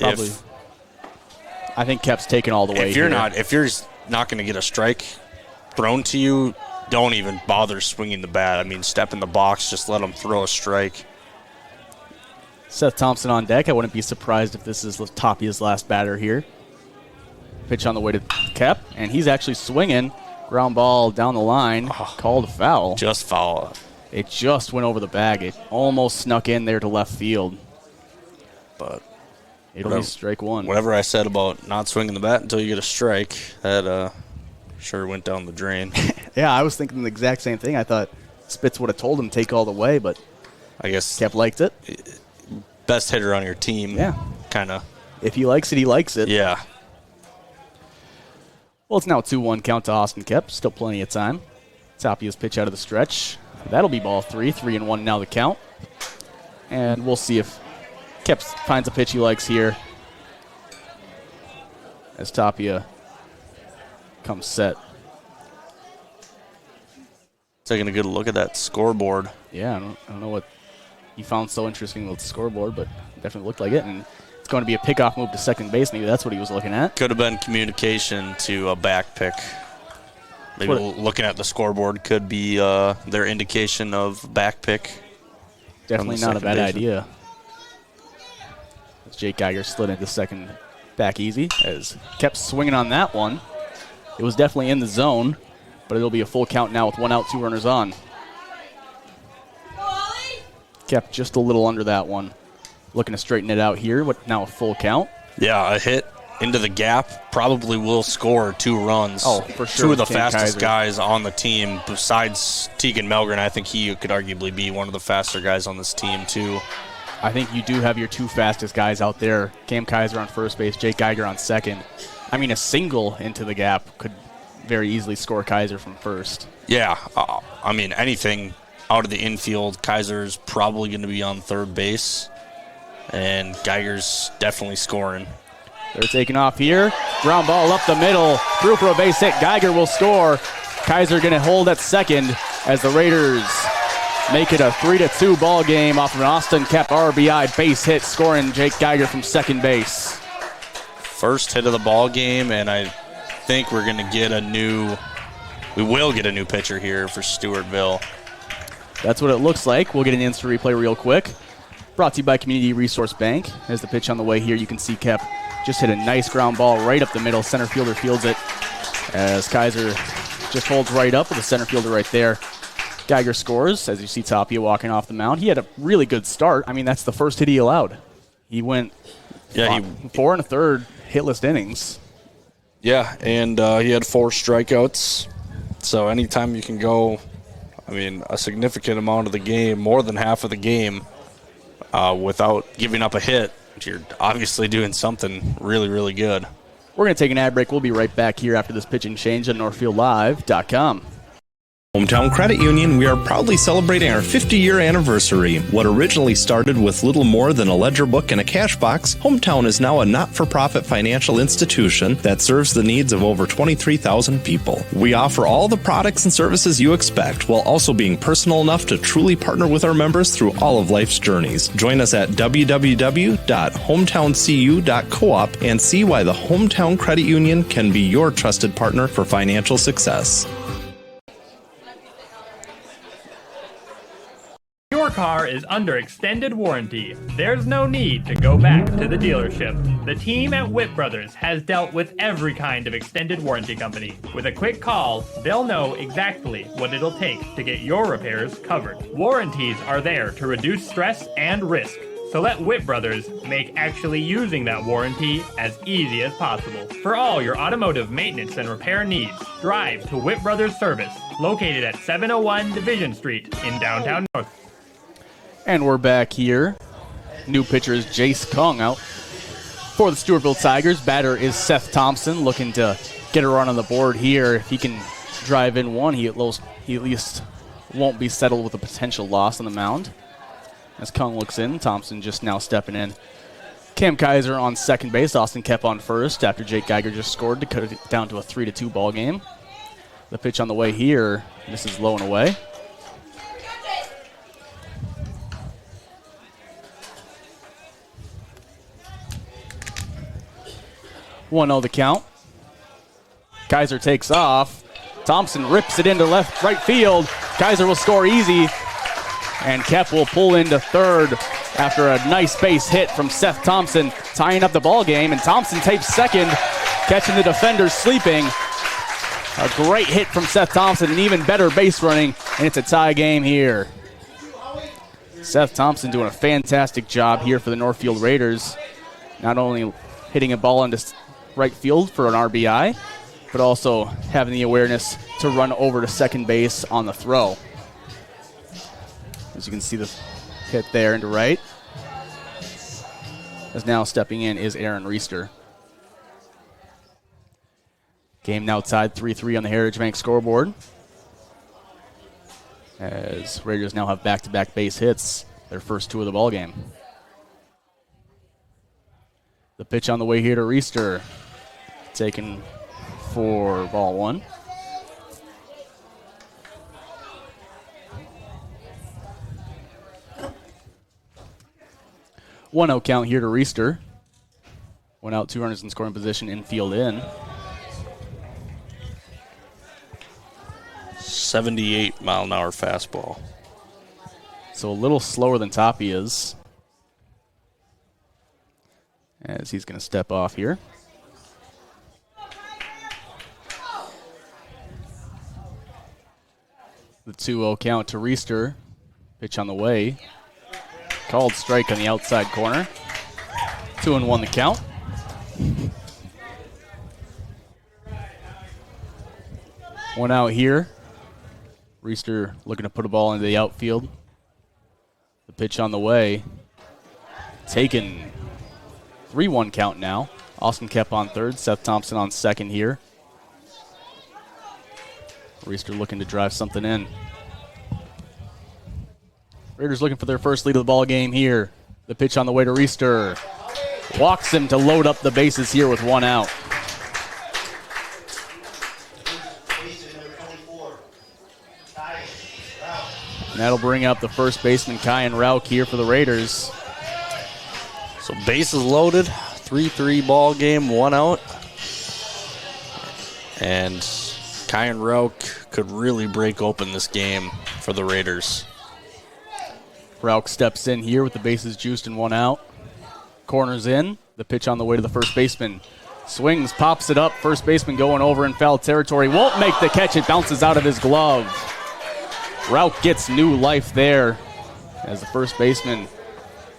Probably. I think Kep's taken all the way. If you're not going to get a strike thrown to you, don't even bother swinging the bat. I mean, step in the box, just let him throw a strike. Seth Thompson on deck. I wouldn't be surprised if this is Tapia's last batter here. Pitch on the way to Kep, and he's actually swinging. Ground ball down the line. Called a foul. Just foul. It just went over the bag. It almost snuck in there to left field. But it'll be strike 1. Whatever I said about not swinging the bat until you get a strike, that sure went down the drain. Yeah, I was thinking the exact same thing. I thought Spitz would have told him take all the way, but I guess Kep liked it. Best hitter on your team. Yeah. Kind of. If he likes it, he likes it. Yeah. Well, it's now 2-1 count to Austin Kep. Still plenty of time. Tapia's pitch out of the stretch. That'll be ball 3. 3-1 now the count. And we'll see if Kep finds a pitch he likes here as Tapia comes set. Taking a good look at that scoreboard. Yeah, I don't know what you found so interesting with the scoreboard, but it definitely looked like it. And it's going to be a pickoff move to second base. Maybe that's what he was looking at. Could have been communication to a back pick. Maybe looking at the scoreboard could be their indication of back pick. Definitely not a bad idea. As Jake Geiger slid into second back easy, as kept swinging on that one. It was definitely in the zone, but it'll be a full count now with 1 out, 2 runners on. Kept just a little under that one. Looking to straighten it out here, but now a full count. Yeah, a hit into the gap probably will score 2 runs. Oh, for sure. 2 of the fastest guys on the team besides Tegan Melgren. I think he could arguably be one of the faster guys on this team, too. I think you do have your 2 fastest guys out there. Cam Kaiser on first base, Jake Geiger on second. I mean, a single into the gap could very easily score Kaiser from first. Yeah, I mean, anything out of the infield, Kaiser's probably going to be on third base, and Geiger's definitely scoring. They're taking off here. Ground ball up the middle. Through for a base hit. Geiger will score. Kaiser going to hold at second as the Raiders make it a 3-2 ball game off of an Austin Kep RBI base hit, scoring Jake Geiger from second base. First hit of the ball game, and I think we're going to get we will get a new pitcher here for Stewartville. That's what it looks like. We'll get an instant replay real quick. Brought to you by Community Resource Bank. As the pitch on the way here, you can see Kep just hit a nice ground ball right up the middle. Center fielder fields it as Kaiser just holds right up with the center fielder right there. Geiger scores as you see Tapia walking off the mound. He had a really good start. I mean, that's the first hit he allowed. He went 4 1/3 hitless innings. Yeah, and he had 4 strikeouts. So anytime you can go, I mean, a significant amount of the game, more than half of the game, without giving up a hit, you're obviously doing something really, really good. We're going to take an ad break. We'll be right back here after this pitch and change on NorthfieldLive.com. Hometown Credit Union, we are proudly celebrating our 50-year anniversary. What originally started with little more than a ledger book and a cash box, Hometown is now a not-for-profit financial institution that serves the needs of over 23,000 people. We offer all the products and services you expect, while also being personal enough to truly partner with our members through all of life's journeys. Join us at www.hometowncu.coop and see why the Hometown Credit Union can be your trusted partner for financial success. Your car is under extended warranty. There's no need to go back to the dealership. The team at Whip Brothers has dealt with every kind of extended warranty company. With a quick call, they'll know exactly what it'll take to get your repairs covered. Warranties are there to reduce stress and risk. So let Whip Brothers make actually using that warranty as easy as possible. For all your automotive maintenance and repair needs, drive to Whip Brothers Service, located at 701 Division Street in downtown North. And we're back here. New pitcher is Jace Kung out for the Stewartville Tigers. Batter is Seth Thompson, looking to get a run on the board here. If he can drive in one, he at least won't be settled with a potential loss on the mound. As Kung looks in, Thompson just now stepping in. Cam Kaiser on second base, Austin Kep on first after Jake Geiger just scored to cut it down to a 3-2 ball game. The pitch on the way here, this is low and away. 1-0 the count. Kaiser takes off. Thompson rips it into right field. Kaiser will score easy. And Kep will pull into third after a nice base hit from Seth Thompson, tying up the ball game. And Thompson takes second, catching the defenders sleeping. A great hit from Seth Thompson, and even better base running, and it's a tie game here. Seth Thompson doing a fantastic job here for the Northfield Raiders. Not only hitting a ball into right field for an RBI, but also having the awareness to run over to second base on the throw. As you can see the hit there into right. As now stepping in is Aaron Reister. Game now tied 3-3 on the Heritage Bank scoreboard. As Raiders now have back-to-back base hits, their first 2 of the ball game. The pitch on the way here to Reister. Taken for ball 1. One out count here to Reister. 1 out, 2 runners in scoring position, infield in. 78-mile-an-hour fastball. So a little slower than Toppy is. As he's going to step off here. The 2-0 count to Reister. Pitch on the way. Called strike on the outside corner. 2-1 the count. One out here. Reister looking to put a ball into the outfield. The pitch on the way. Taken. 3-1 count now. Austin Kep on third. Seth Thompson on second here. Reister looking to drive something in. Raiders looking for their first lead of the ball game here. The pitch on the way to Reister. Walks him to load up the bases here with one out. And that'll bring up the first baseman, Kyan Rauch, here for the Raiders. So bases loaded, 3-3 ball game, one out. And Kyan Rauch could really break open this game for the Raiders. Rauch steps in here with the bases juiced and one out. Corners in. The pitch on the way to the first baseman. Swings, pops it up. First baseman going over in foul territory. Won't make the catch. It bounces out of his glove. Rauch gets new life there as the first baseman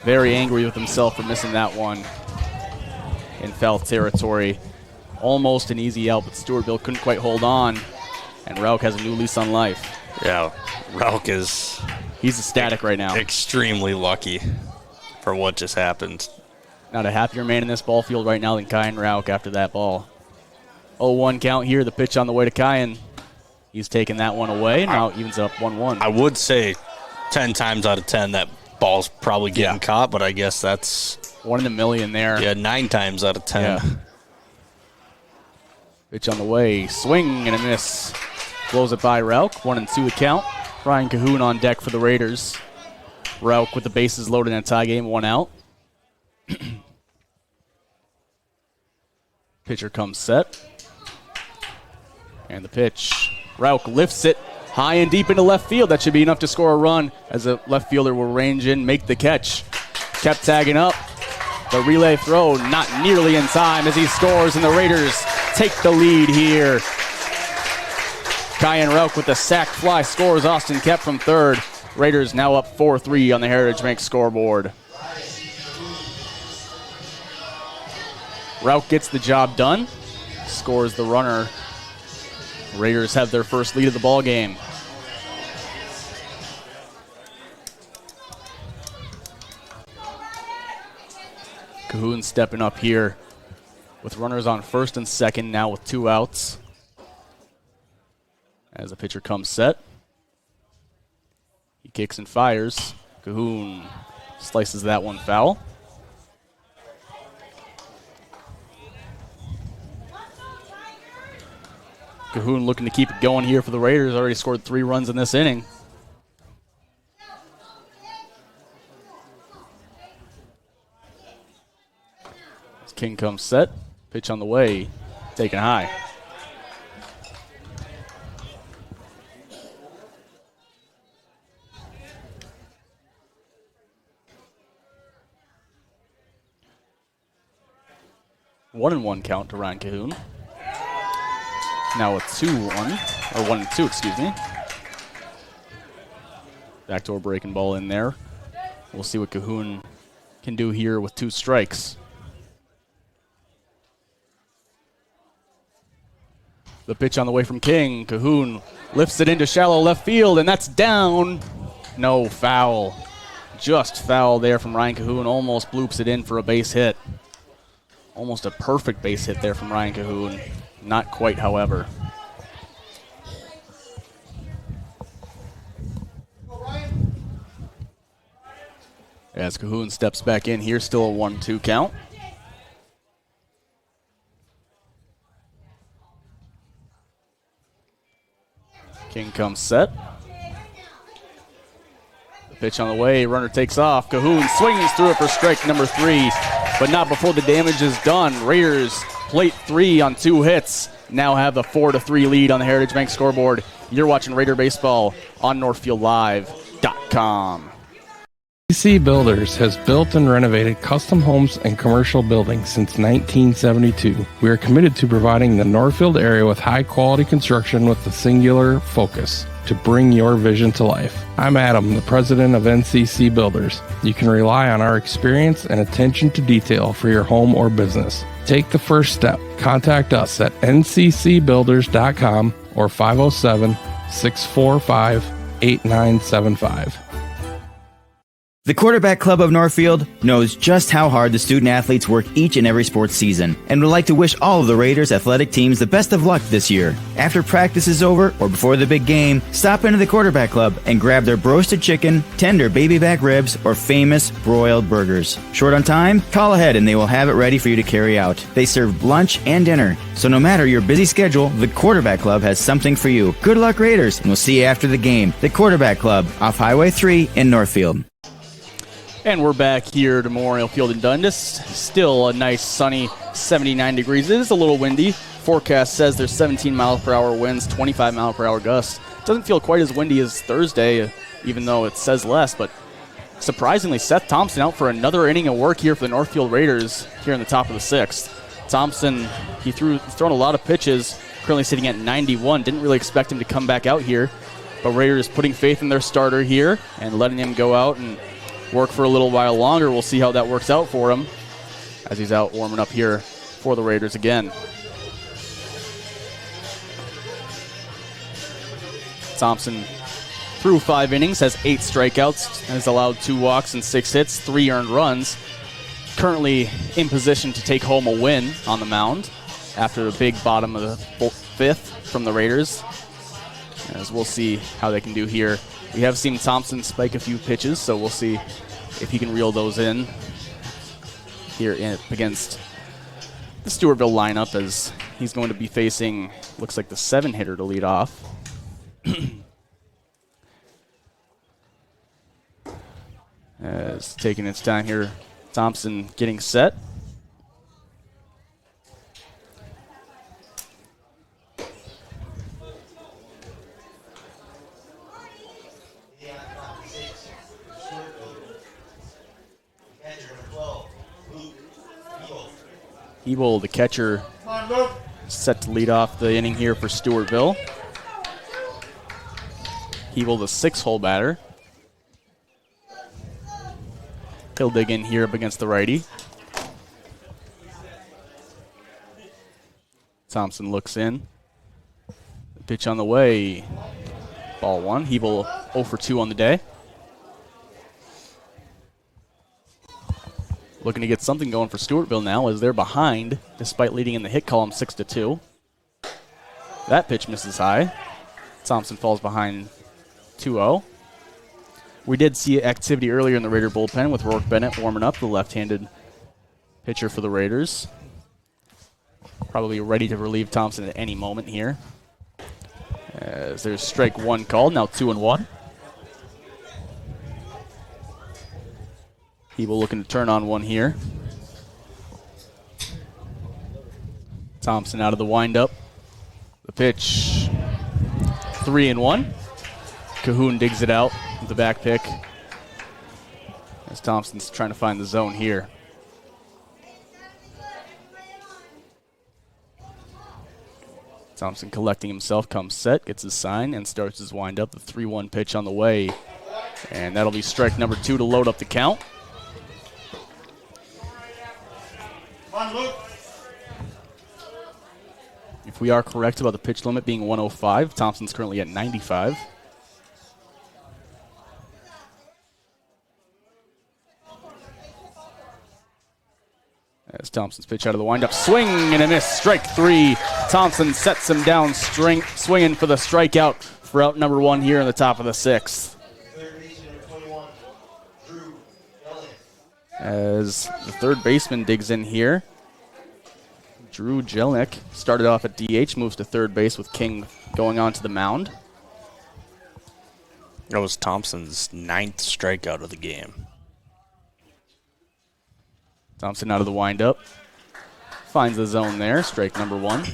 very angry with himself for missing that one in foul territory. Almost an easy out, but Stewartville couldn't quite hold on, and Rauch has a new lease on life. Yeah, Rauch is... He's ecstatic right now. Extremely lucky for what just happened. Not a happier man in this ball field right now than Kyan Rauch after that ball. 0-1 count here. The pitch on the way to Kyan. He's taking that one away. Now evens up 1-1. I would say 10 times out of 10 that ball's probably getting caught, but I guess that's... 1 in a million there. Yeah, 9 times out of 10. Yeah. Pitch on the way. Swing and a miss. Blows it by Rauch. 1-2 the count. Ryan Cahoon on deck for the Raiders. Rauch with the bases loaded in a tie game, one out. Pitcher comes set. And the pitch. Rauch lifts it high and deep into left field. That should be enough to score a run as the left fielder will range in, make the catch. Kept tagging up. The relay throw not nearly in time as he scores, and the Raiders take the lead here. Kyan Rauch with the sac fly scores. Austin Kep from third. Raiders now up 4-3 on the Heritage Bank scoreboard. Rauch gets the job done. Scores the runner. Raiders have their first lead of the ball game. Cahoon stepping up here with runners on first and second, now with 2 outs. As the pitcher comes set. He kicks and fires. Cahoon slices that one foul. Cahoon looking to keep it going here for the Raiders. Already scored 3 runs in this inning. As King comes set. Pitch on the way. Taken high. One and one count to Ryan Cahoon. Now a 2-1, or 1-2, excuse me. Backdoor breaking ball in there. We'll see what Cahoon can do here with 2 strikes. The pitch on the way from King. Cahoon lifts it into shallow left field, and that's down. No, foul. Just foul there from Ryan Cahoon. Almost bloops it in for a base hit. Almost a perfect base hit there from Ryan Cahoon. Not quite, however. As Cahoon steps back in here, still a 1-2 count. King comes set. The pitch on the way, runner takes off. Cahoon swings through it for strike number 3, but not before the damage is done. Raiders plate 3 on 2 hits. now have the 4-3 lead on the Heritage Bank scoreboard. You're watching Raider Baseball on NorthfieldLive.com. NCC Builders has built and renovated custom homes and commercial buildings since 1972. We are committed to providing the Northfield area with high-quality construction with a singular focus to bring your vision to life. I'm Adam, the president of NCC Builders. You can rely on our experience and attention to detail for your home or business. Take the first step. Contact us at nccbuilders.com or 507-645-8975. The Quarterback Club of Northfield knows just how hard the student athletes work each and every sports season and would like to wish all of the Raiders athletic teams the best of luck this year. After practice is over or before the big game, stop into the Quarterback Club and grab their roasted chicken, tender baby back ribs, or famous broiled burgers. Short on time? Call ahead and they will have it ready for you to carry out. They serve lunch and dinner, so no matter your busy schedule, the Quarterback Club has something for you. Good luck, Raiders, and we'll see you after the game. The Quarterback Club off Highway 3 in Northfield. And we're back here to Memorial Field in Dundas. Still a nice sunny 79 degrees. It is a little windy. Forecast says there's 17 miles per hour winds, 25 mile per hour gusts. Doesn't feel quite as windy as Thursday, even though it says less. But surprisingly, Seth Thompson out for another inning of work here for the Northfield Raiders here in the top of the sixth. Thompson, he's thrown a lot of pitches, currently sitting at 91. Didn't really expect him to come back out here. But Raiders putting faith in their starter here and letting him go out and work for a little while longer. We'll see how that works out for him as he's out warming up here for the Raiders again. Thompson through 5 innings, has 8 strikeouts, has allowed 2 walks and 6 hits, 3 earned runs. Currently in position to take home a win on the mound after the big bottom of the 5th from the Raiders. As we'll see how they can do here. We have seen Thompson spike a few pitches, so we'll see if he can reel those in here against the Stewartville lineup, as he's going to be facing, looks like the 7-hitter to lead off. As taking its time here, Thompson getting set. Ebel, the catcher, set to lead off the inning here for Stewartville. Ebel, the 6-hole batter. He'll dig in here up against the righty. Thompson looks in. The pitch on the way. Ball 1. Hebel 0 for 2 on the day. Looking to get something going for Stewartville now as they're behind despite leading in the hit column 6-2. That pitch misses high. Thompson falls behind 2-0. We did see activity earlier in the Raider bullpen with Rourke Bennett warming up, the left-handed pitcher for the Raiders. Probably ready to relieve Thompson at any moment here. As there's strike 1 called, now 2-1. Hebel looking to turn on one here. Thompson out of the windup. The pitch, 3-1. Cahoon digs it out with the back pick as Thompson's trying to find the zone here. Thompson collecting himself, comes set, gets his sign, and starts his windup. The 3-1 pitch on the way. And that'll be strike number 2 to load up the count. If we are correct about the pitch limit being 105, Thompson's currently at 95. As Thompson's pitch out of the windup, swing and a miss, strike 3. Thompson sets him down, swinging for the strikeout for out number 1 here in the top of the 6th. As the third baseman digs in here. Drew Jelnick started off at DH, moves to third base with King going on to the mound. That was Thompson's 9th strikeout of the game. Thompson out of the windup. Finds the zone there, strike number 1.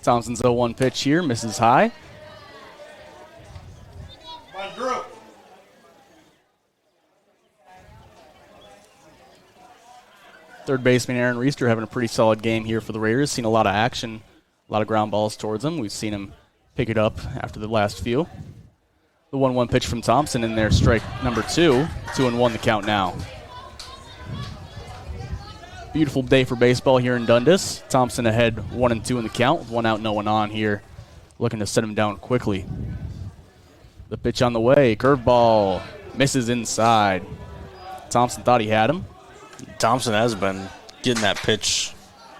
Thompson's 0-1 pitch here, misses high. Third baseman Aaron Reister having a pretty solid game here for the Raiders. Seen a lot of action, a lot of ground balls towards him. We've seen him pick it up after the last few. The 1-1 pitch from Thompson in there, strike number 2. 2-1 the count now. Beautiful day for baseball here in Dundas. Thompson ahead 1-2 in the count with 1 out, no one on here. Looking to set him down quickly. The pitch on the way, curveball, misses inside. Thompson thought he had him. Thompson has been getting that pitch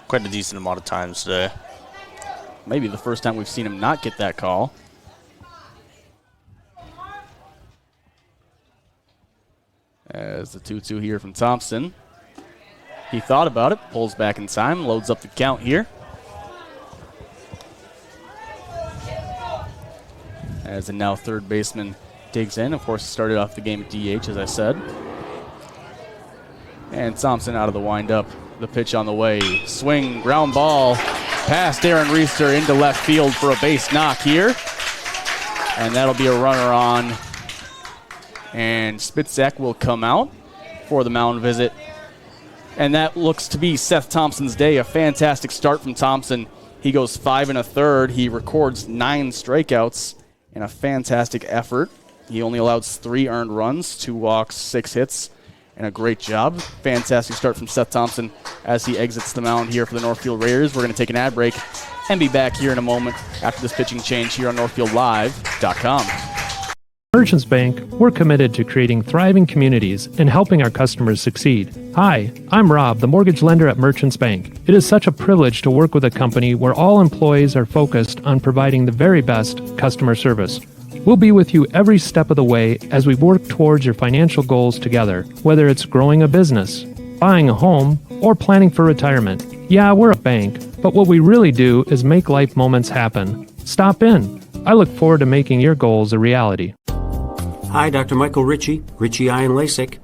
quite a decent amount of times today. Maybe the first time we've seen him not get that call. As the 2-2 here from Thompson. He thought about it, pulls back in time, loads up the count here. As the now third baseman digs in. Of course, started off the game at DH, as I said. And Thompson out of the windup. The pitch on the way. Swing, ground ball, past Aaron Reister into left field for a base knock here. And that'll be a runner on. And Spitzak will come out for the mound visit. And that looks to be Seth Thompson's day. A fantastic start from Thompson. He goes 5 1/3. He records 9 strikeouts in a fantastic effort. He only allowed 3 earned runs, 2 walks, 6 hits, and a great job. Fantastic start from Seth Thompson as he exits the mound here for the Northfield Raiders. We're going to take an ad break and be back here in a moment after this pitching change here on NorthfieldLive.com. Merchants Bank, we're committed to creating thriving communities and helping our customers succeed. Hi, I'm Rob, the mortgage lender at Merchants Bank. It is such a privilege to work with a company where all employees are focused on providing the very best customer service. We'll be with you every step of the way as we work towards your financial goals together, whether it's growing a business, buying a home, or planning for retirement. Yeah, we're a bank, but what we really do is make life moments happen. Stop in. I look forward to making your goals a reality. Hi, Dr. Michael Ritchie, Ritchie Eye and LASIK.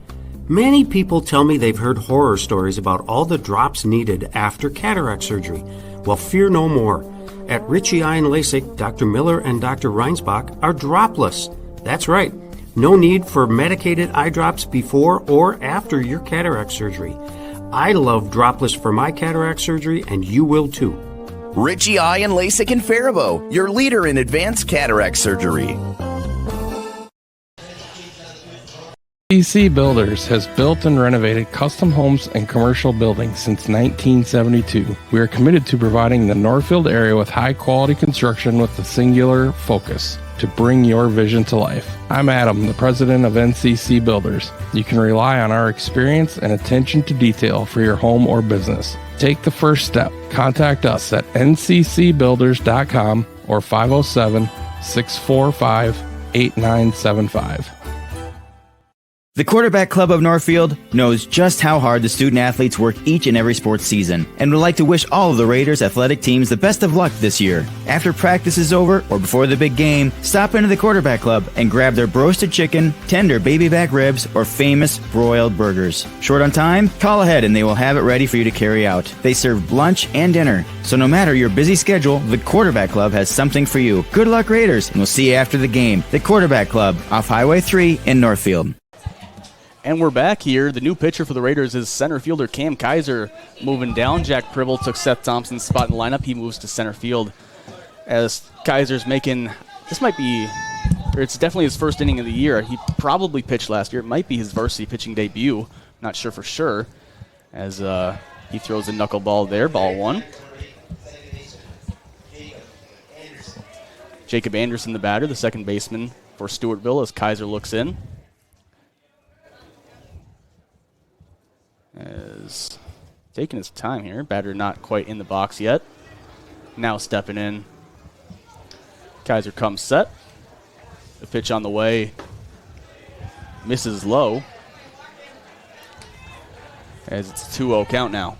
Many people tell me they've heard horror stories about all the drops needed after cataract surgery. Well, fear no more. At Ritchie Eye and LASIK, Dr. Miller and Dr. Reinsbach are dropless. That's right. No need for medicated eye drops before or after your cataract surgery. I love dropless for my cataract surgery, and you will too. Ritchie Eye and LASIK in Faribault, your leader in advanced cataract surgery. NCC Builders has built and renovated custom homes and commercial buildings since 1972. We are committed to providing the Northfield area with high-quality construction with a singular focus to bring your vision to life. I'm Adam, the president of NCC Builders. You can rely on our experience and attention to detail for your home or business. Take the first step. Contact us at nccbuilders.com or 507-645-8975. The Quarterback Club of Northfield knows just how hard the student athletes work each and every sports season and would like to wish all of the Raiders athletic teams the best of luck this year. After practice is over or before the big game, stop into the Quarterback Club and grab their roasted chicken, tender baby back ribs, or famous broiled burgers. Short on time? Call ahead and they will have it ready for you to carry out. They serve lunch and dinner. So no matter your busy schedule, the Quarterback Club has something for you. Good luck, Raiders, and we'll see you after the game. The Quarterback Club off Highway 3 in Northfield. And we're back here. The new pitcher for the Raiders is center fielder Cam Kaiser moving down. Jack Pribble took Seth Thompson's spot in the lineup. He moves to center field as Kaiser's making, this might be, or it's definitely his first inning of the year. He probably pitched last year. It might be his varsity pitching debut. Not sure for sure as he throws a knuckleball there, ball 1. Jacob Anderson, the batter, the second baseman for Stewartville as Kaiser looks in. Is taking his time here. Batter not quite in the box yet. Now stepping in. Kaiser comes set. The pitch on the way. Misses low. As it's a 2-0 count now.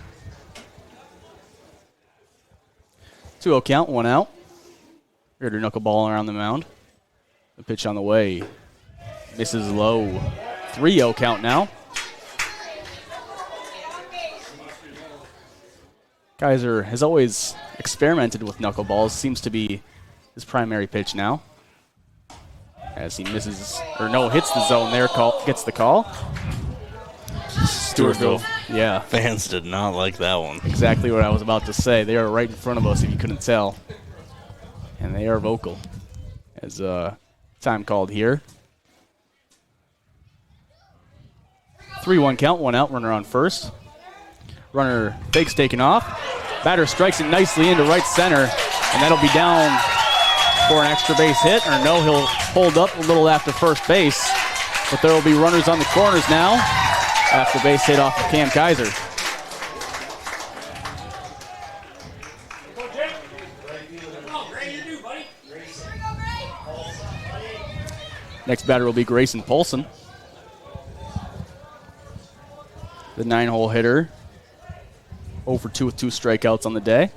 2-0 count, 1 out. Raider knuckleball around the mound. The pitch on the way. Misses low. 3-0 count now. Kaiser has always experimented with knuckleballs. Seems to be his primary pitch now. As he hits the zone there, gets the call. Stewartville. Yeah. Fans did not like that one. Exactly what I was about to say. They are right in front of us if you couldn't tell. And they are vocal. As time called here. 3-1 count, 1 out, runner on first. Runner fakes taken off. Batter strikes it nicely into right center. And that'll be down for an extra base hit. Or no, he'll hold up a little after first base. But there will be runners on the corners now. After base hit off of Cam Kaiser. Next batter will be Grayson Polson. The 9-hole hitter. 0 for 2 with 2 strikeouts on the day.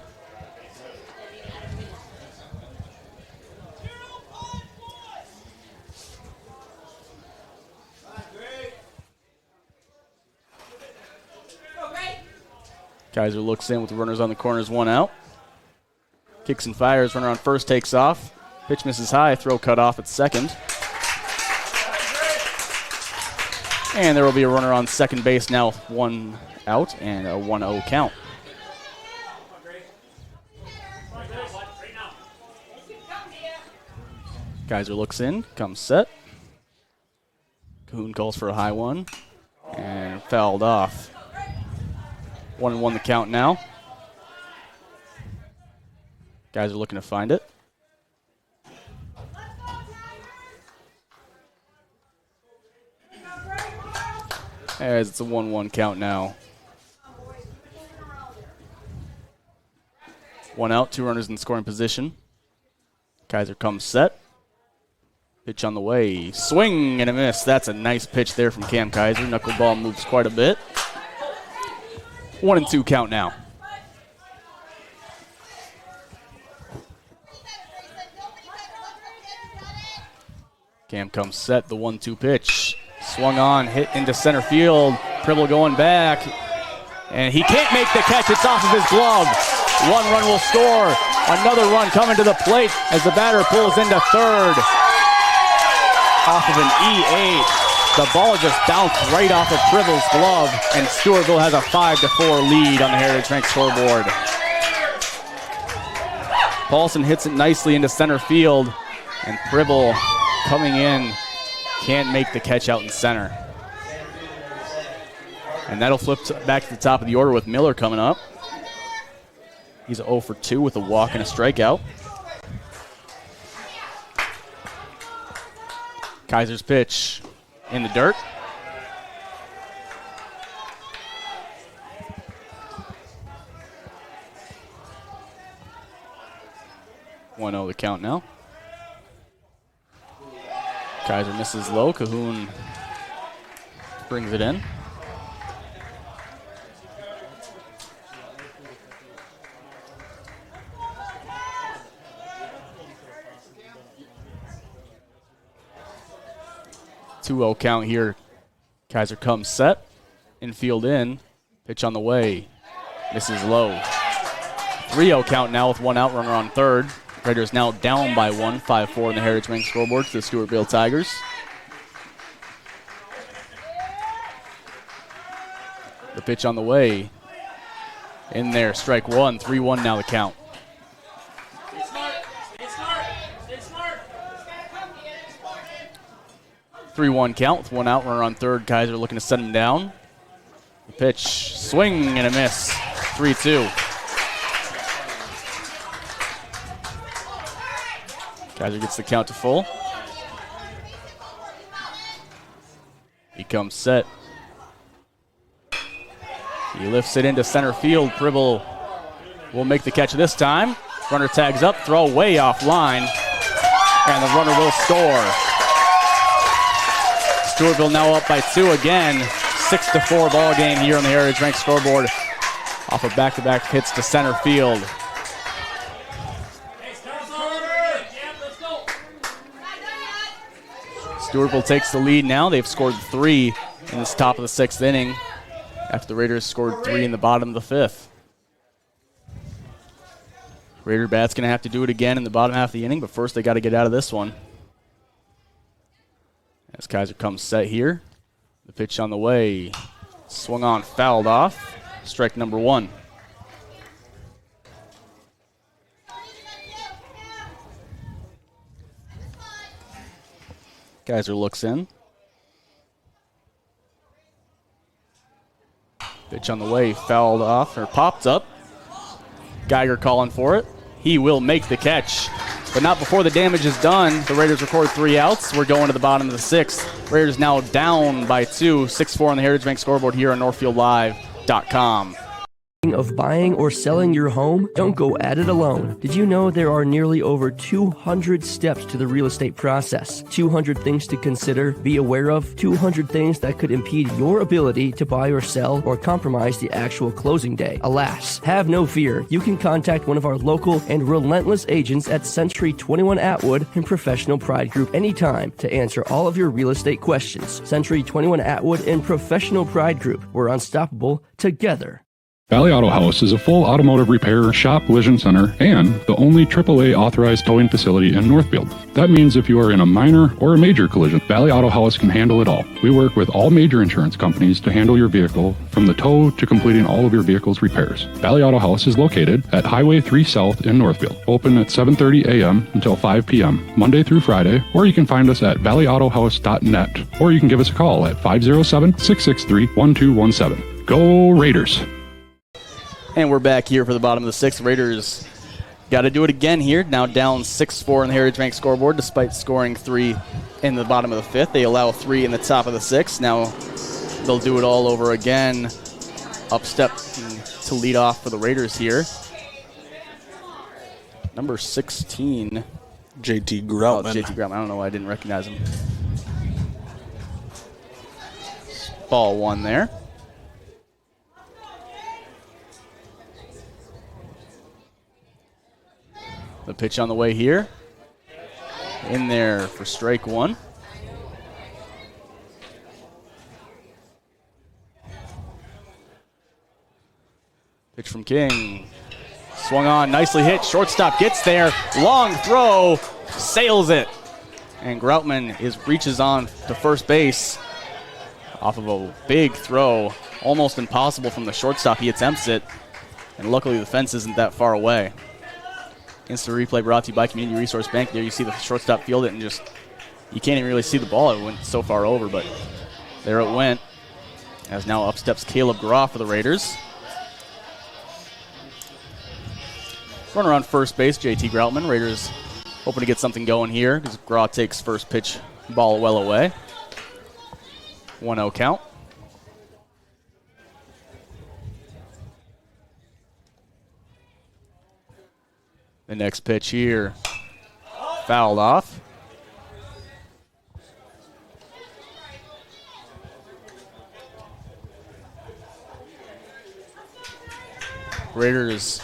Kaiser looks in with runners on the corners, 1 out. Kicks and fires, runner on first takes off. Pitch misses high, throw cut off at second. And there will be a runner on second base now with 1 out and a 1-0 count. Kaiser looks in, comes set. Cahoon calls for a high one and fouled off. 1-1 the count now. Guys are looking to find it. As it's a 1-1 count now. 1 out, 2 runners in scoring position. Kaiser comes set. Pitch on the way. Swing and a miss. That's a nice pitch there from Cam Kaiser. Knuckleball moves quite a bit. 1-2 count now. Cam comes set, the 1-2 pitch. Swung on, hit into center field. Pribble going back. And he can't make the catch. It's off of his glove. 1 run will score. Another run coming to the plate as the batter pulls into third. Off of an E8. The ball just bounced right off of Pribble's glove, and Stewartville has a 5-4 lead on the Heritage Rank scoreboard. Paulson hits it nicely into center field, and Pribble coming in can't make the catch out in center. And that'll flip back to the top of the order with Miller coming up. He's 0 for 2 with a walk and a strikeout. Kaiser's pitch in the dirt. One 0 the count now. Kaiser misses low. Cahoon brings it in. Two-0 count here. Kaiser comes set. Infield in. Pitch on the way. Misses low. 3-0 count now with 1 out, runner on third. Raiders now down by 1, 5-4 in the Heritage Rank scoreboard to the Stewartville Tigers. The pitch on the way. In there, strike 1, 3-1 now the count. Three-1 count with 1 out, runner on third. Kaiser looking to set him down. The pitch, swing and a miss. 3-2. Kaiser gets the count to full. He comes set. He lifts it into center field. Pribble will make the catch this time. Runner tags up, throw way offline, and the runner will score. Stewartville now up by 2 again. 6-4 ball game here on the Heritage Rank scoreboard. Off of back-to-back hits to center field. Stewartville takes the lead now. They've scored 3 in this top of the 6th inning after the Raiders scored 3 in the bottom of the 5th. Raider Bat's going to have to do it again in the bottom half of the inning, but first they got to get out of this one. As Kaiser comes set here. The pitch on the way. Swung on, fouled off. Strike number 1. Kaiser looks in. Pitch on the way, fouled off, or popped up. Geiger calling for it. He will make the catch, but not before the damage is done. The Raiders record 3 outs. We're going to the bottom of the 6th. Raiders now down by 2, 6-4 on the Heritage Bank scoreboard here on NorthfieldLive.com. Of buying or selling your home? Don't go at it alone. Did you know there are nearly over 200 steps to the real estate process? 200 things to consider, be aware of, 200 things that could impede your ability to buy or sell or compromise the actual closing day. Alas, have no fear. You can contact one of our local and relentless agents at Century 21 Atwood and Professional Pride Group anytime to answer all of your real estate questions. Century 21 Atwood and Professional Pride Group. We're unstoppable together. Valley Auto House is a full automotive repair, shop, collision center, and the only AAA authorized towing facility in Northfield. That means if you are in a minor or a major collision, Valley Auto House can handle it all. We work with all major insurance companies to handle your vehicle from the tow to completing all of your vehicle's repairs. Valley Auto House is located at Highway 3 South in Northfield, open at 7:30 a.m. until 5 p.m., Monday through Friday, or you can find us at valleyautohouse.net, or you can give us a call at 507-663-1217. Go Raiders! And we're back here for the bottom of the 6th. Raiders got to do it again here. Now down 6-4 in the Heritage Bank scoreboard, despite scoring 3 in the bottom of the 5th. They allow 3 in the top of the 6th. Now they'll do it all over again. Up step to lead off for the Raiders here. Number 16. JT Groutman. Oh, JT Groutman. I don't know why I didn't recognize him. Ball 1 there. The pitch on the way here. In there for strike 1. Pitch from King. Swung on, nicely hit. Shortstop gets there. Long throw, sails it. And Groutman reaches on to first base off of a big throw. Almost impossible from the shortstop. He attempts it. And luckily the fence isn't that far away. Instant replay brought to you by Community Resource Bank. There you see the shortstop field it and just, you can't even really see the ball. It went so far over, but there it went. As now up steps Caleb Groff for the Raiders. Runner on first base, JT Groutman. Raiders hoping to get something going here because Groff takes first pitch, ball well away. 1-0 count. The next pitch here, fouled off. Raiders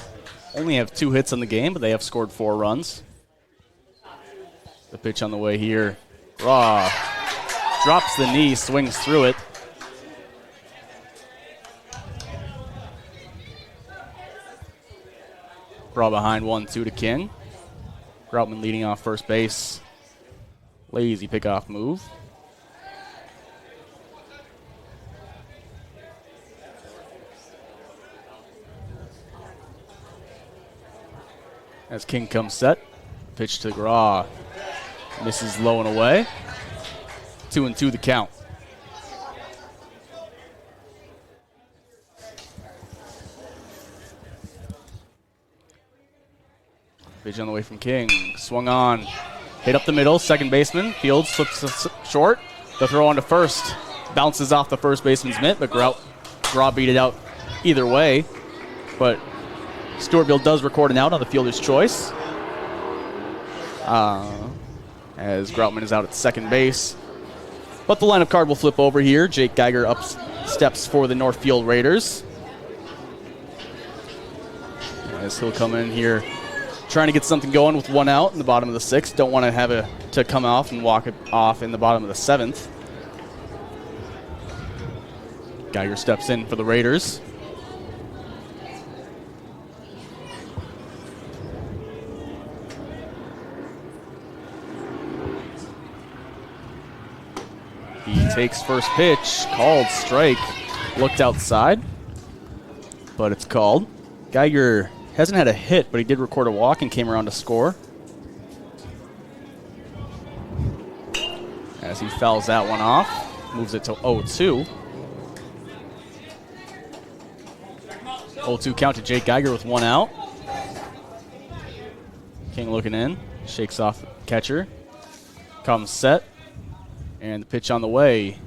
only have 2 hits on the game, but they have scored 4 runs. The pitch on the way here, Raw drops the knee, swings through it. Raw behind 1-2 to King. Groutman leading off first base. Lazy pickoff move. As King comes set. Pitch to Graw. Misses low and away. 2-2 the count. Pitch on the way from King. Swung on. Hit up the middle. Second baseman. Fields slips short. The throw on to first. Bounces off the first baseman's mitt, but Graw beat it out either way. But Stewartville does record an out on the fielder's choice. As Groutman is out at second base. But the lineup card will flip over here. Jake Geiger up steps for the Northfield Raiders. As he'll come in here trying to get something going with 1 out in the bottom of the 6th. Don't want to have it to come off and walk it off in the bottom of the 7th. Geiger steps in for the Raiders. He takes first pitch, called strike, looked outside, but it's called. Geiger hasn't had a hit, but he did record a walk and came around to score. As he fouls that one off, moves it to 0-2. 0-2 count to Jake Geiger with one out. King looking in, shakes off the catcher, comes set, and the pitch on the way,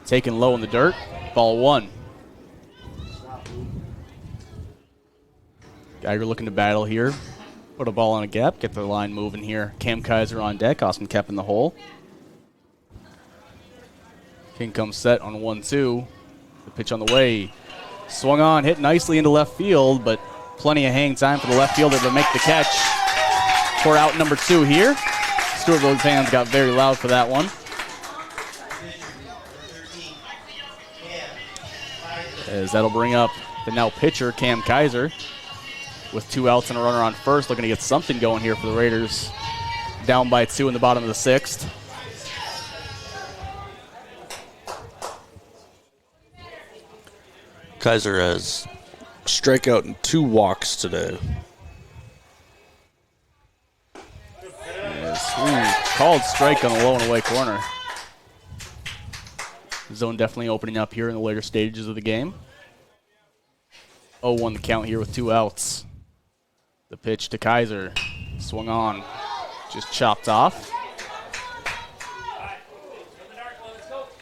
taken low in the dirt, ball one. Geiger looking to battle here, put a ball on a gap, get the line moving here. Cam Kaiser on deck, Austin Kep in the hole. King comes set on 1-2, the pitch on the way, swung on, hit nicely into left field, but plenty of hang time for the left fielder to make the catch for out number 2 here. Stewartville fans got very loud for that one. As that'll bring up the now pitcher, Cam Kaiser, with 2 outs and a runner on first, looking to get something going here for the Raiders. Down by 2 in the bottom of the 6th. Kaiser has strikeout and 2 walks today. Called strike on the low and away corner. Zone definitely opening up here in the later stages of the game. 0-1 the count here with 2 outs. The pitch to Kaiser. Swung on. Just chopped off.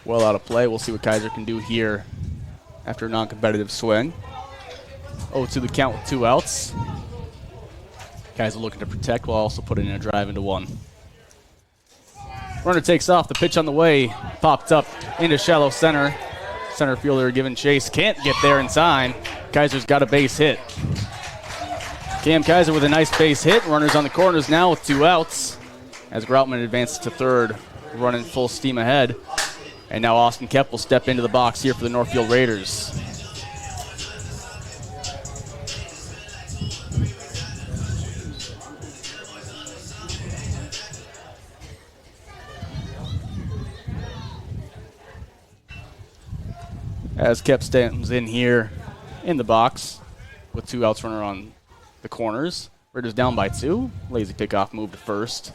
Well out of play. We'll see what Kaiser can do here after a non-competitive swing. 0-2 the count with 2 outs. Kaiser looking to protect while also putting in a drive into 1. Runner takes off. The pitch on the way. Popped up into shallow center. Center fielder giving chase. Can't get there in time. Kaiser's got a base hit. Cam Kaiser with a nice base hit. Runners on the corners now with 2 outs. As Groutman advances to third, running full steam ahead. And now Austin Kep will step into the box here for the Northfield Raiders. As Kep stands in here in the box with 2 outs, runner on the corners. Raiders down by 2. Lazy pickoff move to first.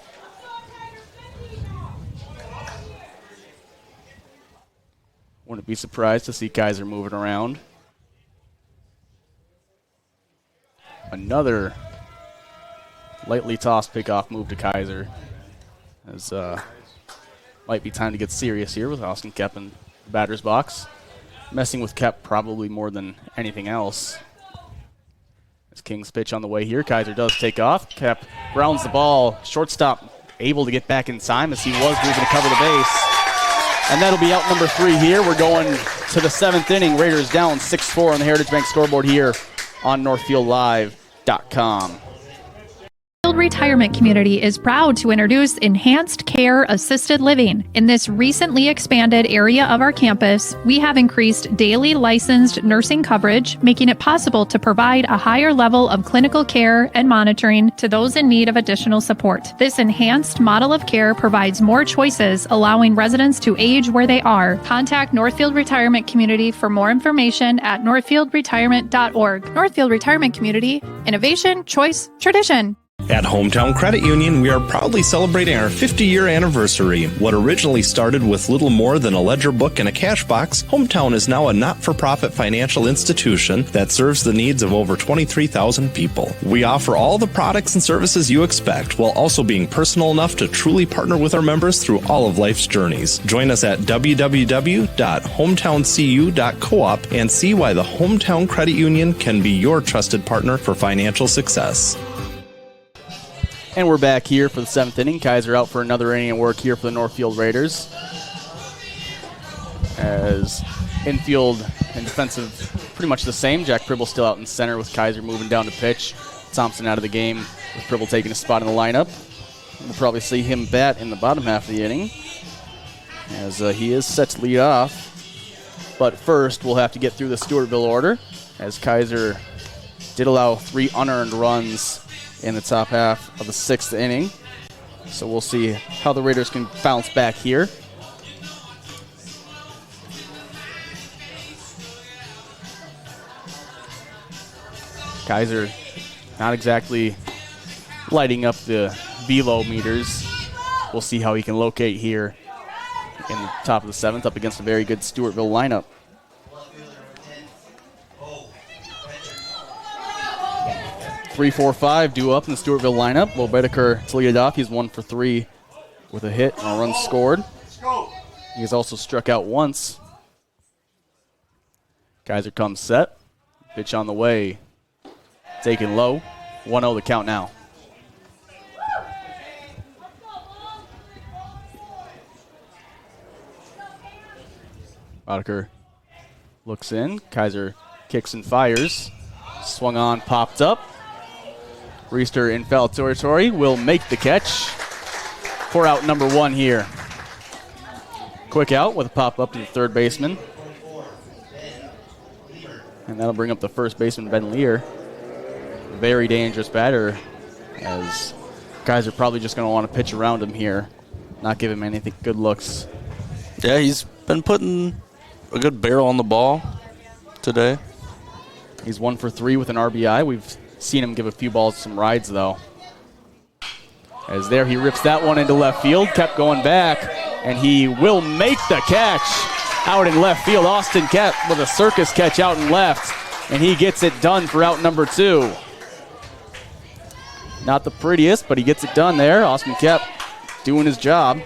Wouldn't be surprised to see Kaiser moving around. Another lightly tossed pickoff move to Kaiser. As might be time to get serious here with Austin Kep in the batter's box. Messing with Kep probably more than anything else. As King's pitch on the way here. Kaiser does take off. Kep grounds the ball. Shortstop able to get back in time as he was moving to cover the base. And that'll be out number 3 here. We're going to the 7th inning. Raiders down 6-4 on the Heritage Bank scoreboard here on NorthfieldLive.com. Retirement Community is proud to introduce Enhanced Care Assisted Living. In this recently expanded area of our campus, we have increased daily licensed nursing coverage, making it possible to provide a higher level of clinical care and monitoring to those in need of additional support. This enhanced model of care provides more choices, allowing residents to age where they are. Contact Northfield Retirement Community for more information at northfieldretirement.org. Northfield Retirement Community, innovation, choice, tradition. At Hometown Credit Union, we are proudly celebrating our 50-year anniversary. What originally started with little more than a ledger book and a cash box, Hometown is now a not-for-profit financial institution that serves the needs of over 23,000 people. We offer all the products and services you expect, while also being personal enough to truly partner with our members through all of life's journeys. Join us at www.hometowncu.coop and see why the Hometown Credit Union can be your trusted partner for financial success. And we're back here for the 7th inning. Kaiser out for another inning of work here for the Northfield Raiders. As infield and defensive pretty much the same. Jack Pribble still out in center with Kaiser moving down to pitch. Thompson out of the game with Pribble taking a spot in the lineup. We'll probably see him bat in the bottom half of the inning as he is set to lead off. But first we'll have to get through the Stewartville order as Kaiser did allow 3 unearned runs in the top half of the 6th inning. So we'll see how the Raiders can bounce back here. Kaiser not exactly lighting up the velo meters. We'll see how he can locate here in the top of the 7th up against a very good Stewartville lineup. Three, 4, 5 due up in the Stewartville lineup. Will Bedeker to lead it off. He's 1 for 3 with a hit and a run scored. He has also struck out once. Kaiser comes set. Pitch on the way. Taken low. 1-0 the count now. Bedeker looks in. Kaiser kicks and fires. Swung on, popped up. Reister in foul territory will make the catch for out number 1 here. Quick out with a pop up to the third baseman. And that'll bring up the first baseman, Ben Lear. Very dangerous batter, as guys are probably just going to want to pitch around him here, not give him anything good looks. Yeah, he's been putting a good barrel on the ball today. He's 1 for 3 with an RBI. We've seen him give a few balls some rides, though. As there, he rips that one into left field, kept going back, and he will make the catch out in left field. Austin Kep with a circus catch out in left, and he gets it done for out number 2. Not the prettiest, but he gets it done there. Austin Kep doing his job.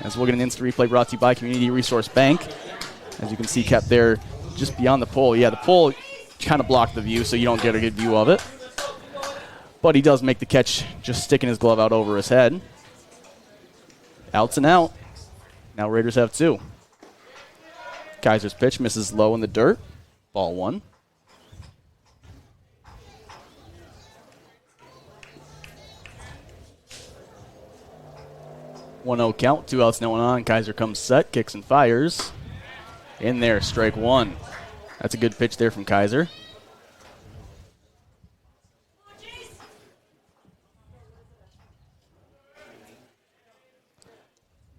As we'll get an instant replay brought to you by Community Resource Bank. As you can see, Kep there just beyond the pole. Yeah, the pole kind of blocked the view, so you don't get a good view of it. But he does make the catch, just sticking his glove out over his head. Outs and out. Now Raiders have 2. Kaiser's pitch misses low in the dirt. Ball 1. One-0 count, 2 outs, no one on. Kaiser comes set, kicks and fires. In there, strike 1. That's a good pitch there from Kaiser.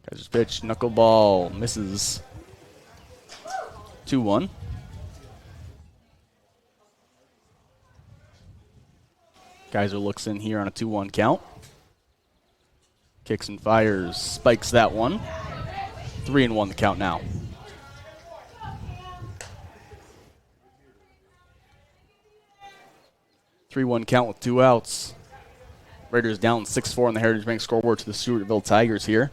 Kaiser's pitch, knuckleball, misses. 2-1. Kaiser looks in here on a 2-1 count. Kicks and fires, spikes that one. 3-1 the count now. Three-1 count with 2 outs. Raiders down 6-4 on the Heritage Bank scoreboard to the Stewartville Tigers here.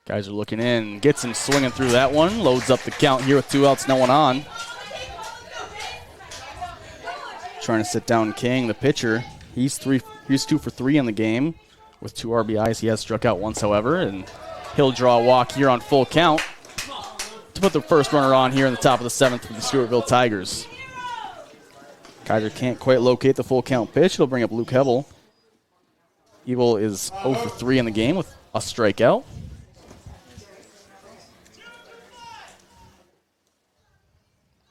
Guys are looking in, gets him swinging through that one, loads up the count here with 2 outs, no one on. Trying to sit down King, the pitcher. He's 2 for 3 in the game with 2 RBIs. He has struck out once, however, and he'll draw a walk here on full count to put the first runner on here in the top of the 7th for the Stewartville Tigers. Kaiser can't quite locate the full count pitch. It'll bring up Luke Hebel. Hebel is 0 for 3 in the game with a strikeout.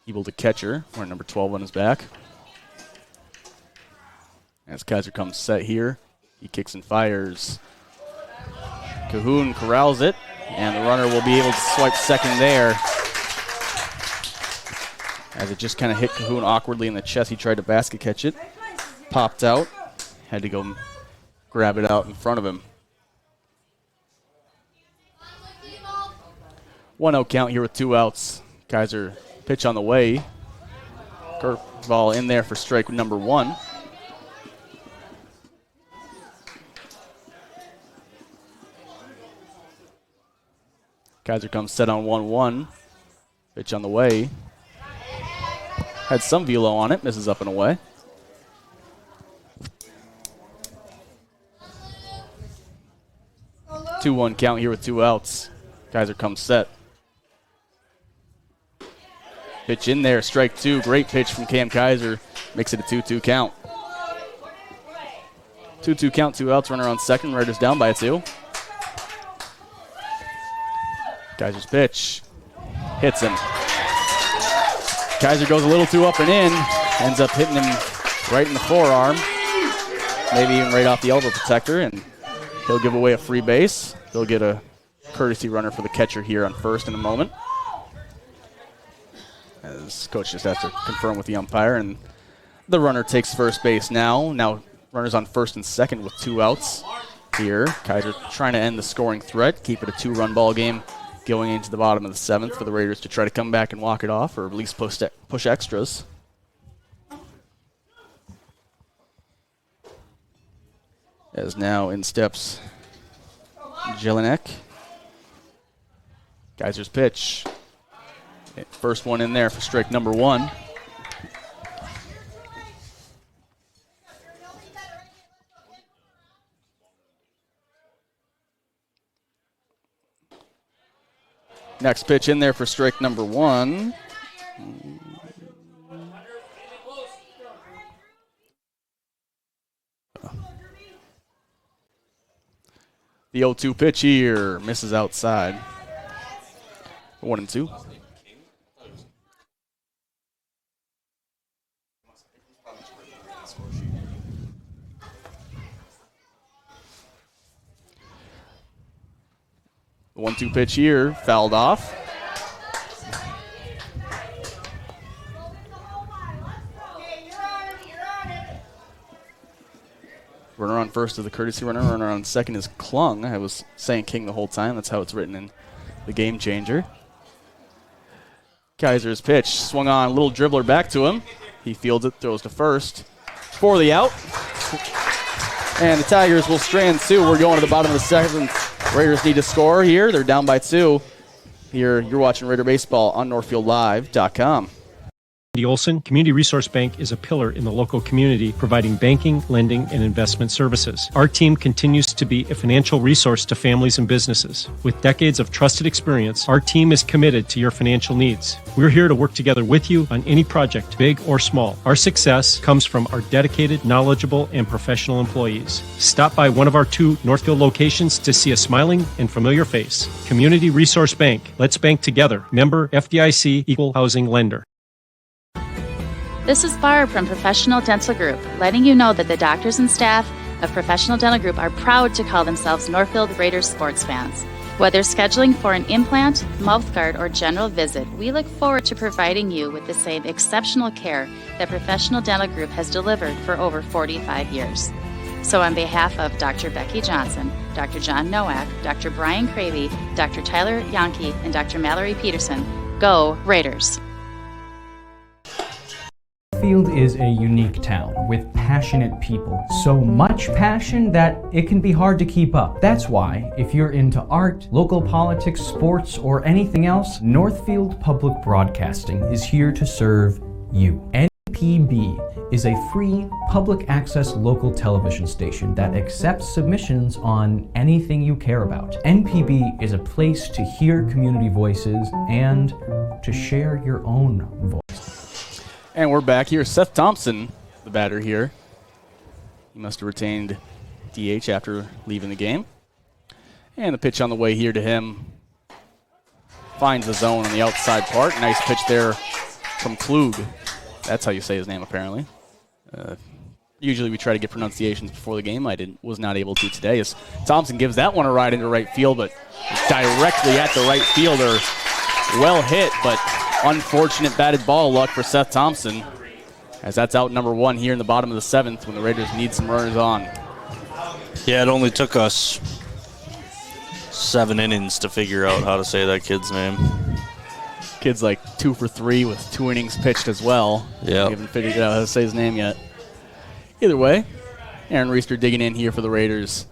Hebel to catcher, wearing number 12 on his back. As Kaiser comes set here, he kicks and fires. Cahoon corrals it, and the runner will be able to swipe second there. As it just kind of hit Cahoon awkwardly in the chest. He tried to basket catch it. Popped out. Had to go grab it out in front of him. 1-0 count here with 2 outs. Kaiser pitch on the way. Curveball in there for strike number 1. Kaiser comes set on 1-1. Pitch on the way. Had some velo on it, misses up and away. Two-1 count here with 2 outs. Kaiser comes set. Pitch in there, strike 2. Great pitch from Cam Kaiser. Makes it a 2-2 count. 2-2 count, 2 outs, runner on second. Raiders down by 2. Kaiser's pitch. Hits him. Kaiser goes a little too up and in. Ends up hitting him right in the forearm. Maybe even right off the elbow protector. And he'll give away a free base. He'll get a courtesy runner for the catcher here on first in a moment. As coach just has to confirm with the umpire. And The runner takes first base now. Now runners on first and second with 2 outs here. Kaiser trying to end the scoring threat, keep it a 2-run ball game going into the bottom of the 7th for the Raiders to try to come back and walk it off, or at least push extras. As now in steps Jelinek. Kaiser's pitch. First one in there for strike number 1. Next pitch in there for strike number 1. The 0-2 pitch here misses outside. 1-2. The 1-2 pitch here fouled off. Runner on first is the courtesy runner. Runner on second is Klung. I was saying King the whole time. That's how it's written in the game changer. Kaiser's pitch swung on. A little dribbler back to him. He fields it, throws to first for the out. And the Tigers will strand 2. We're going to the bottom of the 7th. Raiders need to score here. They're down by 2. Here, you're watching Raider Baseball on NorthfieldLive.com. The Olson Community Resource Bank is a pillar in the local community, providing banking, lending, and investment services. Our team continues to be a financial resource to families and businesses. With decades of trusted experience, our team is committed to your financial needs. We're here to work together with you on any project, big or small. Our success comes from our dedicated, knowledgeable, and professional employees. Stop by one of our 2 Northfield locations to see a smiling and familiar face. Community Resource Bank. Let's bank together. Member FDIC Equal Housing Lender. This is Barb from Professional Dental Group, letting you know that the doctors and staff of Professional Dental Group are proud to call themselves Northfield Raiders sports fans. Whether scheduling for an implant, mouth guard, or general visit, we look forward to providing you with the same exceptional care that Professional Dental Group has delivered for over 45 years. So on behalf of Dr. Becky Johnson, Dr. John Nowak, Dr. Brian Cravey, Dr. Tyler Yonke, and Dr. Mallory Peterson, go Raiders! Northfield is a unique town with passionate people. So much passion that it can be hard to keep up. That's why, if you're into art, local politics, sports, or anything else, Northfield Public Broadcasting is here to serve you. NPB is a free public access local television station that accepts submissions on anything you care about. NPB is a place to hear community voices and to share your own voice. And we're back here. Seth Thompson, the batter here. He must have retained DH after leaving the game. And the pitch on the way here to him finds the zone on the outside part. Nice pitch there from Klug. That's how you say his name, apparently. Usually we try to get pronunciations before the game. I was not able to today. As Thompson gives that one a ride into right field, but directly at the right fielder. Well hit, but unfortunate batted ball luck for Seth Thompson, as that's out number 1 here in the bottom of the 7th when the Raiders need some runners on. Yeah, it only took us 7 innings to figure out how to say that kid's name. Kid's like 2 for 3 with 2 innings pitched as well. Yeah. We haven't figured out how to say his name yet. Either way, Aaron Reister digging in here for the Raiders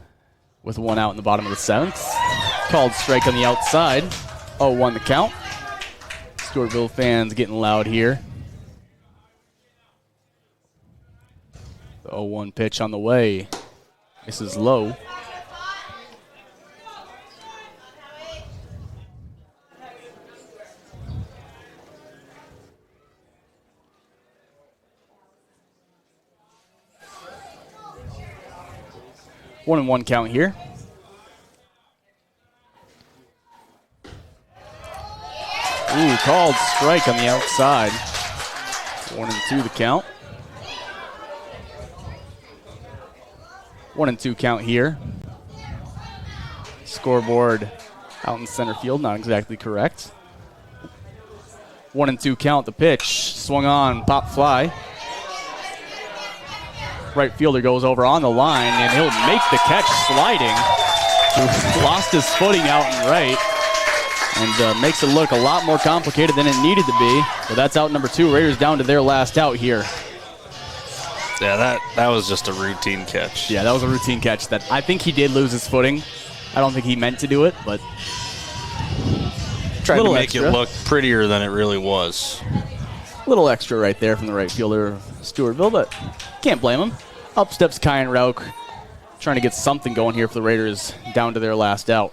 with 1 out in the bottom of the 7th. Called strike on the outside. 0-1 the count. Stewartville fans getting loud here. The 0-1 pitch on the way. Misses low. One and one count here. Ooh, called strike on the outside. 1-2 the count. 1-2 count here. Scoreboard out in center field, not exactly correct. 1-2 count, the pitch. Swung on, pop fly. right fielder goes over on the line, and he'll make the catch sliding. Lost his footing out and right, and makes it look a lot more complicated than it needed to be. But that's out number 2. Raiders down to their last out here. Yeah, that was just a routine catch. Yeah, that was a routine catch that I think he did lose his footing. I don't think he meant to do it, but tried to make it look prettier than it really was. A little extra right there from the right fielder, Stewartville, but can't blame him. Up steps Kyan Rauk, trying to get something going here for the Raiders down to their last out.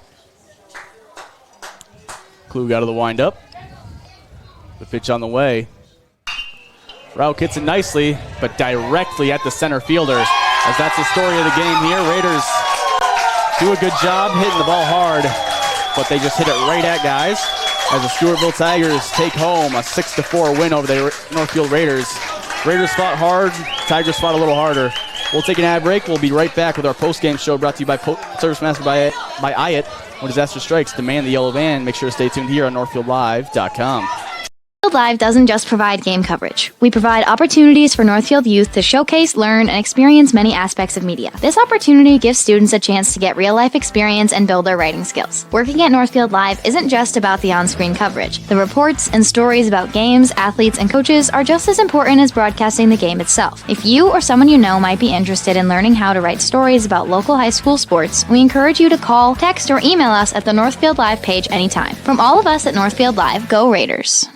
Klug out of the windup. The pitch on the way. Rauk hits it nicely, but directly at the center fielder, as that's the story of the game here. Raiders do a good job hitting the ball hard, but they just hit it right at guys, as the Stewartville Tigers take home a 6-4 win over the Northfield Raiders. Raiders fought hard, Tigers fought a little harder. We'll take an ad break. We'll be right back with our post-game show brought to you by Service Master by Hyatt. When disaster strikes, demand the yellow van. Make sure to stay tuned here on NorthfieldLive.com. Northfield Live doesn't just provide game coverage. We provide opportunities for Northfield youth to showcase, learn, and experience many aspects of media. This opportunity gives students a chance to get real-life experience and build their writing skills. Working at Northfield Live isn't just about the on-screen coverage. The reports and stories about games, athletes, and coaches are just as important as broadcasting the game itself. If you or someone you know might be interested in learning how to write stories about local high school sports, we encourage you to call, text, or email us at the Northfield Live page anytime. From all of us at Northfield Live, go Raiders!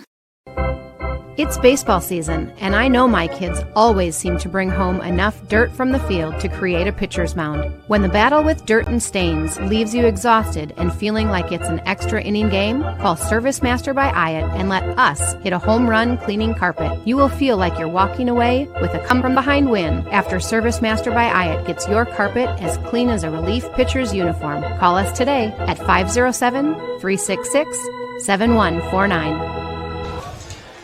It's baseball season, and I know my kids always seem to bring home enough dirt from the field to create a pitcher's mound. When the battle with dirt and stains leaves you exhausted and feeling like it's an extra inning game, call Service Master by Hyatt and let us hit a home run cleaning carpet. You will feel like you're walking away with a come-from-behind win after Service Master by Hyatt gets your carpet as clean as a relief pitcher's uniform. Call us today at 507-366-7149.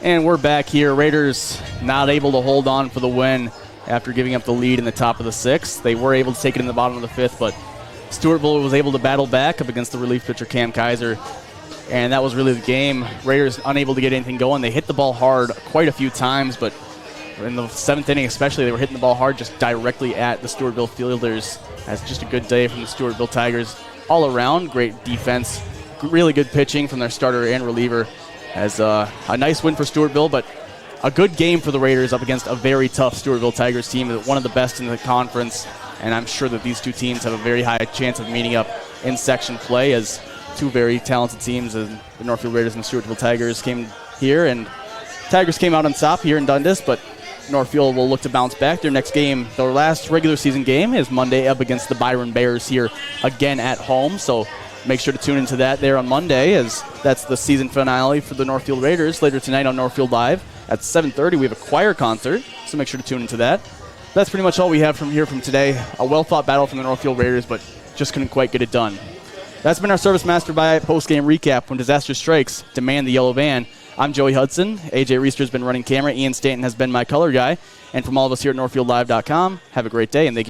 And we're back here. Raiders not able to hold on for the win after giving up the lead in the top of the 6th. They were able to take it in the bottom of the 5th, but Stewartville was able to battle back up against the relief pitcher Cam Kaiser, and that was really the game. Raiders unable to get anything going. They hit the ball hard quite a few times, but in the 7th inning especially, they were hitting the ball hard just directly at the Stewartville fielders. That's just a good day from the Stewartville Tigers all around. Great defense, really good pitching from their starter and reliever. As a nice win for Stewartville, but a good game for the Raiders up against a very tough Stewartville Tigers team, one of the best in the conference, and I'm sure that these two teams have a very high chance of meeting up in section play, as two very talented teams, the Northfield Raiders and the Stewartville Tigers, came here, and Tigers came out on top here in Dundas, but Northfield will look to bounce back. Their next game, their last regular season game, is Monday up against the Byron Bears here again at home, so make sure to tune into that there on Monday, as that's the season finale for the Northfield Raiders. Later tonight on Northfield Live at 7:30, we have a choir concert, so make sure to tune into that. That's pretty much all we have from today. A well-fought battle from the Northfield Raiders, but just couldn't quite get it done. That's been our Service Master by post-game recap. When disaster strikes, demand the yellow van. I'm Joey Hudson. AJ Reister's been running camera. Ian Stanton has been my color guy. And from all of us here at NorthfieldLive.com, have a great day, and thank you.